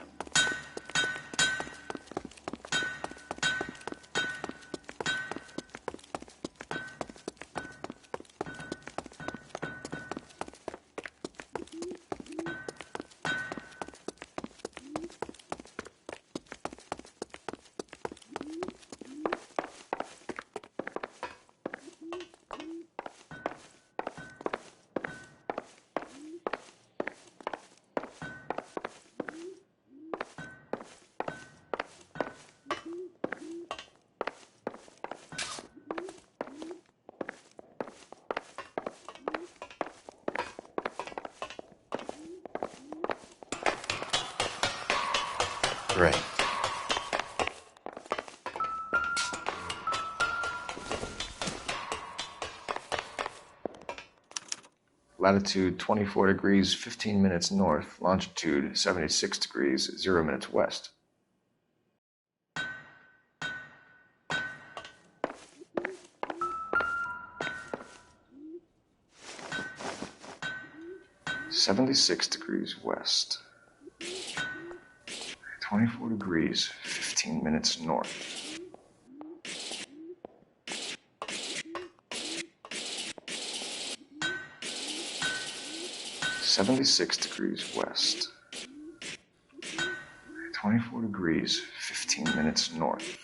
Great. Latitude 24 degrees, 15 minutes north. Longitude 76 degrees, 0 minutes west. (76°W). 24 degrees, 15 minutes north. (76°W). 24 degrees, 15 minutes north.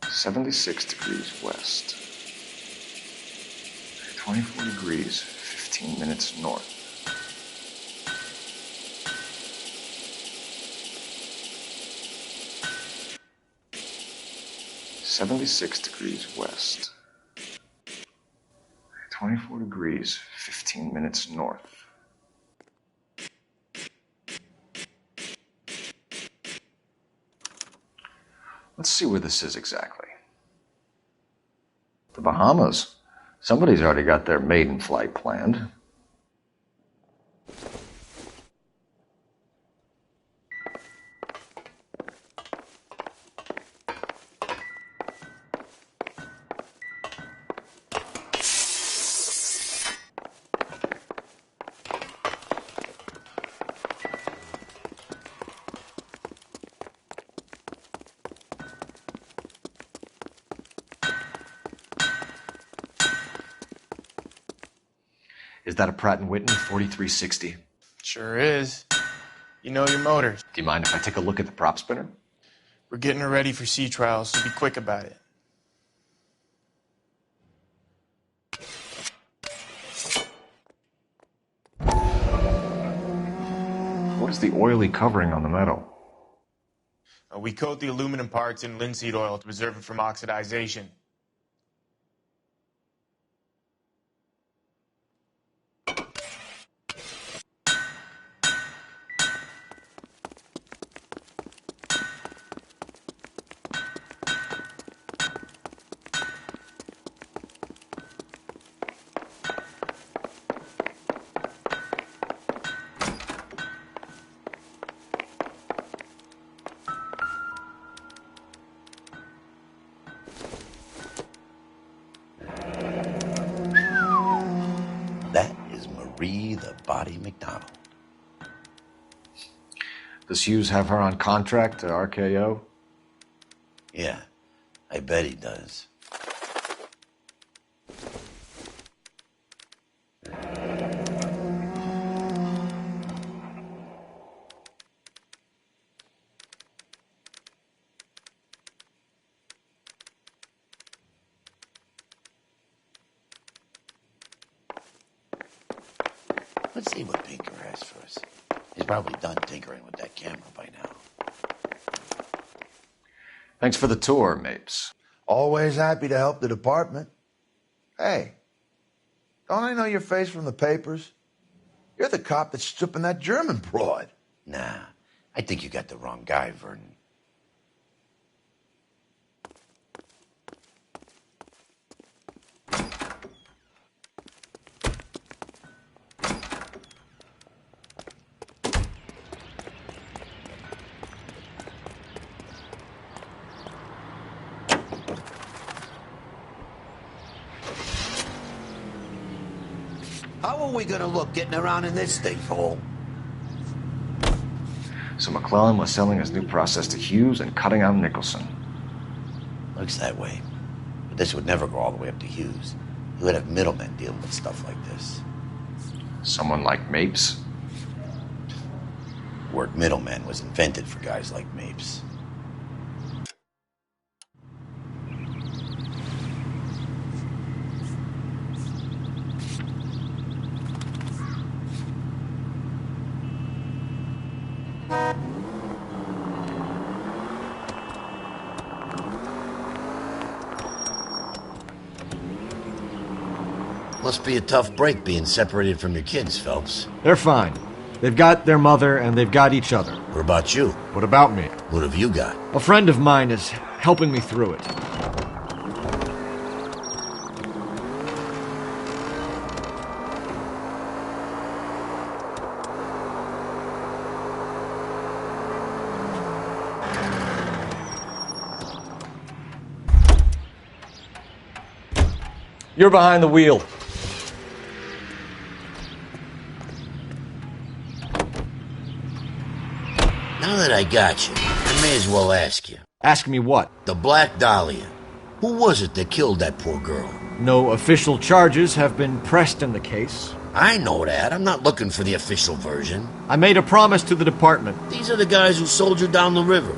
(76°W). 24 degrees, 15 minutes north. (76°W). 24 degrees, 15 minutes north. Let's see where this is exactly. The Bahamas. Somebody's already got their maiden flight planned. Is that a Pratt & Whitney 4360? Sure is. You know your motors. Do you mind if I take a look at the prop spinner? We're getting her ready for sea trials, so be quick about it. What is the oily covering on the metal? We coat the aluminum parts in linseed oil to preserve it from oxidization. the Body McDonald. Does Hughes have her on contract to RKO? Yeah, I bet he does. Let's see what Pinker has for us. He's probably done tinkering with that camera by now. Thanks for the tour, Mapes. Always happy to help the department. Hey, don't I know your face from the papers? You're the cop that's stripping that German broad. Nah, I think you got the wrong guy, Vernon. How are we gonna look getting around in this thing, hole? So McClellan was selling his new process to Hughes and cutting out Nicholson. Looks that way. But this would never go all the way up to Hughes. He would have middlemen dealing with stuff like this. Someone like Mapes? The word middleman was invented for guys like Mapes. Must be a tough break being separated from your kids, Phelps. They're fine. They've got their mother and they've got each other. What about you? What about me? What have you got? A friend of mine is helping me through it. You're behind the wheel. Now that I got you, I may as well ask you. Ask me what? The Black Dahlia. Who was it that killed that poor girl? No official charges have been pressed in the case. I know that. I'm not looking for the official version. I made a promise to the department. These are the guys who sold you down the river.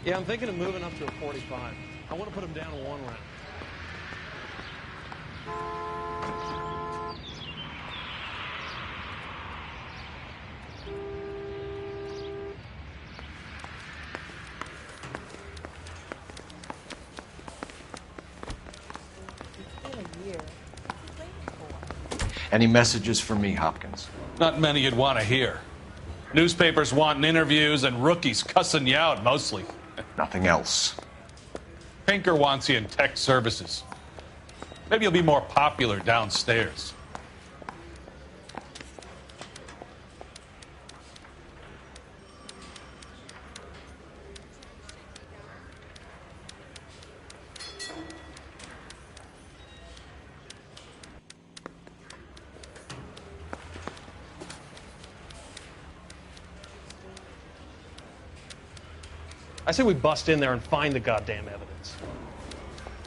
Yeah, I'm thinking of moving up to a 45. I want to put him down in one round. Any messages for me, Hopkins? Not many you'd want to hear. Newspapers wanting interviews and rookies cussing you out, mostly. Nothing else. Pinker wants you in tech services. Maybe you'll be more popular downstairs. I say we bust in there and find the goddamn evidence.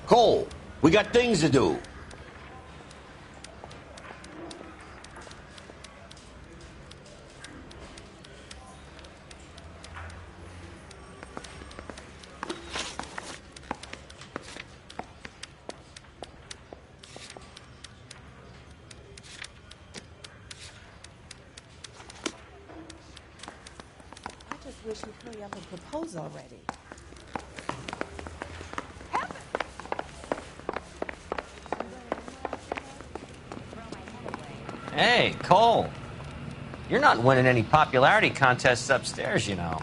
Cole, we got things to do. I just wish you'd hurry up and propose already. Hey, Cole. You're not winning any popularity contests upstairs, you know.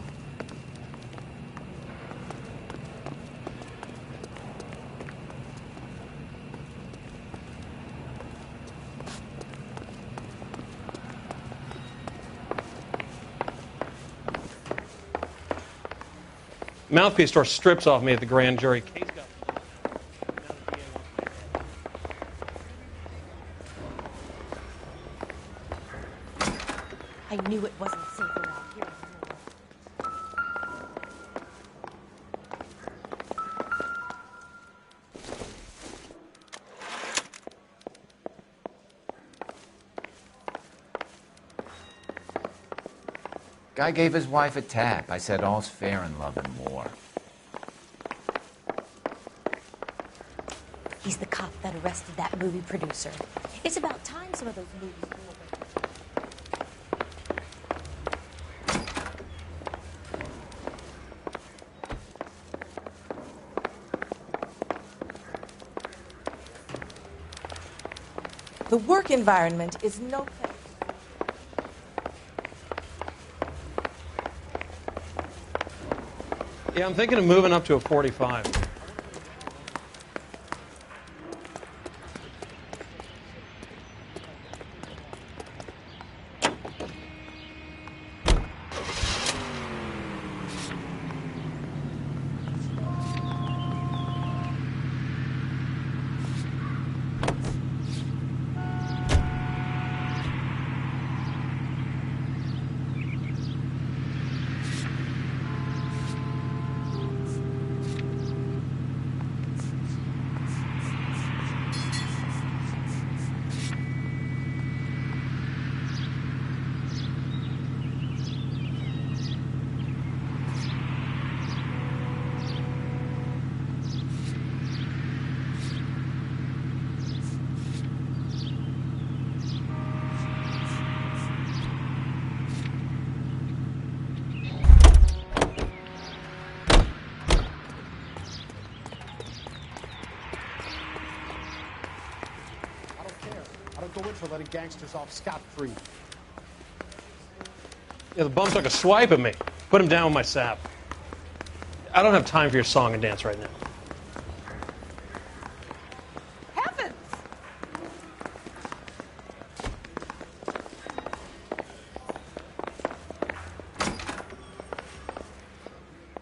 Mouthpiece tore strips off me at the grand jury. Case got I knew it wasn't safe around here anymore. Guy gave his wife a tap. I said all's fair in love and war. He's the cop that arrested that movie producer. It's about time some of those movies go away. The work environment is no place. Yeah, I'm thinking of moving up to a 45. Go in for letting gangsters off scot-free. Yeah, the bum took a swipe at me. Put him down with my sap. I don't have time for your song and dance right now. Heavens!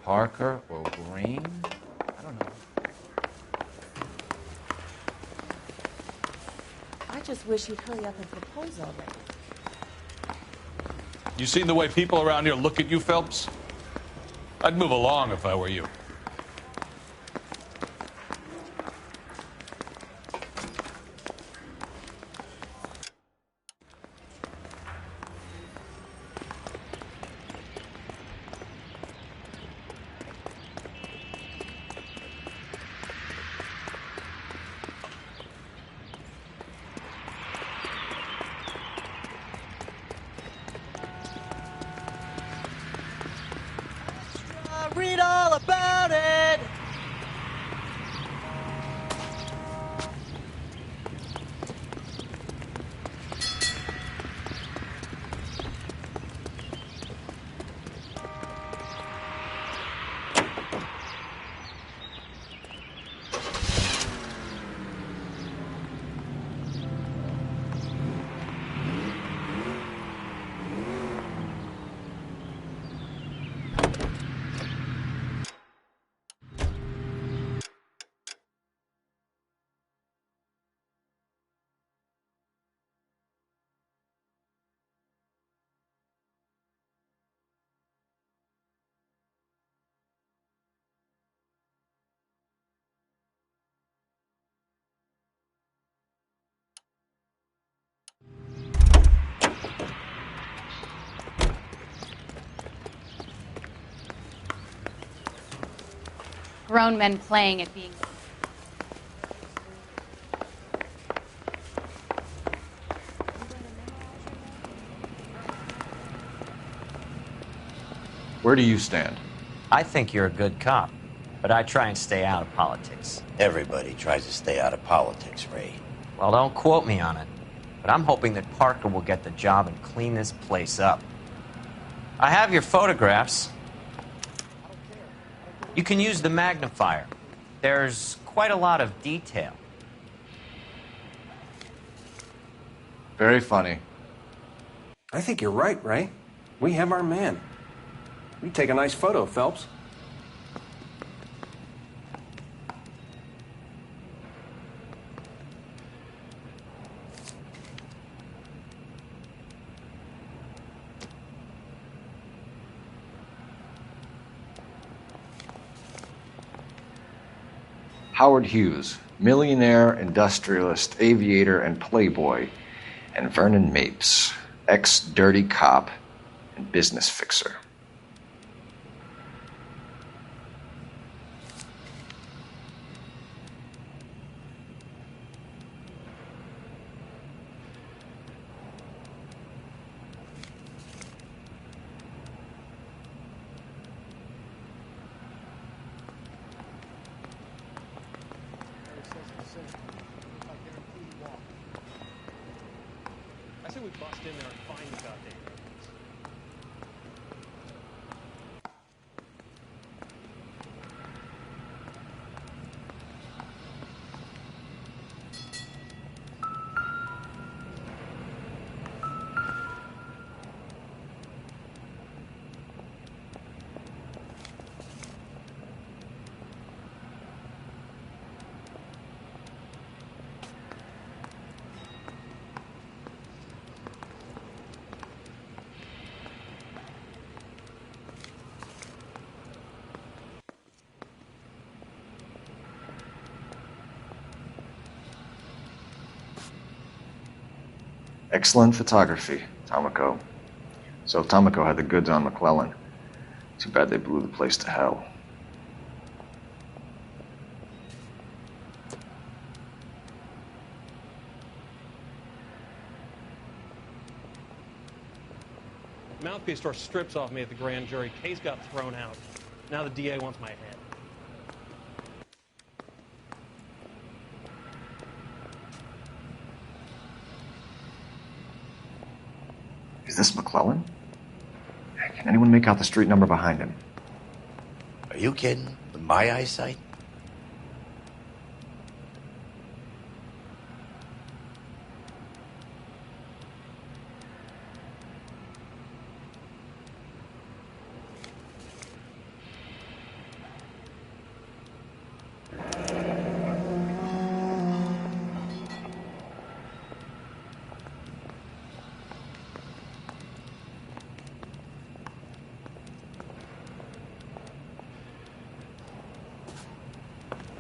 Parker or Green? I don't know. I just wish he'd hurry up and propose already. You seen the way people around here look at you, Phelps? I'd move along if I were you. Read all about it. Grown men playing at being. Where do you stand? I think you're a good cop, but I try and stay out of politics. Everybody tries to stay out of politics, Ray. Well, don't quote me on it. but I'm hoping that Parker will get the job and clean this place up. I have your photographs. You can use the magnifier. There's quite a lot of detail. Very funny. I think you're right, Ray. We have our man. We take a nice photo, Phelps. Howard Hughes, millionaire, industrialist, aviator, and playboy, and Vernon Mapes, ex-dirty cop and business fixer. I say we bust in there and find the goddamn things. Excellent photography, Tomoko. So Tomoko had the goods on McClellan. Too bad they blew the place to hell. Mouthpiece tore strips off me at the grand jury. Case got thrown out. Now the DA wants my head. Is this McClellan? Can anyone make out the street number behind him? Are you kidding? With my eyesight?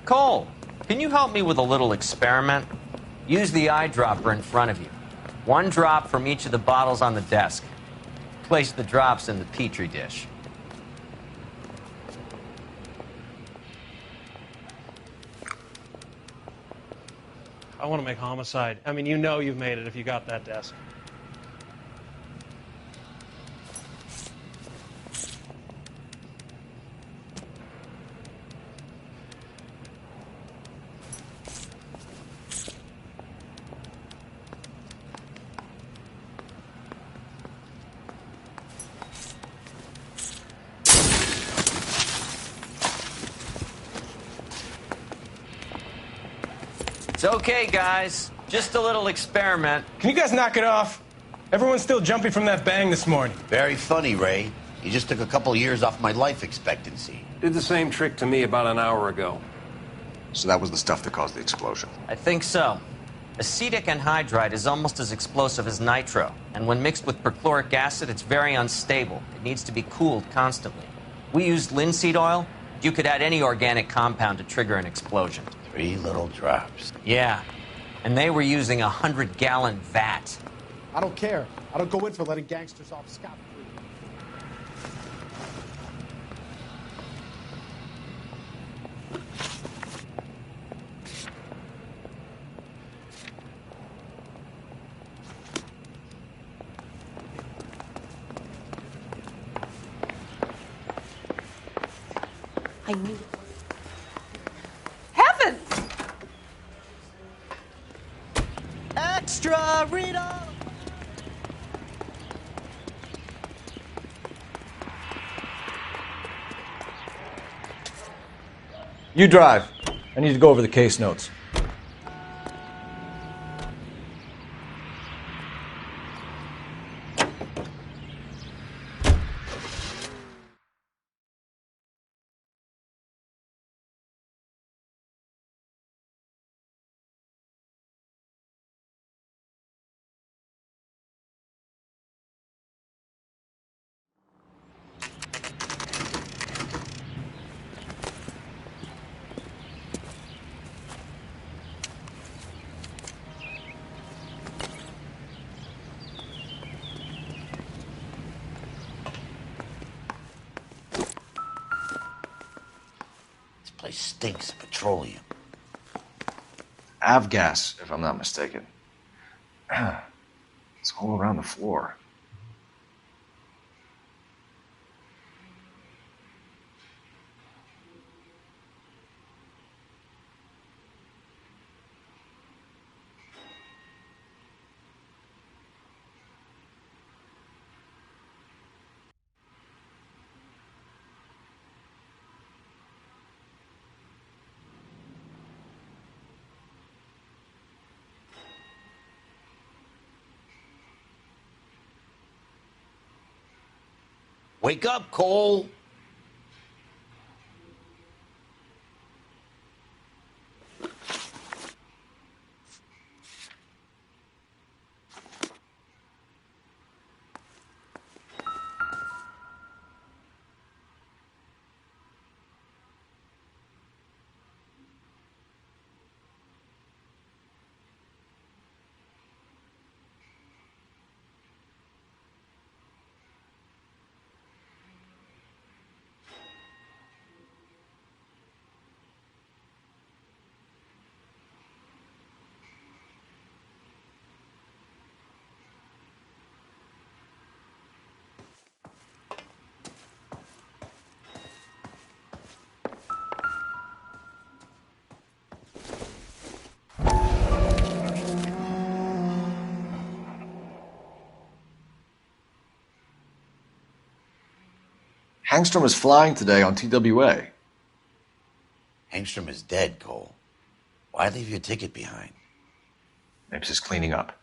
Cole, can you help me with a little experiment? Use the eyedropper in front of you. One drop from each of the bottles on the desk. Place the drops in the Petri dish. I want to make homicide. I mean, you know you've made it if you got that desk. It's okay, guys. Just a little experiment. Can you guys knock it off? Everyone's still jumping from that bang this morning. Very funny, Ray. You just took a couple years off my life expectancy. Did the same trick to me about an hour ago. So that was the stuff that caused the explosion. I think so. Acetic anhydride is almost as explosive as nitro, and when mixed with perchloric acid, it's very unstable. It needs to be cooled constantly. We used linseed oil. You could add any organic compound to trigger an explosion. 3 little drops. Yeah, and they were using a 100-gallon vat. I don't care. I don't go in for letting gangsters off scot-free. I knew it. Heavens! extra, read all. You drive. I need to go over the case notes. This place stinks of petroleum. Avgas, if I'm not mistaken. It's all around the floor. Wake up, Cole! Hangstrom is flying today on TWA. Hangstrom is dead, Cole. Why leave your ticket behind? Mapes is cleaning up.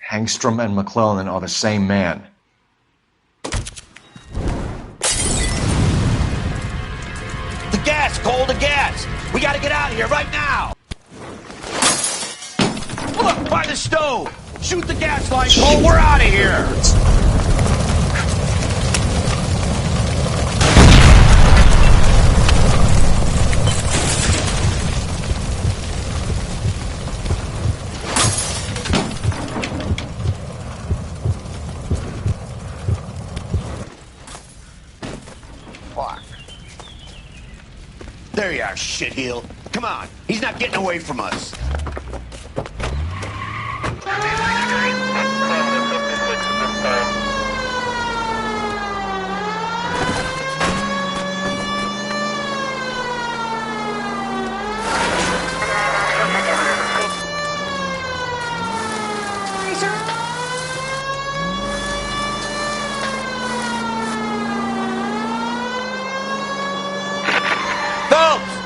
Hangstrom and McClellan are the same man. The gas, Cole, the gas! We gotta get out of here right now! Look, by the stove! Shoot the gas line, Cole, we're out of here! There you are, shitheel. Come on, he's not getting away from us.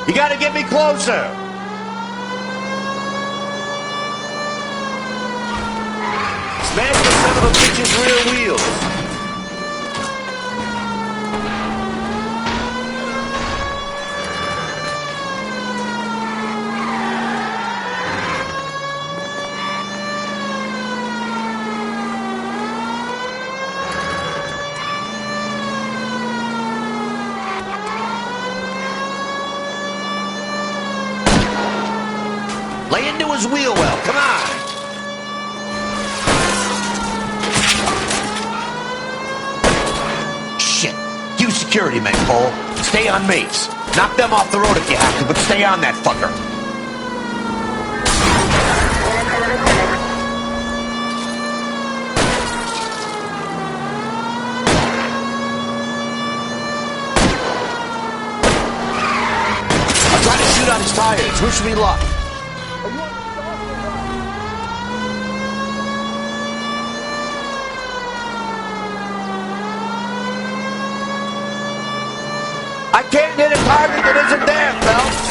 You gotta get me closer! Smash the son of a Don't get his rear wheels. Lay into his wheel well. Come on. Shit. You security men, Cole. Stay on Mapes. Knock them off the road if you have to, but stay on that fucker. I'm trying to shoot on his tires. Wish me luck. I can't hit a target that isn't there, Phelps.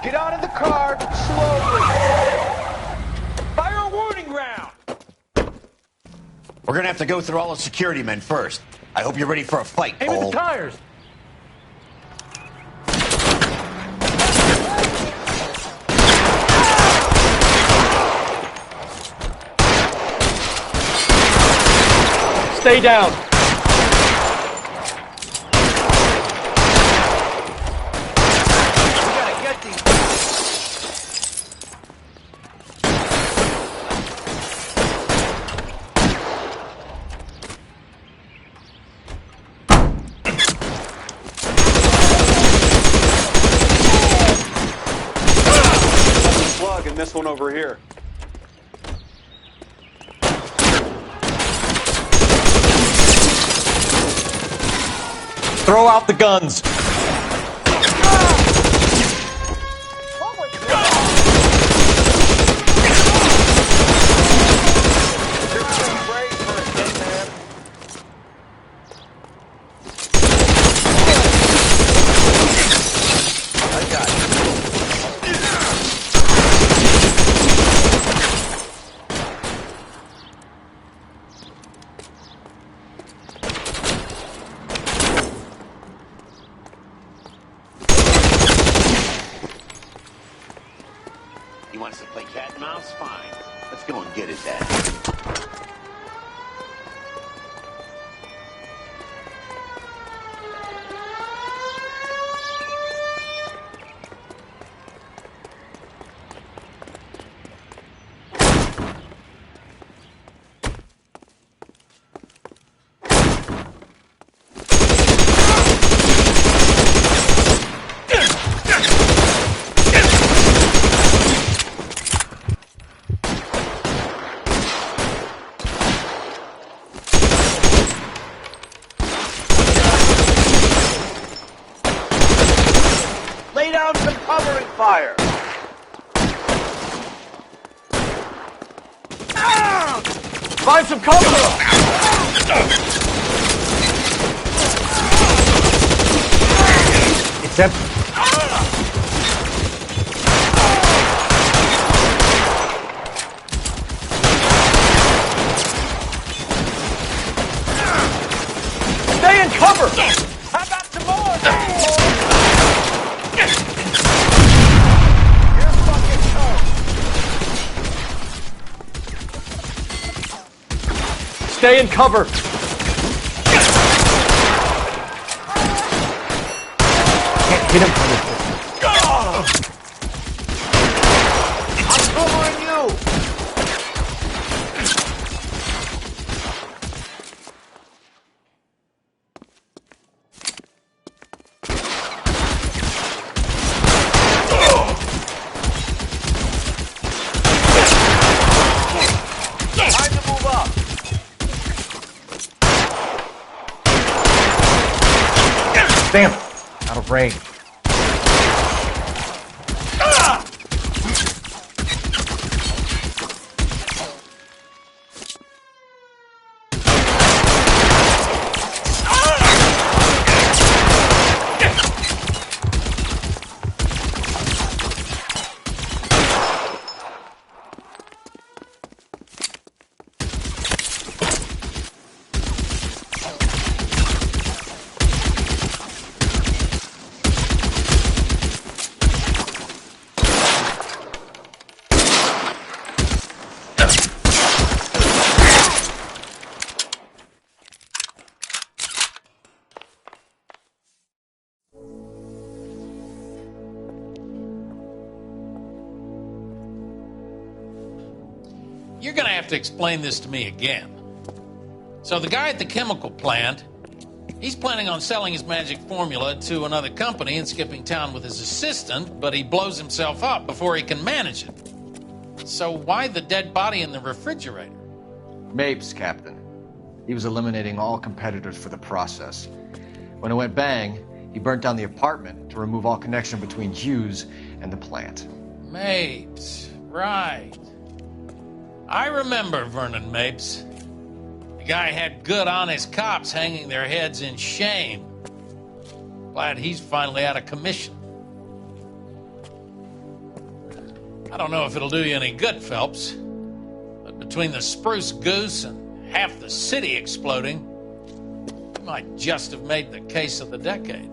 Get out of the car slowly. Fire a warning round. We're gonna have to go through all the security men first. I hope you're ready for a fight, Aim at Cole. the tires. Stay down. And this one over here. Throw out the guns. He wants to play cat and mouse? Fine. Let's go and get his ass. Lay down some covering fire. Find some cover. It's empty. Stay in cover. How about some more? You're fucking toast. Stay in cover. Can't hit him from this distance. I'm covering you. Time to move up. Damn it! Out of range. You're gonna have to explain this to me again. So the guy at the chemical plant, he's planning on selling his magic formula to another company and skipping town with his assistant, but he blows himself up before he can manage it. So why the dead body in the refrigerator? Mapes, Captain. He was eliminating all competitors for the process. When it went bang, he burnt down the apartment to remove all connection between Hughes and the plant. Mapes, right. I remember Vernon Mapes. The guy had good, honest cops hanging their heads in shame. Glad he's finally out of commission. I don't know if it'll do you any good, Phelps, but between the spruce goose and half the city exploding, you might just have made the case of the decade.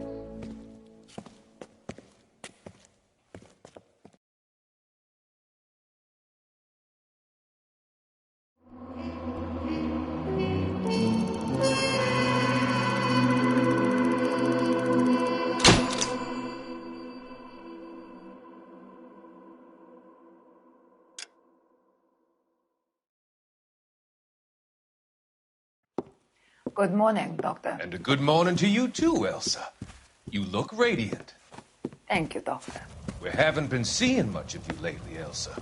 Good morning, Doctor. And a good morning to you too, Elsa. You look radiant. Thank you, Doctor. We haven't been seeing much of you lately, Elsa.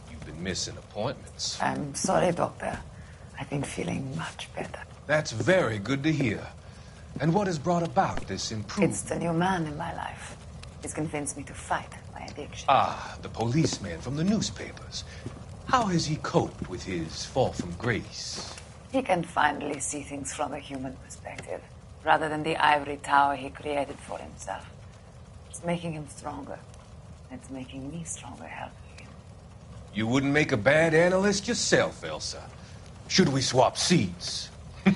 You've been missing appointments. I'm sorry, Doctor. I've been feeling much better. That's very good to hear. And what has brought about this improvement? It's the new man in my life. He's convinced me to fight my addiction. Ah, the policeman from the newspapers. How has he coped with his fall from grace? He can finally see things from a human perspective, rather than the ivory tower he created for himself. It's making him stronger. It's making me stronger helping him. You wouldn't make a bad analyst yourself, Elsa. Should we swap seats? We're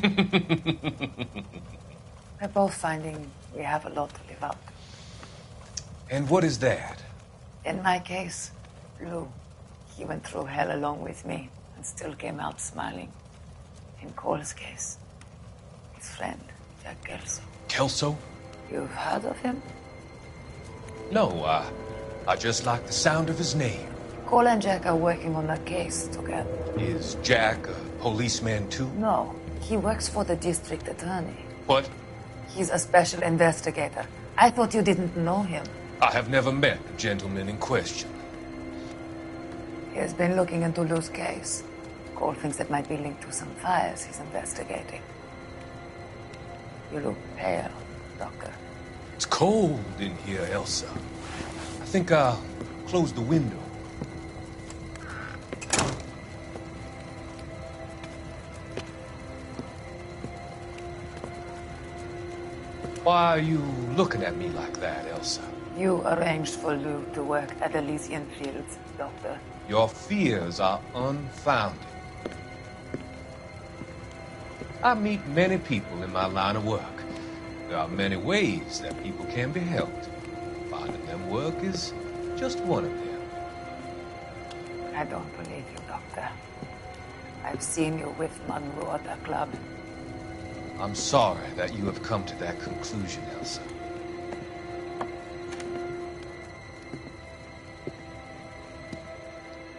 both finding we have a lot to live up to. And what is that? In my case, Lou. He went through hell along with me and still came out smiling. In Cole's case, his friend, Jack Kelso. Kelso? You've heard of him? No, I just like the sound of his name. Cole and Jack are working on a case together. Is Jack a policeman too? No, he works for the district attorney. What? He's a special investigator. I thought you didn't know him. I have never met the gentleman in question. He has been looking into Lou's case. Cole thinks it might be linked to some fires he's investigating. You look pale, Doctor. It's cold in here, Elsa. I think I'll close the window. Why are you looking at me like that, Elsa? You arranged for Lou to work at Elysian Fields, Doctor. Your fears are unfounded. I meet many people in my line of work. There are many ways that people can be helped. Finding them work is just one of them. I don't believe you, Doctor. I've seen you with Monroe at the club. I'm sorry that you have come to that conclusion, Elsa.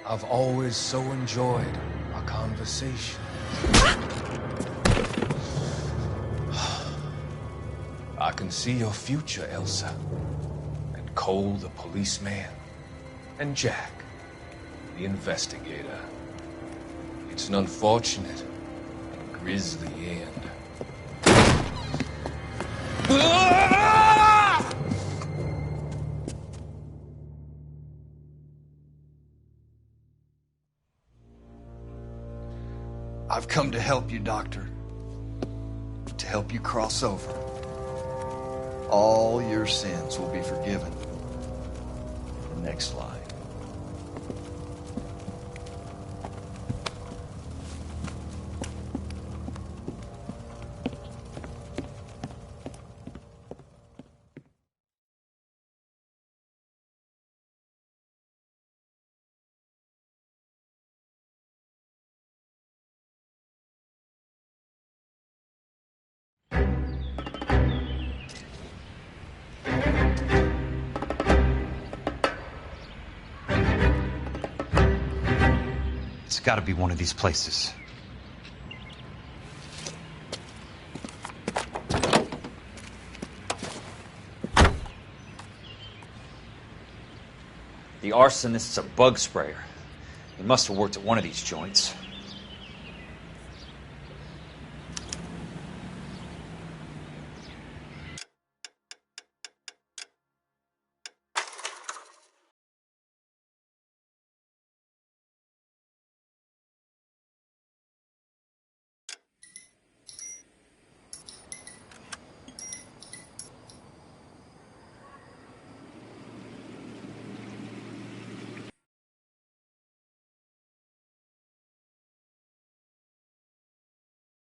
I've always so enjoyed our conversation. I can see your future, Elsa. And Cole, the policeman. And Jack, the investigator. It's an unfortunate and grisly end. I've come to help you, Doctor. To help you cross over. All your sins will be forgiven. The next slide. It's got to be one of these places. The arsonist's a bug sprayer. He must have worked at one of these joints.